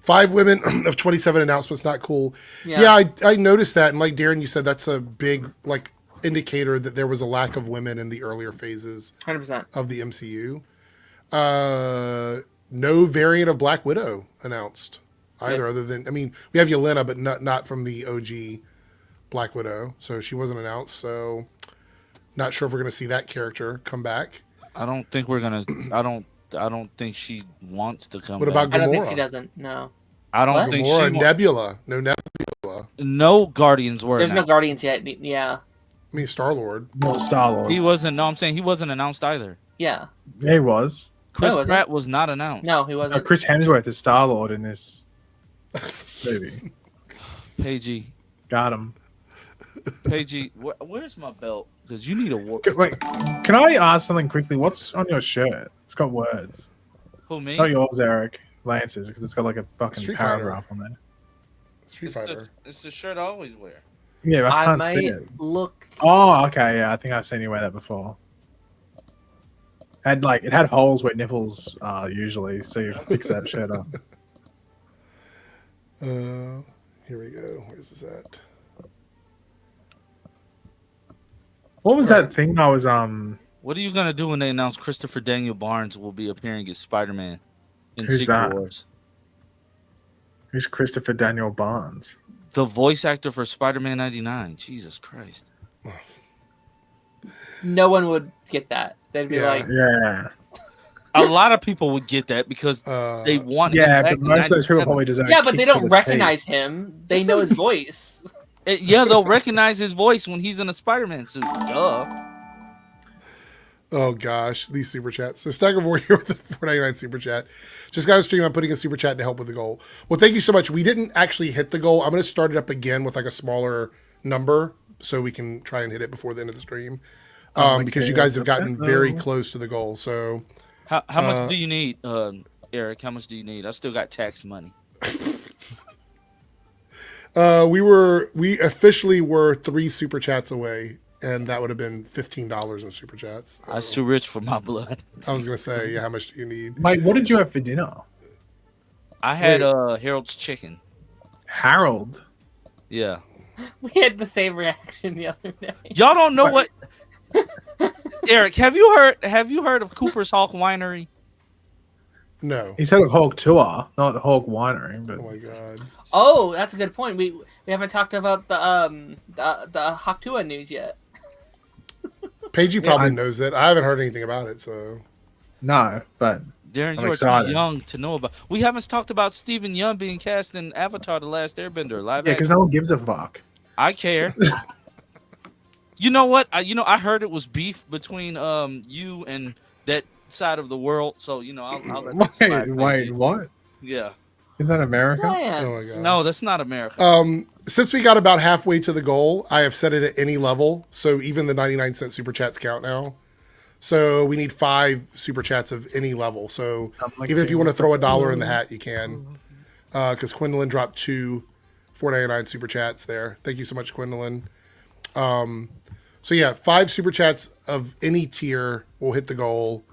5 women of 27 announcements, not cool. Yeah, I noticed that, and like Darren, you said that's a big like indicator that there was a lack of women in the earlier phases 100%. of the MCU. No variant of Black Widow announced either, other than we have Yelena, but not from the OG Black Widow, so she wasn't announced. So not sure if we're gonna see that character come back. I don't think we're gonna. I don't think she wants to come. What back. about I don't think Gamora? she doesn't. No. I don't What? think Gamora, she. Nebula, no Nebula. No Guardians were. There's no announced. Guardians yet. Yeah. I mean Star-Lord. No, Star-Lord. He wasn't. No, I'm saying he wasn't announced either. Yeah. Yeah, he was. Chris wasn't. Pratt was not announced. No, he wasn't. Chris Hemsworth is Star-Lord in this movie. Pagey, Got him. Pagey, where's my belt? Because you need a war. Wait, can I ask something quickly? What's on your shirt? It's got words. Who, me? Not yours, Eric. Lance's, because it's got like a fucking Street Fighter. paragraph on there. Street Fighter. It's the shirt I always wear. Yeah, but I I can't might see it. look. Oh, okay, yeah, I think I've seen you wear that before. It had holes where nipples are usually, so you fix that shirt up. Here we go. Where's this at? What was that thing I was What are you gonna do when they announce Christopher Daniel Barnes will be appearing as Spider-Man in Who's Secret that? Wars? Who's Christopher Daniel Barnes? The voice actor for Spider-Man '99. Jesus Christ. No one would get that. They'd be Yeah. like, Yeah. A lot of people would get that because they want. him Yeah, back but in most of those people 97. probably deserve yeah, but they kick to don't the recognize him. They know his voice. Yeah, they'll recognize his voice when he's in a Spider-Man suit. Duh. Oh gosh, these super chats. So Stagger Warrior with the 4.99 super chat. Just got a stream. I'm putting a super chat to help with the goal. Well, thank you so much. We didn't actually hit the goal. I'm going to start it up again with like a smaller number so we can try and hit it before the end of the stream. Because you guys have gotten very close to the goal. So How much do you need, Eric? How much do you need? I still got tax money. we officially were 3 super chats away, and that would have been $15 in super chats. So That's too rich for my blood. I was going to say, yeah, how much do you need? Mate, what did you have for dinner? I had Harold's chicken. Harold. Yeah. We had the same reaction the other day. Y'all don't know what. Eric, have you heard of Cooper's Hawk Winery? No. He's had a Hawk tour, not a Hawk winery. But Oh my god. Oh, that's a good point. We haven't talked about the Haktua news yet. Paige probably knows it. I haven't heard anything about it, so. no, but Darren, I'm you're excited. too young to know about. We haven't talked about Stephen Yeun being cast in Avatar: The Last Airbender live. yeah, because action. no one gives a fuck. I care. You know what? I heard it was beef between you and that side of the world. So I'll let that slide. Wait, what? Yeah. Is that America? Man. Oh my god. No, that's not America. Since we got about halfway to the goal, I have set it at any level. So even the 99-cent super chats count now. So we need 5 super chats of any level. So like even if you want to throw $1 in the hat, you can. Because Quindolin dropped 2 $4.99 super chats there. Thank you so much, Quindolin. So yeah, 5 super chats of any tier will hit the goal.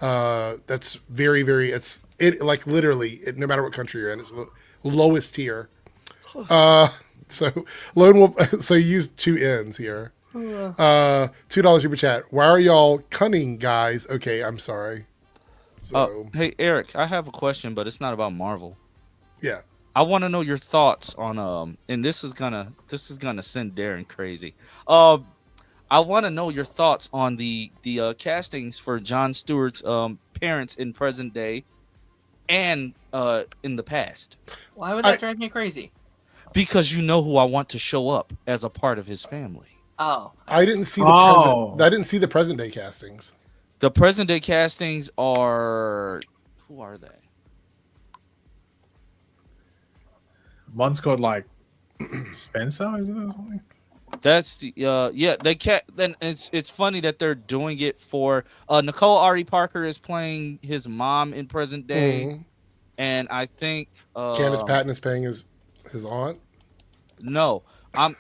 That's very, very. Like literally, no matter what country you're in, it's the lowest tier. So Lone Wolf. So use 2 N's here. $2 super chat. Why are y'all cunning, guys? Okay, I'm sorry. So Hey Eric, I have a question, but it's not about Marvel. yeah, I want to know your thoughts on and this is gonna send Darren crazy. I want to know your thoughts on the castings for Jon Stewart's parents in present day and in the past. Why would that drive me crazy? Because you know who I want to show up as a part of his family. Oh, I didn't see the present. I didn't see the present day castings. The present day castings are who are they? One's called like Spencer, is it or something? That's the they can't. Then it's funny that they're doing it for Nicole Ari Parker is playing his mom in present day, and I think Candace Patton is paying his aunt. No, I'm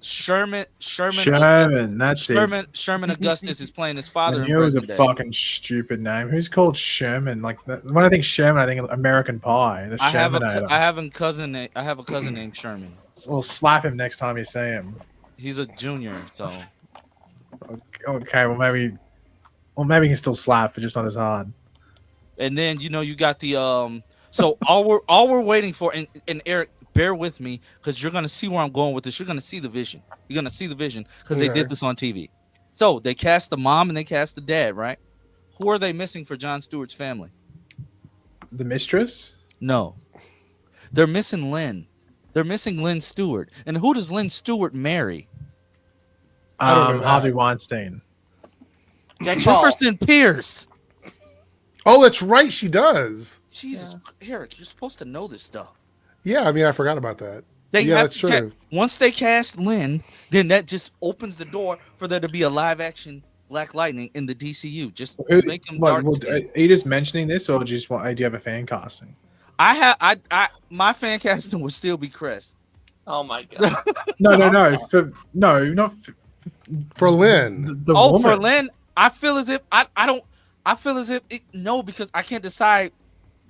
Sherman. That's it. Sherman Augustus is playing his father. I knew it was a fucking stupid name. Who's called Sherman? Like when I think Sherman, I think of American Pie. I have a cousin named Sherman. Well, slap him next time you see him. He's a junior, so. Okay, well maybe he can still slap, but just not as hard. And then you got the So all we're waiting for, and Eric, bear with me because you're gonna see where I'm going with this. You're gonna see the vision. You're gonna see the vision because they did this on TV. So they cast the mom and they cast the dad, right? Who are they missing for Jon Stewart's family? The mistress? No, they're missing Lynn. They're missing Lynn Stewart. And who does Lynn Stewart marry? I don't know Harvey Weinstein. Jefferson Pierce. Oh, that's right. She does. Jesus, Eric, you're supposed to know this stuff. Yeah, I mean, I forgot about that. That's true. Once they cast Lynn, then that just opens the door for there to be a live action Black Lightning in the DCU. Just make them dark. Are you just mentioning this, or do you have a fan casting? My fan casting would still be Crest. Oh my god. No. Not for Lynn. The woman. For Lynn, I feel as if no, because I can't decide.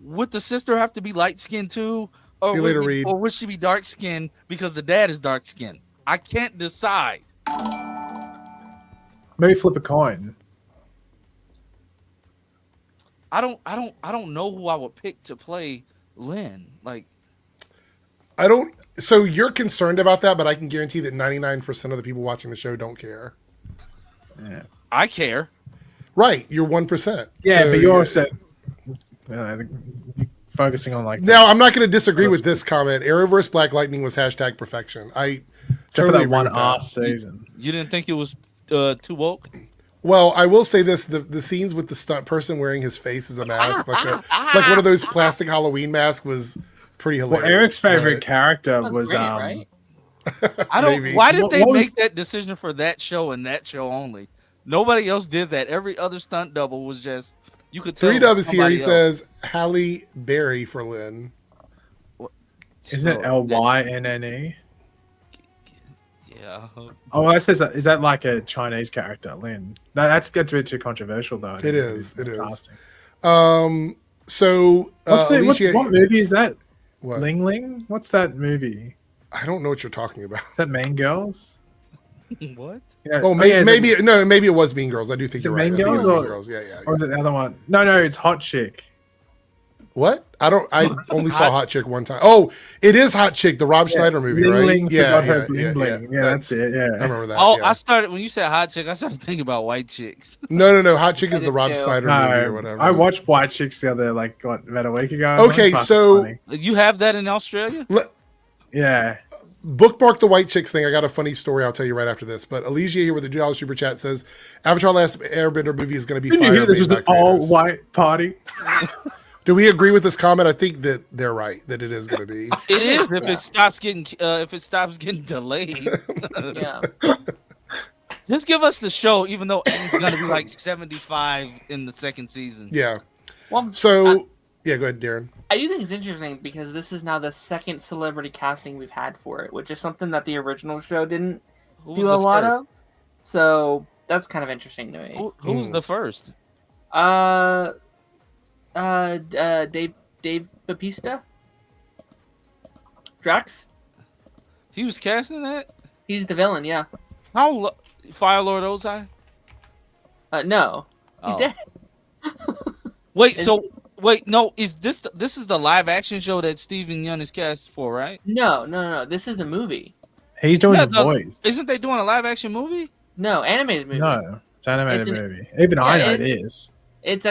Would the sister have to be light skinned too? Or would she be dark skinned because the dad is dark skinned? I can't decide. Maybe flip a coin. I don't know who I would pick to play Lynn. Like, I don't. So you're concerned about that, but I can guarantee that 99% of the people watching the show don't care. Yeah, I care. Right, you're 1%. Yeah, so, but you're also focusing on like. Now, I'm not going to disagree with this comment. Arrowverse Black Lightning was #perfection. I totally for that one agree with ass season. You didn't think it was too woke? Well, I will say this: the scenes with the stunt person wearing his face as a mask, like one of those plastic Halloween masks, was pretty hilarious. Well, Eric's favorite character was great, right? I don't. Maybe. Why did they What was- make that decision for that show and that show only? Nobody else did that. Every other stunt double was just you could tell. 3Dubs here. He else. says Halle Berry for Lynn. Isn't it Lynne? Yeah. Oh, that says is that like a Chinese character, Lin? That's gets a bit too controversial though. It is. It is. Casting. So Alicia, what movie is that? What? Ling Ling? What's that movie? I don't know what you're talking about. Is that Mean Girls? What? Yeah, Oh, maybe it was Mean Girls. I do think Is you're it right. Mean I think it was Girls Mean Girls. Yeah. Or is it the other one? No, it's Hot Chick. What? I only saw Hot Chick one time. Oh, it is Hot Chick, the Rob Schneider movie, Bling right? Bling forgot her bling bling. Yeah, that's it. I Yeah. remember that. Oh, yeah. I started when you said hot chick. I started thinking about white chicks. No. Hot Chick is I the did Rob too. Schneider movie or whatever. I watched White Chicks the other about a week ago. Okay, Fucking so- funny. You have that in Australia? Yeah. Bookmark the White Chicks thing. I got a funny story I'll tell you right after this. But Alicia here with the $2 super chat says, Avatar Last Airbender movie is going to be Didn't you fire. hear this made was by an all creators. white party? Do we agree with this comment? I think that they're right, that it is going to be. It is if it stops getting delayed. Yeah. Just give us the show, even though it's gonna be like 75 in the second season. Yeah. Well, So, yeah, go ahead, Darren. I do think it's interesting because this is now the second celebrity casting we've had for it, which is something that the original show didn't Who was do a the lot first? of. So that's kind of interesting to me. Who's the first? Dave Bautista, Drax. He was casting that. He's the villain. Yeah. Fire Lord Ozai? No, he's Oh. dead. Wait, no, is this is the live action show that Steven Yeun is cast for, right? No. This is the movie. He's doing Yeah, the no, voice. Isn't they doing a live action movie? No, animated movie. No, it's an animated It's an- movie. Even I yeah, know it- it is. It's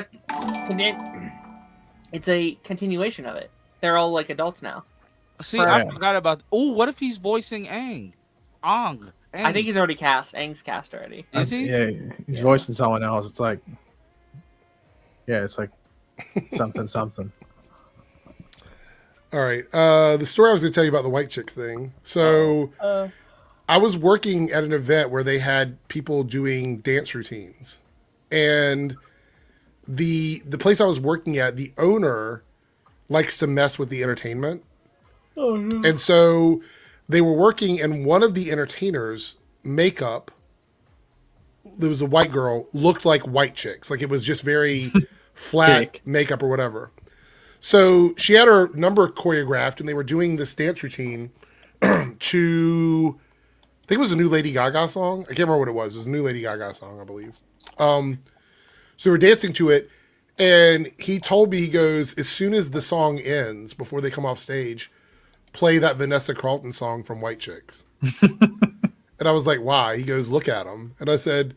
a continuation of it. They're all like adults now. See, Right. I forgot about. Oh, what if he's voicing Aang? Aang. I think he's already cast. Aang's cast already. Is he? Yeah, he's Yeah. voicing someone else. It's like, yeah, it's like something. All right. The story I was going to tell you about the White Chicks thing. So, I was working at an event where they had people doing dance routines. And the place I was working at, the owner likes to mess with the entertainment. Oh, no. And so they were working, and one of the entertainers' makeup, there was a white girl, looked like White Chicks. Like it was just very flat Thick. makeup or whatever. So she had her number choreographed, and they were doing this dance routine to, I think it was a new Lady Gaga song. I can't remember what it was. It was a new Lady Gaga song, I believe. So we're dancing to it, and he told me, he goes, as soon as the song ends, before they come off stage, play that Vanessa Carlton song from White Chicks. And I was like, why? He goes, look at them. And I said,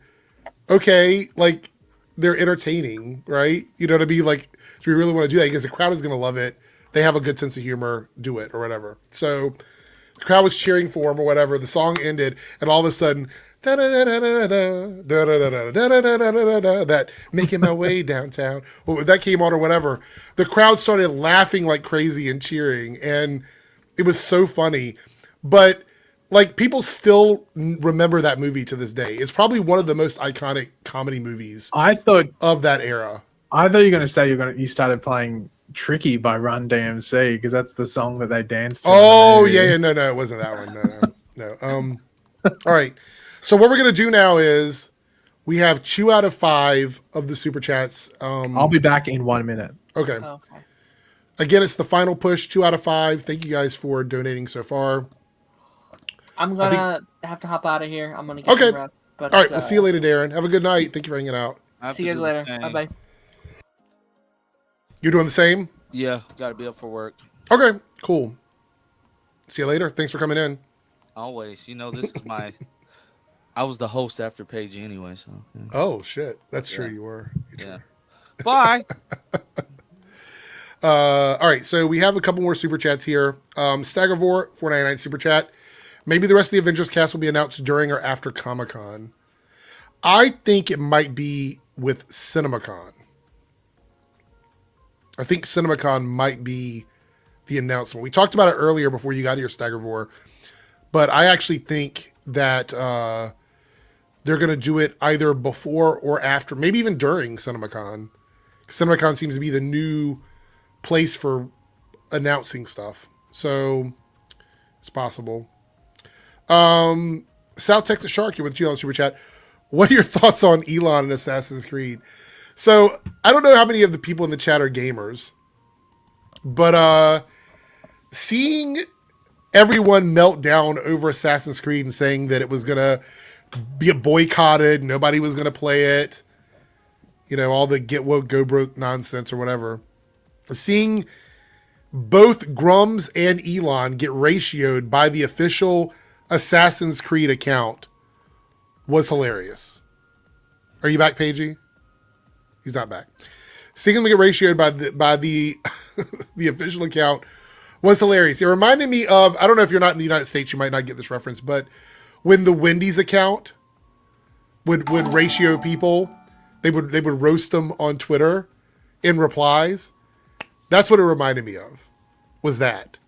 okay, like, they're entertaining, right? You know what I mean? Like, do we really want to do that? He goes, the crowd is going to love it. They have a good sense of humor. Do it, or whatever. So the crowd was cheering for him or whatever. The song ended, and all of a sudden, that making my way downtown. Well, that came on or whatever. The crowd started laughing like crazy and cheering, and it was so funny. But like people still remember that movie to this day. It's probably one of the most iconic comedy movies I thought of that era. you were going to say you started playing "Tricky" by Run DMC because that's the song that they danced to. Oh yeah, no, it wasn't that one. No. All right. So what we're gonna do now is we have 2 out of 5 of the super chats. I'll be back in 1 minute. Okay. Okay. Again, it's the final push. 2 out of 5. Thank you guys for donating so far. I'm gonna have to hop out of here. I'm gonna get Okay. some rest, but, All right. We'll see you later, Darren. Have a good night. Thank you for hanging out. I have See to you guys do later. the Bye thing. bye. You're doing the same? Yeah, gotta be up for work. Okay. Cool. See you later. Thanks for coming in. Always. You know, this is my. I was the host after Paige anyway, so. Yeah. Oh shit. That's true. Yeah. You were. Yeah. Bye. All right, so we have a couple more super chats here. Staggervore, $4.99 super chat. Maybe the rest of the Avengers cast will be announced during or after Comic-Con. I think it might be with CinemaCon. I think CinemaCon might be the announcement. We talked about it earlier before you got here, Staggervore, but I actually think that they're going to do it either before or after, maybe even during CinemaCon. CinemaCon seems to be the new place for announcing stuff, so it's possible. South Texas Shark here with $2 super chat. What are your thoughts on Elon and Assassin's Creed? So I don't know how many of the people in the chat are gamers, but seeing everyone melt down over Assassin's Creed and saying that it was gonna be boycotted, nobody was gonna play it, you know, all the get woke, go broke nonsense or whatever. Seeing both Grums and Elon get ratioed by the official Assassin's Creed account was hilarious. Are you back, Paigey? He's not back. Seeing them get ratioed by the the official account was hilarious. It reminded me of, I don't know if you're not in the United States, you might not get this reference, but when the Wendy's account would ratio people, they would roast them on Twitter in replies. That's what it reminded me of, was that.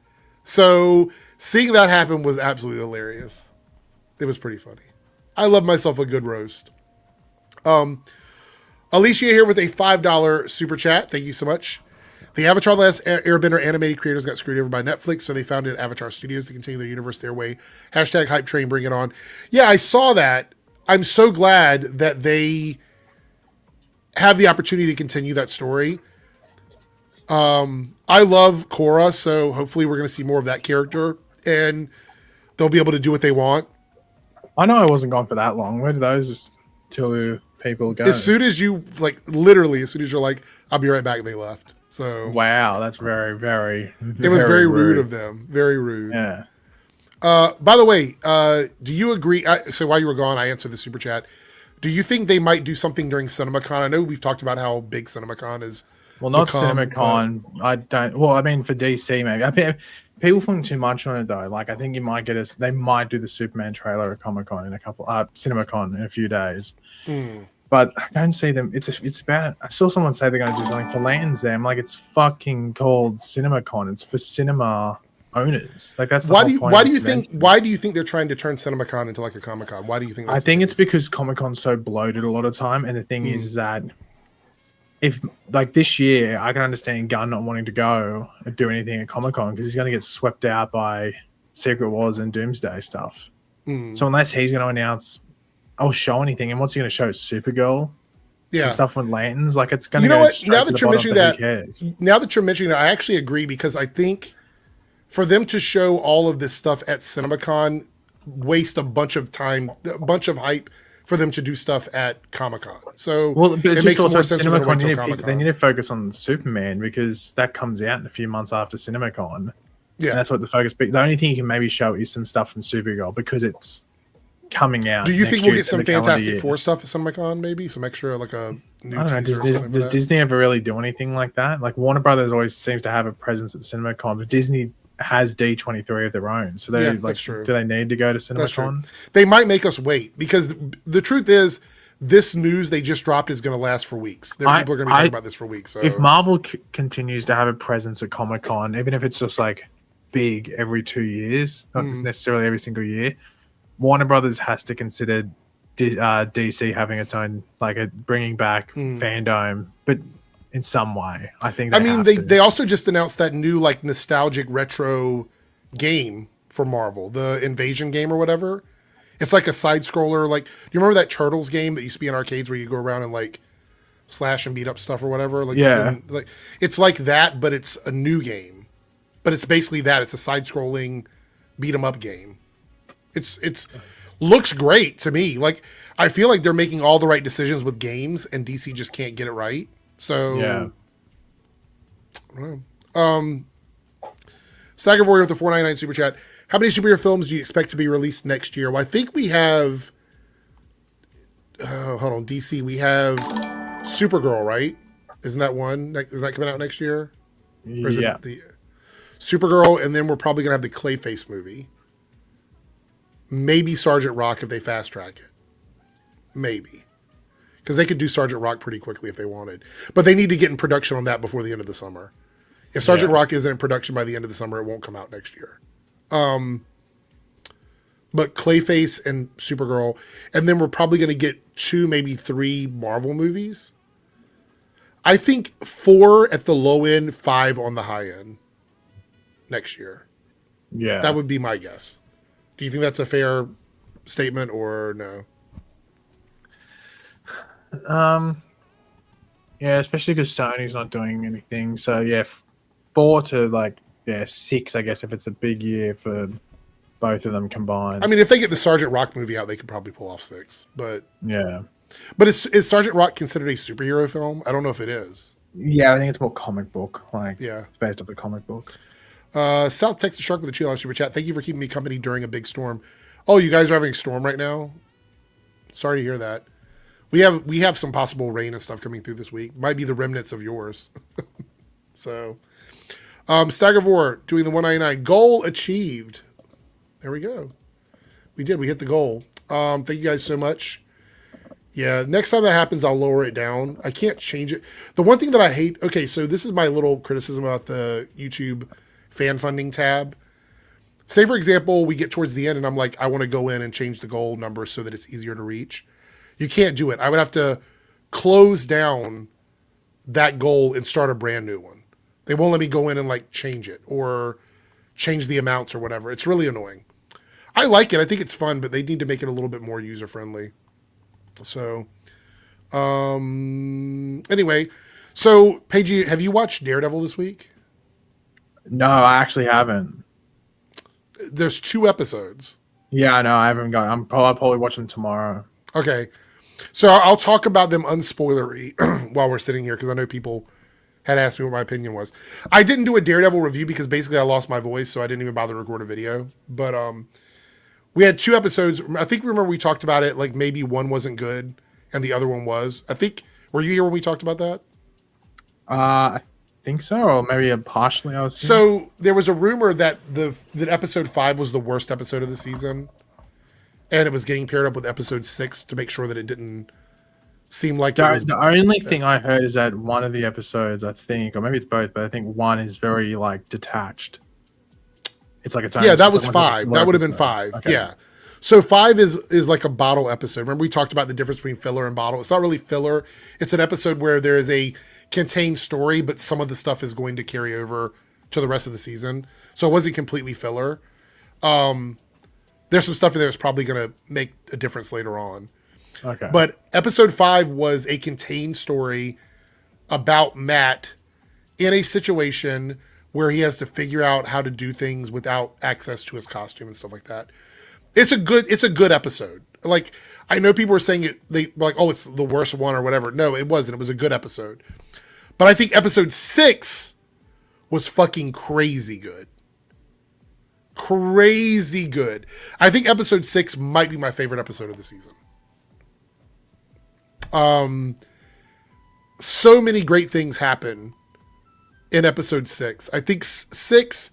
So seeing that happen was absolutely hilarious. It was pretty funny. I love myself a good roast. Alicia here with a $5 super chat. Thank you so much. The Avatar: The Last Airbender animated creators got screwed over by Netflix, so they founded Avatar Studios to continue their universe their way. Hashtag hype train, bring it on. Yeah, I saw that. I'm so glad that they have the opportunity to continue that story. I love Korra, so hopefully we're going to see more of that character, and they'll be able to do what they want. I know I wasn't gone for that long. Where did those two people go? As soon as you, like, literally, as soon as you're like, I'll be right back, they left. So wow, that's very, very. It was very rude of them. Very rude. Yeah. By the way, do you agree? So while you were gone, I answered the super chat. Do you think they might do something during CinemaCon? I know we've talked about how big CinemaCon is. Well, not CinemaCon. I don't. Well, I mean, for DC, maybe. I mean, people putting too much on it though. Like, I think you might get us. They might do the Superman trailer at Comic-Con in a couple. CinemaCon in a few days. But I don't see them. It's about. I saw someone say they're going to do something for Lanterns there. I'm like, it's fucking called CinemaCon. It's for cinema owners. Like, that's the whole point. Why do you think they're trying to turn CinemaCon into like a Comic-Con? Why do you think? I think it's because Comic-Con's so bloated a lot of time, and the thing is that if, like, this year, I can understand Gunn not wanting to go and do anything at Comic-Con because he's going to get swept out by Secret Wars and Doomsday stuff. So unless he's going to announce or show anything, and what's he going to show? Supergirl, some stuff with Lanterns. Like, it's going to go straight to the bottom, but who cares? Now that you're mentioning that, I actually agree, because I think for them to show all of this stuff at CinemaCon, waste a bunch of time, a bunch of hype for them to do stuff at Comic-Con. So well, but it makes more sense to wait till Comic-Con. They need to focus on Superman, because that comes out in a few months after CinemaCon. Yeah, and that's what the focus. The only thing you can maybe show is some stuff from Supergirl, because it's coming out. Do you think we'll get some Fantastic Four stuff at CinemaCon? Maybe some extra, like a new. I don't know. Does Disney ever really do anything like that? Like, Warner Brothers always seems to have a presence at CinemaCon, but Disney has D23 of their own. So they like, do they need to go to CinemaCon? They might make us wait, because the truth is, this news they just dropped is going to last for weeks. People are going to be talking about this for weeks. So. If Marvel continues to have a presence at Comic-Con, even if it's just like big every 2 years, not necessarily every single year, Warner Brothers has to consider DC having its own, like, bringing back fandom, but in some way. I think they also just announced that new, like, nostalgic retro game for Marvel, the Invasion game or whatever. It's like a side scroller. Like, do you remember that Turtles game that used to be in arcades where you go around and, like, slash and beat up stuff or whatever? Like, like, it's like that, but it's a new game. But it's basically that. It's a side scrolling beat 'em up game. It's looks great to me. Like, I feel like they're making all the right decisions with games, and DC just can't get it right. So Stagger Warrior with the 499 super chat. How many superhero films do you expect to be released next year? Well, I think we have. Hold on, DC. We have Supergirl, right? Isn't that one? Is that coming out next year? Or is it the Supergirl, and then we're probably gonna have the Clayface movie. Maybe Sergeant Rock if they fast track it. Maybe. Because they could do Sergeant Rock pretty quickly if they wanted. But they need to get in production on that before the end of the summer. If Sergeant Rock isn't in production by the end of the summer, it won't come out next year. But Clayface and Supergirl. And then we're probably going to get 2, maybe 3 Marvel movies. I think 4 at the low end, 5 on the high end next year. Yeah. That would be my guess. Do you think that's a fair statement or no? Yeah, especially because Sony's not doing anything. So yeah, 4 to 6, I guess, if it's a big year for both of them combined. I mean, if they get the Sergeant Rock movie out, they could probably pull off 6. But yeah, but is Sergeant Rock considered a superhero film? I don't know if it is. Yeah, I think it's more comic book. Like, Yeah. it's based off the comic book. South Texas Shark with the $2 super chat. Thank you for keeping me company during a big storm. Oh, you guys are having a storm right now? Sorry to hear that. We have some possible rain and stuff coming through this week. Might be the remnants of yours. So, Staggervore doing the 199. Goal achieved. There we go. We did. We hit the goal. Thank you guys so much. Yeah, next time that happens, I'll lower it down. I can't change it. The one thing that I hate, okay, so this is my little criticism about the YouTube fan funding tab. Say, for example, we get towards the end and I'm like, I want to go in and change the goal number so that it's easier to reach. You can't do it. I would have to close down that goal and start a brand new one. They won't let me go in and like change it or change the amounts or whatever. It's really annoying. I like it. I think it's fun, but they need to make it a little bit more user-friendly. So, anyway, so Paige, have you watched Daredevil this week? No, I actually haven't. There's 2 episodes. Yeah, no, I haven't got. I'll probably watch them tomorrow. Okay, so I'll talk about them unspoilery while we're sitting here because I know people had asked me what my opinion was. I didn't do a Daredevil review because basically I lost my voice, so I didn't even bother to record a video. But we had 2 episodes. I think remember we talked about it like maybe one wasn't good and the other one was. I think were you here when we talked about that? I think so, or maybe partially. I was. So there was a rumor that that episode 5 was the worst episode of the season, and it was getting paired up with episode 6 to make sure that it didn't seem like it was. The only thing I heard is that one of the episodes, I think, or maybe it's both, but I think one is very like detached. It's like a time. Yeah, that was 5. That would have been 5. Okay. Yeah. So 5 is like a bottle episode. Remember we talked about the difference between filler and bottle. It's not really filler. It's an episode where there is a contained story, but some of the stuff is going to carry over to the rest of the season. So it wasn't completely filler. There's some stuff in there that's probably going to make a difference later on. Okay. But episode 5 was a contained story about Matt in a situation where he has to figure out how to do things without access to his costume and stuff like that. It's a good episode. Like, I know people were saying they like, oh, it's the worst one or whatever. No, it wasn't. It was a good episode. But I think episode 6 was fucking crazy good. Crazy good. I think episode 6 might be my favorite episode of the season. So many great things happen in episode 6. I think 6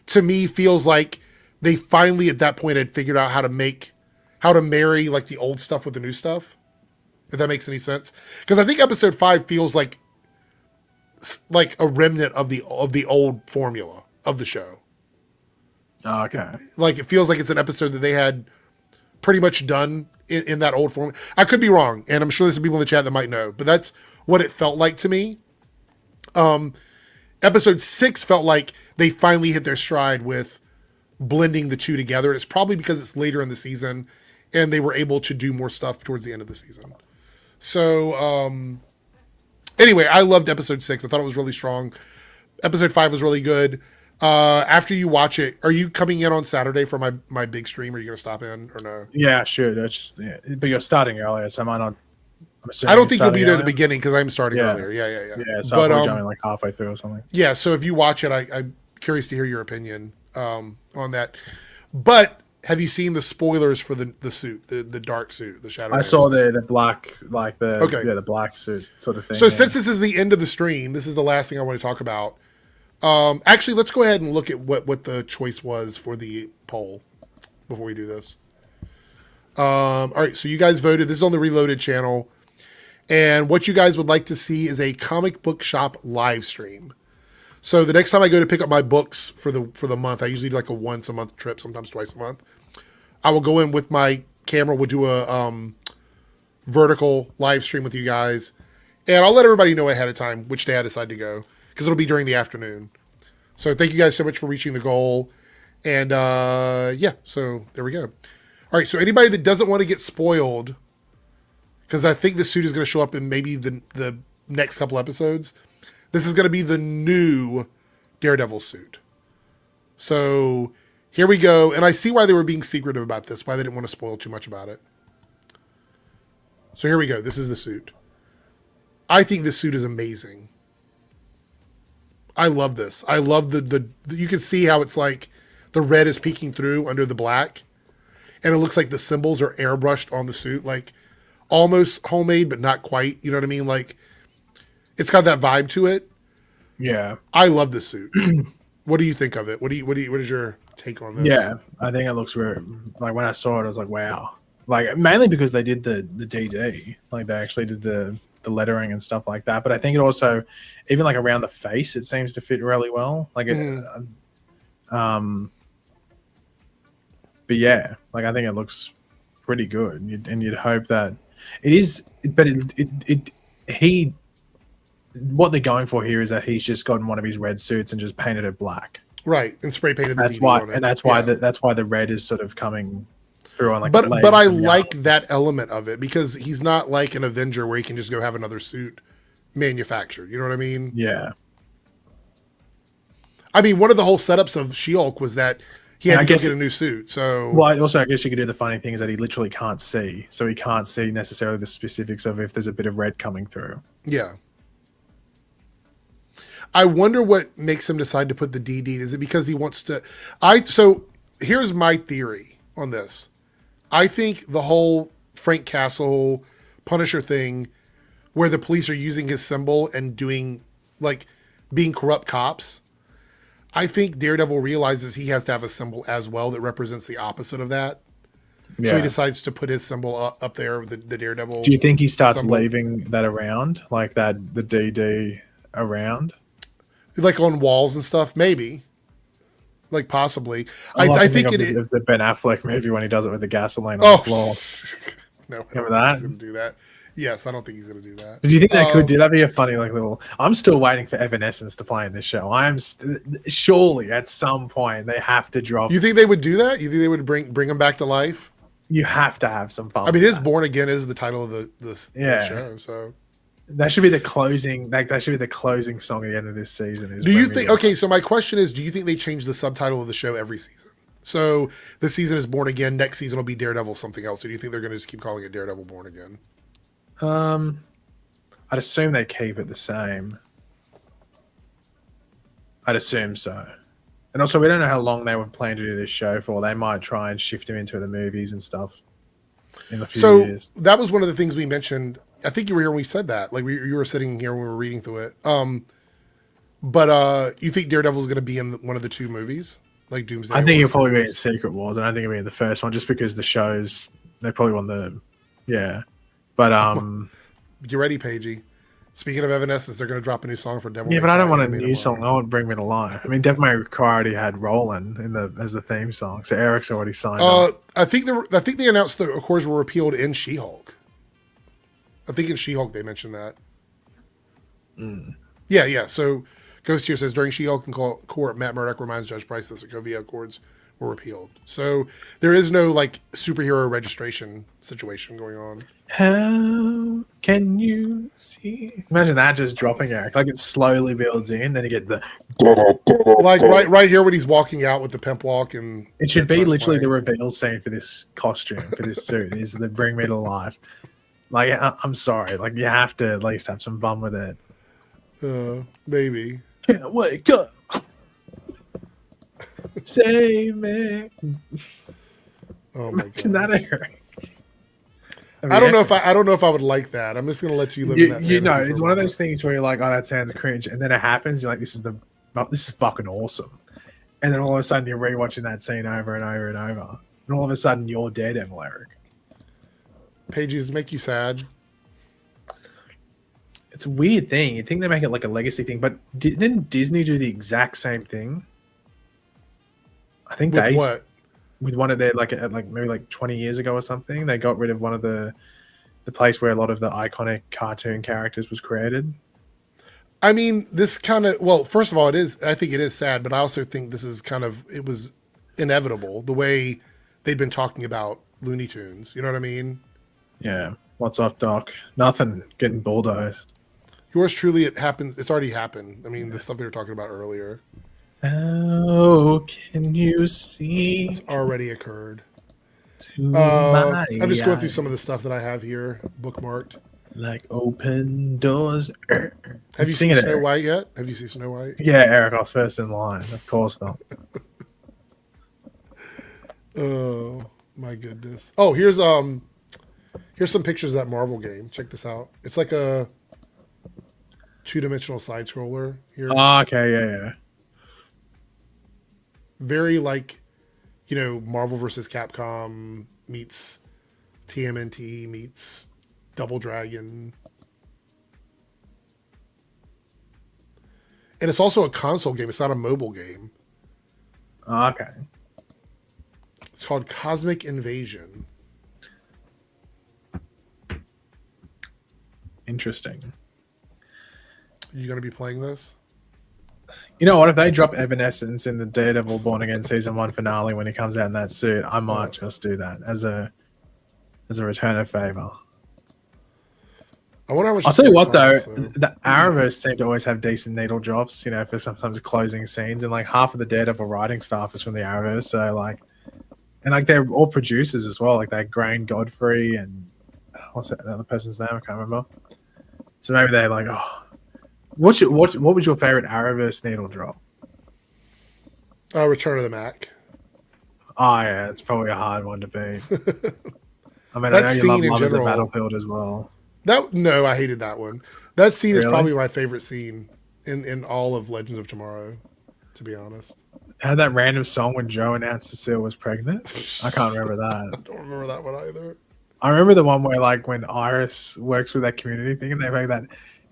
to me feels like they finally at that point had figured out how to marry like the old stuff with the new stuff. If that makes any sense. Because I think episode 5 feels like a remnant of the old formula of the show. Oh, okay. Like it feels like it's an episode that they had pretty much done in that old form. I could be wrong, and I'm sure there's some people in the chat that might know, but that's what it felt like to me. Episode 6 felt like they finally hit their stride with blending the two together. It's probably because it's later in the season and they were able to do more stuff towards the end of the season. So, anyway, I loved episode 6. I thought it was really strong. Episode 5 was really good. After you watch it, are you coming in on Saturday for my big stream? Are you going to stop in or no? Yeah, sure. That's just, yeah. But you're starting earlier, so I might not. I don't think you'll be there at the beginning because I'm starting earlier. Yeah. Yeah, so I'll probably join like halfway through or something. Yeah, so if you watch it, I'm curious to hear your opinion on that. But have you seen the spoilers for the suit, the dark suit, the shadow? I saw the black, like the black suit sort of thing. So since this is the end of the stream, this is the last thing I want to talk about. Actually, let's go ahead and look at what the choice was for the poll before we do this. All right, so you guys voted. This is on the Reloaded channel. And what you guys would like to see is a comic book shop live stream. So the next time I go to pick up my books for the month, I usually do like a once a month trip, sometimes twice a month. I will go in with my camera. We'll do a vertical live stream with you guys. And I'll let everybody know ahead of time which day I decide to go, because it'll be during the afternoon. So thank you guys so much for reaching the goal. And yeah, so there we go. All right, so anybody that doesn't want to get spoiled, because I think the suit is going to show up in maybe the next couple episodes. This is going to be the new Daredevil suit. So here we go. And I see why they were being secretive about this, why they didn't want to spoil too much about it. So here we go. This is the suit. I think this suit is amazing. I love this. I love the you can see how it's like the red is peeking through under the black, and it looks like the symbols are airbrushed on the suit, like almost homemade, but not quite. You know what I mean? Like it's got that vibe to it. Yeah. I love this suit. What do you think of it? What is your take on this? Yeah, I think it looks weird. Like when I saw it, I was like, wow. Like mainly because they did the DD, like they actually did the lettering and stuff like that. But I think it also, even like around the face, it seems to fit really well. Like it, but yeah, like I think it looks pretty good, and you'd hope that it is. But what they're going for here is that he's just gotten one of his red suits and just painted it black. Right, and spray painted. That's the why, on it. and that's why that's why the red is sort of coming through on like. But I like that element of it because he's not like an Avenger where he can just go have another suit manufactured. You know what I mean? Yeah. I mean, one of the whole setups of She-Hulk was that he had to go get a new suit. So, well, also I guess you could do the funny thing is that he literally can't see, so he can't see necessarily the specifics of if there's a bit of red coming through. Yeah. I wonder what makes him decide to put the DD. Is it because he wants to? So here's my theory on this. I think the whole Frank Castle Punisher thing, where the police are using his symbol and doing like being corrupt cops. I think Daredevil realizes he has to have a symbol as well that represents the opposite of that. Yeah. So he decides to put his symbol up there, the Daredevil. Do you think he starts symbol. leaving that around, like that the DD around? Like on walls and stuff, maybe. Like possibly. I think it is the Ben Affleck movie when he does it with the gasoline on the floor. No, remember that? He's going to do that. Yes, I don't think he's going to do that. Do you think they could do that? Be a funny like little. I'm still waiting for Evanescence to play in this show. Surely at some point they have to drop. You think they would do that? You think they would bring him back to life? You have to have some fun. I mean, it is Born Again is the title of the show, so. That should be the closing. That should be the closing song at the end of this season. Do you think? Okay, so my question is: do you think they change the subtitle of the show every season? So this season is Born Again. Next season will be Daredevil something else. Or do you think they're going to just keep calling it Daredevil Born Again? I'd assume they keep it the same. I'd assume so. And also, we don't know how long they were planning to do this show for. They might try and shift him into the movies and stuff in a few years. So that was one of the things we mentioned. I think you were here when we said that. Like you were sitting here when we were reading through it. But you think Daredevil is going to be in one of the two movies, like Doomsday? I think he'll probably be in Secret Wars, and I think he'll be in the first one, just because the shows they probably want the But get ready, Paigey. Speaking of Evanescence, they're going to drop a new song for Devil. Yeah, but I don't want a new song. I want Bring Me to Life. I mean, Devil May Cry already had Roland as the theme song, so Eric's already signed up. I think they announced the Accords were repealed in She-Hulk. I think in She-Hulk they mentioned that. Yeah. So Ghost here says during She-Hulk in court, Matt Murdock reminds Judge Price that the Sokovia Accords were repealed. So there is no like superhero registration situation going on. How can you see? Imagine that just dropping Eric. Like it slowly builds in, then you get the like right here when he's walking out with the pimp walk, and it should be literally the reveal scene for this costume, for this suit, is the Bring Me to Life. Like I'm sorry, like you have to at least have some fun with it. Maybe. Can't wake up. Save me. Oh my god. That Eric. I don't know if I would like that. I'm just gonna let you live in that. You know, it's one of those things where you're like, oh, that sounds cringe, and then it happens. You're like, this is fucking awesome. And then all of a sudden you're rewatching that scene over and over and over, and all of a sudden you're Daredevil, Eric. Pages make you sad. It's a weird thing. You'd think they make it like a legacy thing, but didn't Disney do the exact same thing? I think with one of their like maybe like 20 years ago or something, they got rid of one of the place where a lot of the iconic cartoon characters was created. I mean, this kind of, well, first of all, I think it is sad, but I also think this is it was inevitable the way they'd been talking about Looney Tunes. You know what I mean? Yeah. What's up, Doc? Nothing. Getting bulldozed. Yours truly, it happens. It's already happened. I mean, the stuff they were talking about earlier. Oh, can you see? It's already occurred. I'm just going through some of the stuff that I have here bookmarked. Like open doors. Have you Sing seen it, Snow Eric. White yet? Have you seen Snow White? Yeah, Eric, I was first in line. Of course not. Oh my goodness. Oh, here's some pictures of that Marvel game. Check this out. It's like a 2-dimensional side scroller here. Oh, okay, yeah. Very like, Marvel versus Capcom meets TMNT meets Double Dragon. And it's also a console game. It's not a mobile game. Oh, okay. It's called Cosmic Invasion. Interesting. Are you going to be playing this? You know what? If they drop Evanescence in the Daredevil Born Again season 1 finale when he comes out in that suit, I might just do that as a return of favor. I wonder how much. I'll tell you what though, costs, so. the Arrowverse seem to always have decent needle drops, for sometimes closing scenes, and like half of the Daredevil writing staff is from the Arrowverse, so like, and like they're all producers as well, like that Grain Godfrey and what's that other person's name? I can't remember. So maybe they're like, oh, what was your favorite Arrowverse needle drop? Return of the Mac. Oh yeah, it's probably a hard one to beat. I mean, That I know scene you in love general- the Battlefield as well. No, I hated that one. That scene is Really? probably my favorite scene in all of Legends of Tomorrow, to be honest. Had that random song when Joe announced Cecile was pregnant. I can't remember that. I don't remember that one either. I remember the one where like when Iris works with that community thing and they make that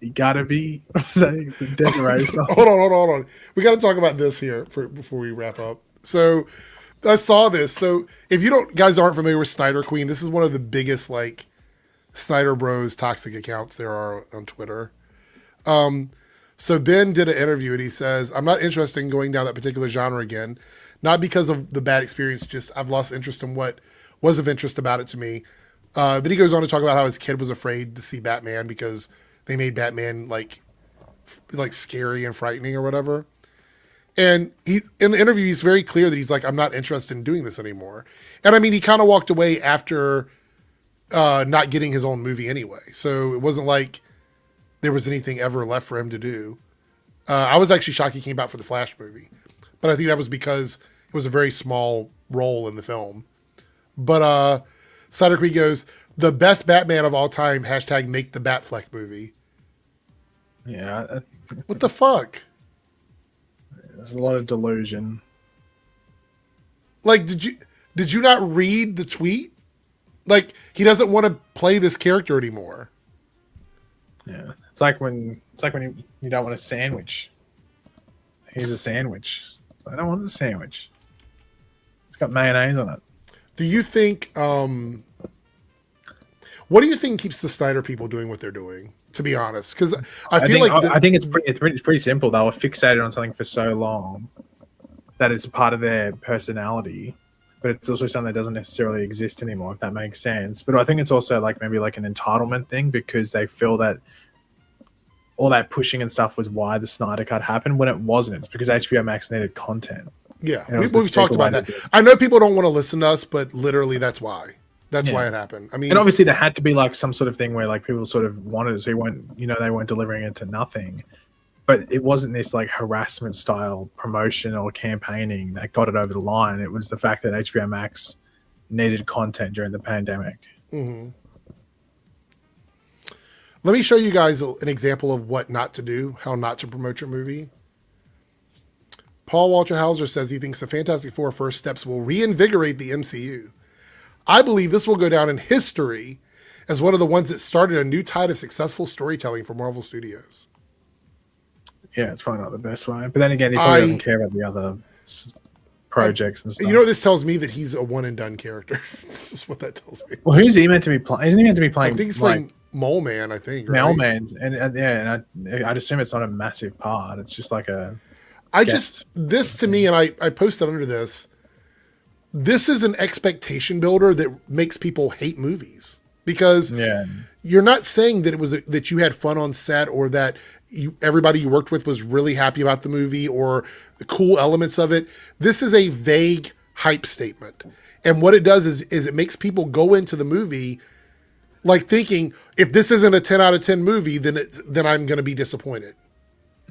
"You Gotta Be" the Desiree song. Hold on. We got to talk about this here before we wrap up. So I saw this. So if guys aren't familiar with Snyder Queen, this is one of the biggest like Snyder Bros toxic accounts there are on Twitter. So Ben did an interview and he says, "I'm not interested in going down that particular genre again, not because of the bad experience, just I've lost interest in what was of interest about it to me." Then he goes on to talk about how his kid was afraid to see Batman because they made Batman like scary and frightening or whatever. And he in the interview, he's very clear that he's like, "I'm not interested in doing this anymore." And I mean, he kind of walked away after not getting his own movie anyway. So it wasn't like there was anything ever left for him to do. I was actually shocked he came out for the Flash movie, but I think that was because it was a very small role in the film. But Snyder Queen goes, "The best Batman of all time, hashtag make the Batfleck movie." Yeah, What the fuck? there's a lot of delusion. Like, did you not read the tweet? Like, he doesn't want to play this character anymore. Yeah, it's like when you don't want a sandwich. Here's a sandwich. I don't want the sandwich. It's got mayonnaise on it. Do you think? What do you think keeps the Snyder people doing what they're doing? To be honest, because I feel think, like I think it's pretty simple. They were fixated on something for so long that it's a part of their personality, but it's also something that doesn't necessarily exist anymore, if that makes sense. But I think it's also like maybe like an entitlement thing because they feel that all that pushing and stuff was why the Snyder Cut happened when it wasn't. It's because HBO Max needed content. Yeah, And it was the we've talked cheaper way about to that. do it. I know people don't want to listen to us, but literally that's why. That's Yeah. why it happened. I mean, And obviously there had to be like some sort of thing where like people sort of wanted it, so they weren't delivering it to nothing. But it wasn't this like harassment style promotion or campaigning that got it over the line. It was the fact that HBO Max needed content during the pandemic. mhm. Let me show you guys an example of what not to do, how not to promote your movie. Paul Walter Hauser says he thinks the Fantastic Four first steps will reinvigorate the MCU. I believe this will go down in history as one of the ones that started a new tide of successful storytelling for Marvel Studios. Yeah, it's probably not the best way. But then again, he probably doesn't care about the other projects and stuff. You know, this tells me that he's a one and done character. This is what that tells me. Well, who's he meant to be playing? Isn't he meant to be playing? I think he's like, playing Mole Man, I think. Right? Mailman, and I'd assume it's not a massive part. It's just like a. This to me, and I posted under this. This is an expectation builder that makes people hate movies because you're not saying that it was that you had fun on set or that everybody you worked with was really happy about the movie or the cool elements of it. This is a vague hype statement, and what it does is it makes people go into the movie like thinking if this isn't a 10 out of 10 movie, then I'm going to be disappointed.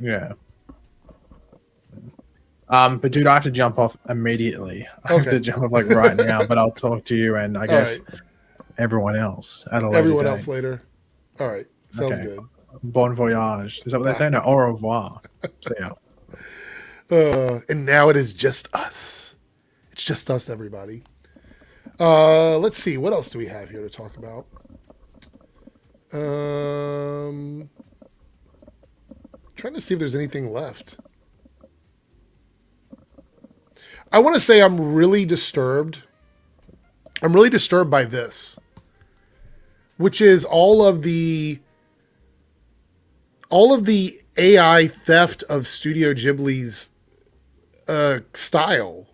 Yeah. But dude, I have to jump off immediately. I have to jump off like right now, but I'll talk to you and I guess everyone else at a later Everyone date. else later. All right. Sounds good. Bon voyage. Is that what they say? No, au revoir. See ya. And now it is just us. It's just us, everybody. Let's see. What else do we have here to talk about? Trying to see if there's anything left. I want to say I'm really disturbed. I'm really disturbed by this, which is all of the AI theft of Studio Ghibli's style.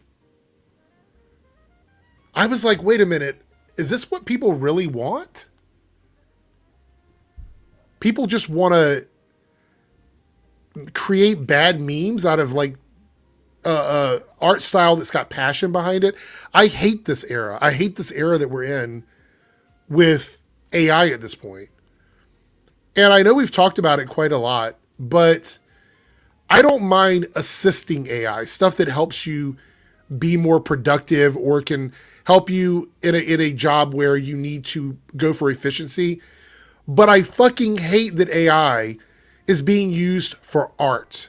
I was like, wait a minute. Is this what people really want? People just want to create bad memes out of like art style that's got passion behind it. I hate this era. I hate this era that we're in with AI at this point. And I know we've talked about it quite a lot, but I don't mind assisting AI, stuff that helps you be more productive or can help you in a job where you need to go for efficiency. But I fucking hate that AI is being used for art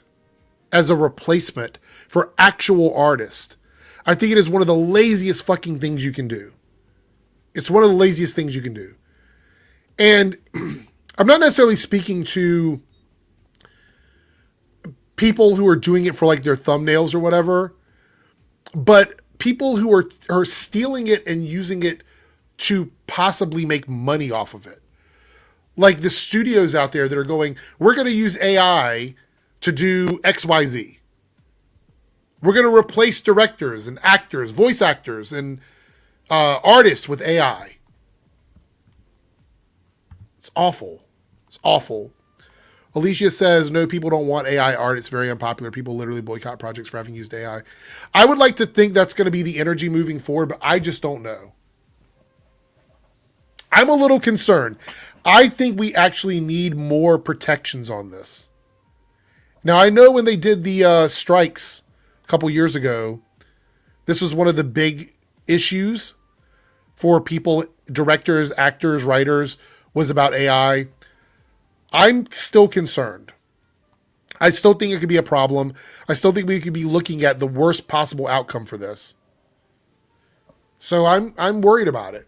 as a replacement for actual artists. I think it is one of the laziest fucking things you can do. It's one of the laziest things you can do. And I'm not necessarily speaking to people who are doing it for like their thumbnails or whatever, but people who are stealing it and using it to possibly make money off of it. Like the studios out there that are going, we're going to use AI to do XYZ. We're going to replace directors and actors, voice actors, and artists with AI. It's awful. It's awful. Alicia says, no, people don't want AI art. It's very unpopular. People literally boycott projects for having used AI. I would like to think that's going to be the energy moving forward, but I just don't know. I'm a little concerned. I think we actually need more protections on this. Now, I know when they did the strikes a couple years ago, this was one of the big issues for people, directors, actors, writers, was about AI. I'm still concerned. I still think it could be a problem. I still think we could be looking at the worst possible outcome for this. So I'm worried about it.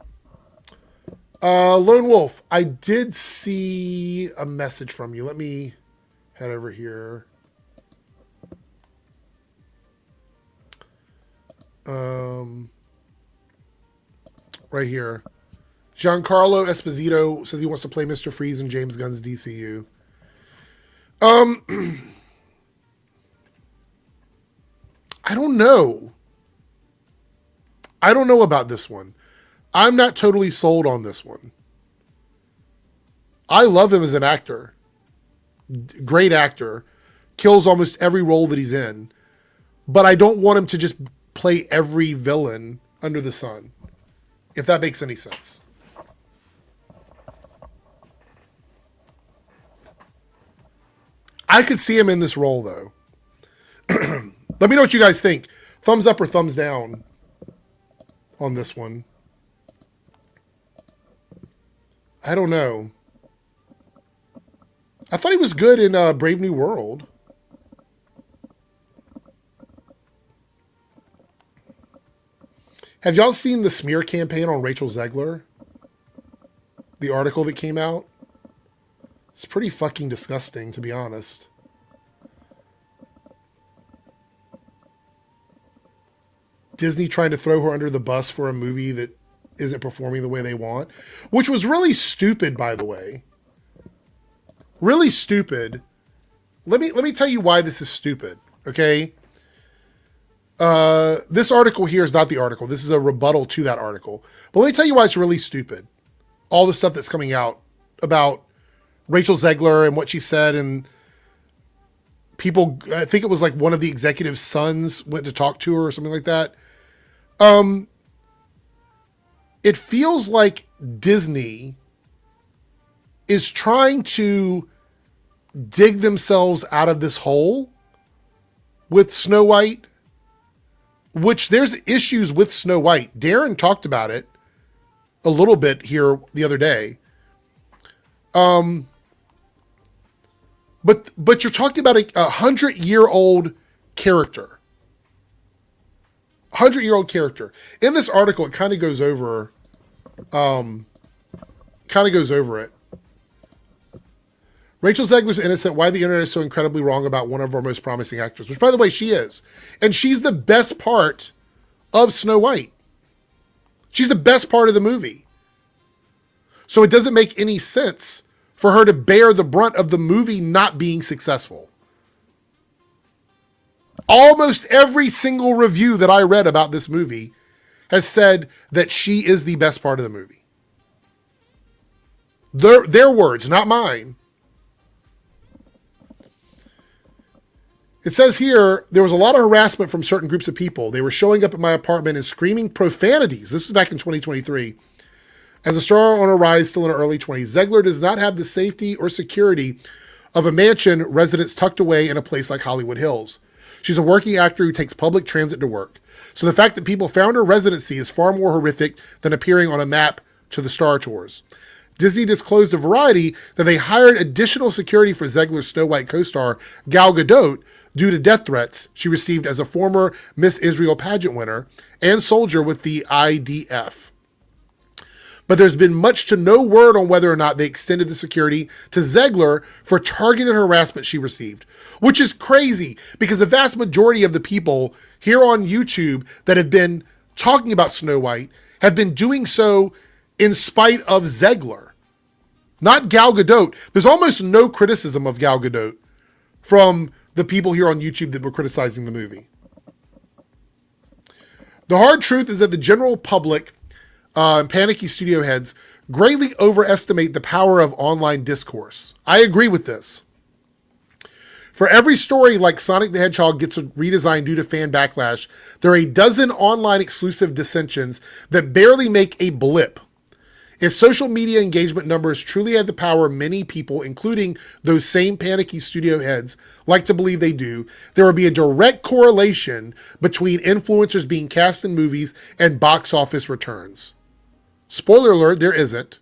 Lone Wolf, I did see a message from you. Let me head over here. Right here. Giancarlo Esposito says he wants to play Mr. Freeze in James Gunn's DCU. I don't know. I don't know about this one. I'm not totally sold on this one. I love him as an actor. Great actor. Kills almost every role that he's in. But I don't want him to just play every villain under the sun. If that makes any sense. I could see him in this role, though. Let me know what you guys think. Thumbs up or thumbs down on this one. I don't know. I thought he was good in Brave New World. Have y'all seen the smear campaign on Rachel Zegler? The article that came out? It's pretty fucking disgusting, to be honest. Disney trying to throw her under the bus for a movie that isn't performing the way they want, which was really stupid, by the way. Really stupid. Let me tell you why this is stupid, okay? This article here is not the article. This is a rebuttal to that article. But let me tell you why it's really stupid. All the stuff that's coming out about Rachel Zegler and what she said, and people, I think it was like one of the executive's sons went to talk to her or something like that. It feels like Disney is trying to dig themselves out of this hole with Snow White, which there's issues with Snow White. Darren talked about it a little bit here the other day. But you're talking about a 100-year-old character. 100-year-old character. In this article, it kind of goes over it. Rachel Zegler's innocent. Why the internet is so incredibly wrong about one of our most promising actors, which, by the way, she is. And she's the best part of Snow White. She's the best part of the movie. So it doesn't make any sense for her to bear the brunt of the movie not being successful. Almost every single review that I read about this movie has said that she is the best part of the movie. Their words, not mine. It says here, there was a lot of harassment from certain groups of people. They were showing up at my apartment and screaming profanities. This was back in 2023. As a star on a rise, still in her early 20s, Zegler does not have the safety or security of a mansion residents tucked away in a place like Hollywood Hills. She's a working actor who takes public transit to work. So the fact that people found her residency is far more horrific than appearing on a map to the Star Tours. Disney disclosed to Variety that they hired additional security for Zegler's Snow White co-star Gal Gadot due to death threats she received as a former Miss Israel pageant winner and soldier with the IDF. But there's been much to no word on whether or not they extended the security to Zegler for targeted harassment she received, which is crazy because the vast majority of the people here on YouTube that have been talking about Snow White have been doing so in spite of Zegler, not Gal Gadot. There's almost no criticism of Gal Gadot from the people here on YouTube that were criticizing the movie. The hard truth is that the general public and panicky studio heads greatly overestimate the power of online discourse. I agree with this. For every story like Sonic the Hedgehog gets a redesign due to fan backlash, there are a dozen online exclusive dissensions that barely make a blip. If social media engagement numbers truly had the power many people, including those same panicky studio heads, like to believe they do, there would be a direct correlation between influencers being cast in movies and box office returns. Spoiler alert, there isn't.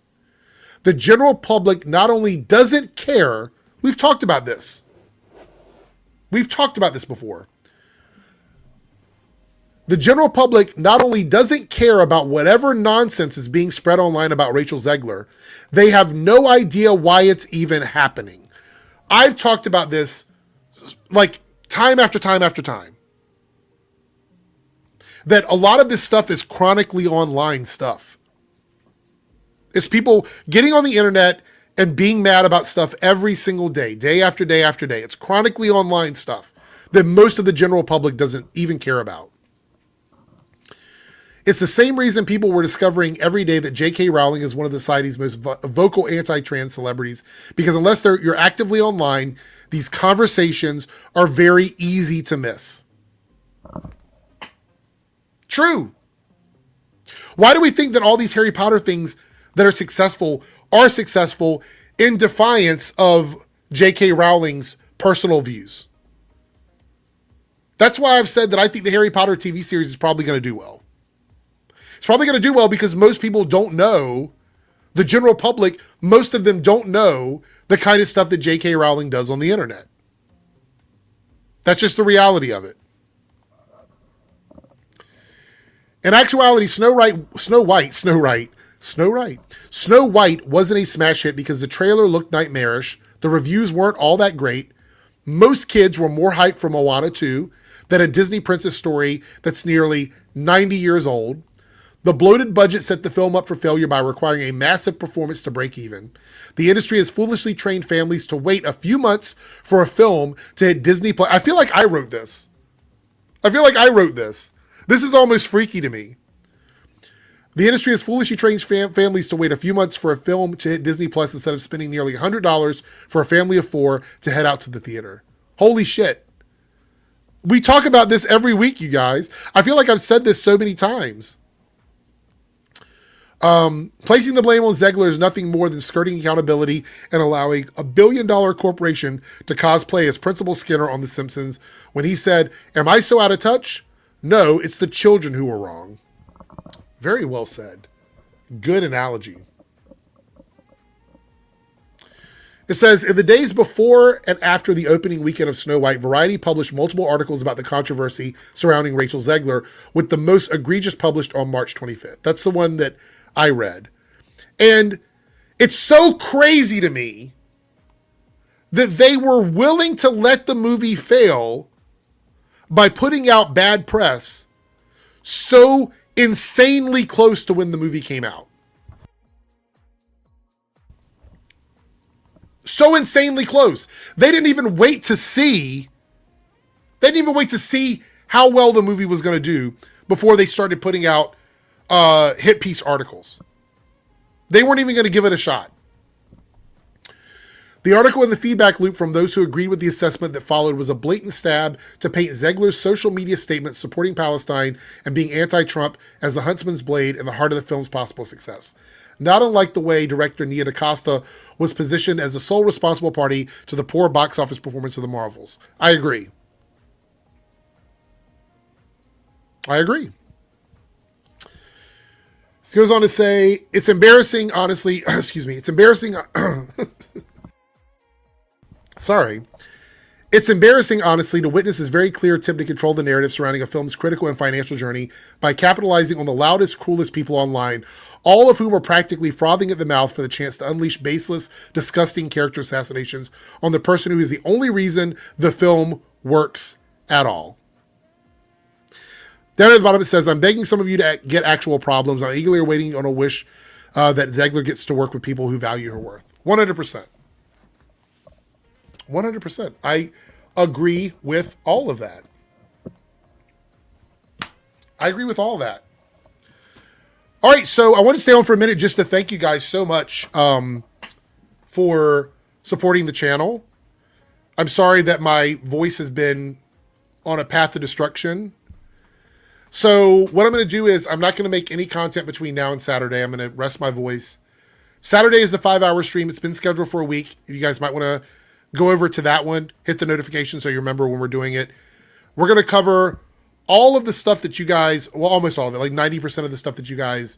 The general public not only doesn't care, we've talked about this. We've talked about this before. The general public not only doesn't care about whatever nonsense is being spread online about Rachel Zegler, they have no idea why it's even happening. I've talked about this like time after time after time. That a lot of this stuff is chronically online stuff. It's people getting on the internet and being mad about stuff every single day, day after day after day. It's chronically online stuff that most of the general public doesn't even care about. It's the same reason people were discovering every day that J.K. Rowling is one of the society's most vocal anti-trans celebrities, because unless you're actively online, these conversations are very easy to miss. True. Why do we think that all these Harry Potter things that are successful in defiance of J.K. Rowling's personal views? That's why I've said that I think the Harry Potter TV series is probably going to do well. It's probably going to do well because most people don't know, the general public, most of them don't know the kind of stuff that J.K. Rowling does on the internet. That's just the reality of it. In actuality, Snow White wasn't a smash hit because the trailer looked nightmarish, the reviews weren't all that great, most kids were more hyped for Moana 2 than a Disney princess story that's nearly 90 years old. The bloated budget set the film up for failure by requiring a massive performance to break even. The industry has foolishly trained families to wait a few months for a film to hit Disney+. I feel like I wrote this. This is almost freaky to me. The industry has foolishly trained families to wait a few months for a film to hit Disney Plus instead of spending nearly $100 for a family of 4 to head out to the theater. Holy shit. We talk about this every week, you guys. I feel like I've said this so many times. Placing the blame on Zegler is nothing more than skirting accountability and allowing a billion-dollar corporation to cosplay as Principal Skinner on The Simpsons when he said, "Am I so out of touch? No, it's the children who were wrong." Very well said. Good analogy. It says, in the days before and after the opening weekend of Snow White, Variety published multiple articles about the controversy surrounding Rachel Zegler, with the most egregious published on March 25th. That's the one that I read. And it's so crazy to me that they were willing to let the movie fail by putting out bad press so insanely close to when the movie came out. So insanely close. They didn't even wait to see how well the movie was going to do before they started putting out hit piece articles. They weren't even going to give it a shot. The article in the feedback loop from those who agreed with the assessment that followed was a blatant stab to paint Zegler's social media statements supporting Palestine and being anti-Trump as the huntsman's blade in the heart of the film's possible success. Not unlike the way director Nia DaCosta was positioned as the sole responsible party to the poor box office performance of the Marvels. I agree. This goes on to say, it's embarrassing, honestly, it's embarrassing, sorry. It's embarrassing, honestly, to witness this very clear attempt to control the narrative surrounding a film's critical and financial journey by capitalizing on the loudest, cruelest people online, all of whom are practically frothing at the mouth for the chance to unleash baseless, disgusting character assassinations on the person who is the only reason the film works at all. Down at the bottom it says, I'm begging some of you to get actual problems. I'm eagerly waiting on a wish that Zegler gets to work with people who value her worth. 100%. 100%. I agree with all of that. All right, so I want to stay on for a minute just to thank you guys so much for supporting the channel. I'm sorry that my voice has been on a path to destruction. So what I'm going to do is I'm not going to make any content between now and Saturday. I'm going to rest my voice. Saturday is the 5-hour stream. It's been scheduled for a week. You guys might want to go over to that one, hit the notification so you remember when we're doing it. We're going to cover all of the stuff that you guys, well, almost all of it, like 90% of the stuff that you guys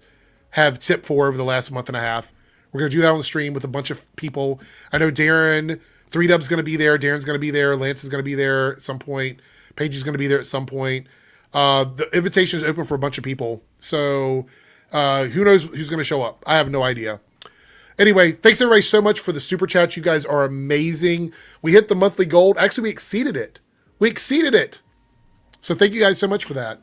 have tipped for over the last month and a half. We're going to do that on the stream with a bunch of people. I know Darren, 3Dub's going to be there. Darren's going to be there. Lance is going to be there at some point. Paige is going to be there at some point. The invitation is open for a bunch of people. So who knows who's going to show up? I have no idea. Anyway, thanks everybody so much for the super chats. You guys are amazing. We hit the monthly goal. Actually, we exceeded it. So thank you guys so much for that.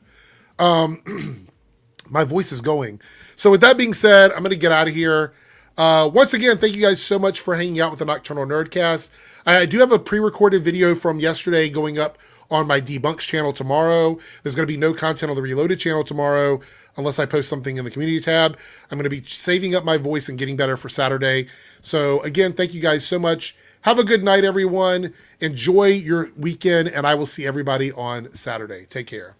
My voice is going. So with that being said, I'm going to get out of here. Once again, thank you guys so much for hanging out with the Nocturnal Nerdcast. I do have a pre-recorded video from yesterday going up on my Debunks channel tomorrow. There's going to be no content on the Reloaded channel tomorrow unless I post something in the community tab. I'm going to be saving up my voice and getting better for Saturday. So again, thank you guys so much. Have a good night, everyone. Enjoy your weekend, and I will see everybody on Saturday. Take care.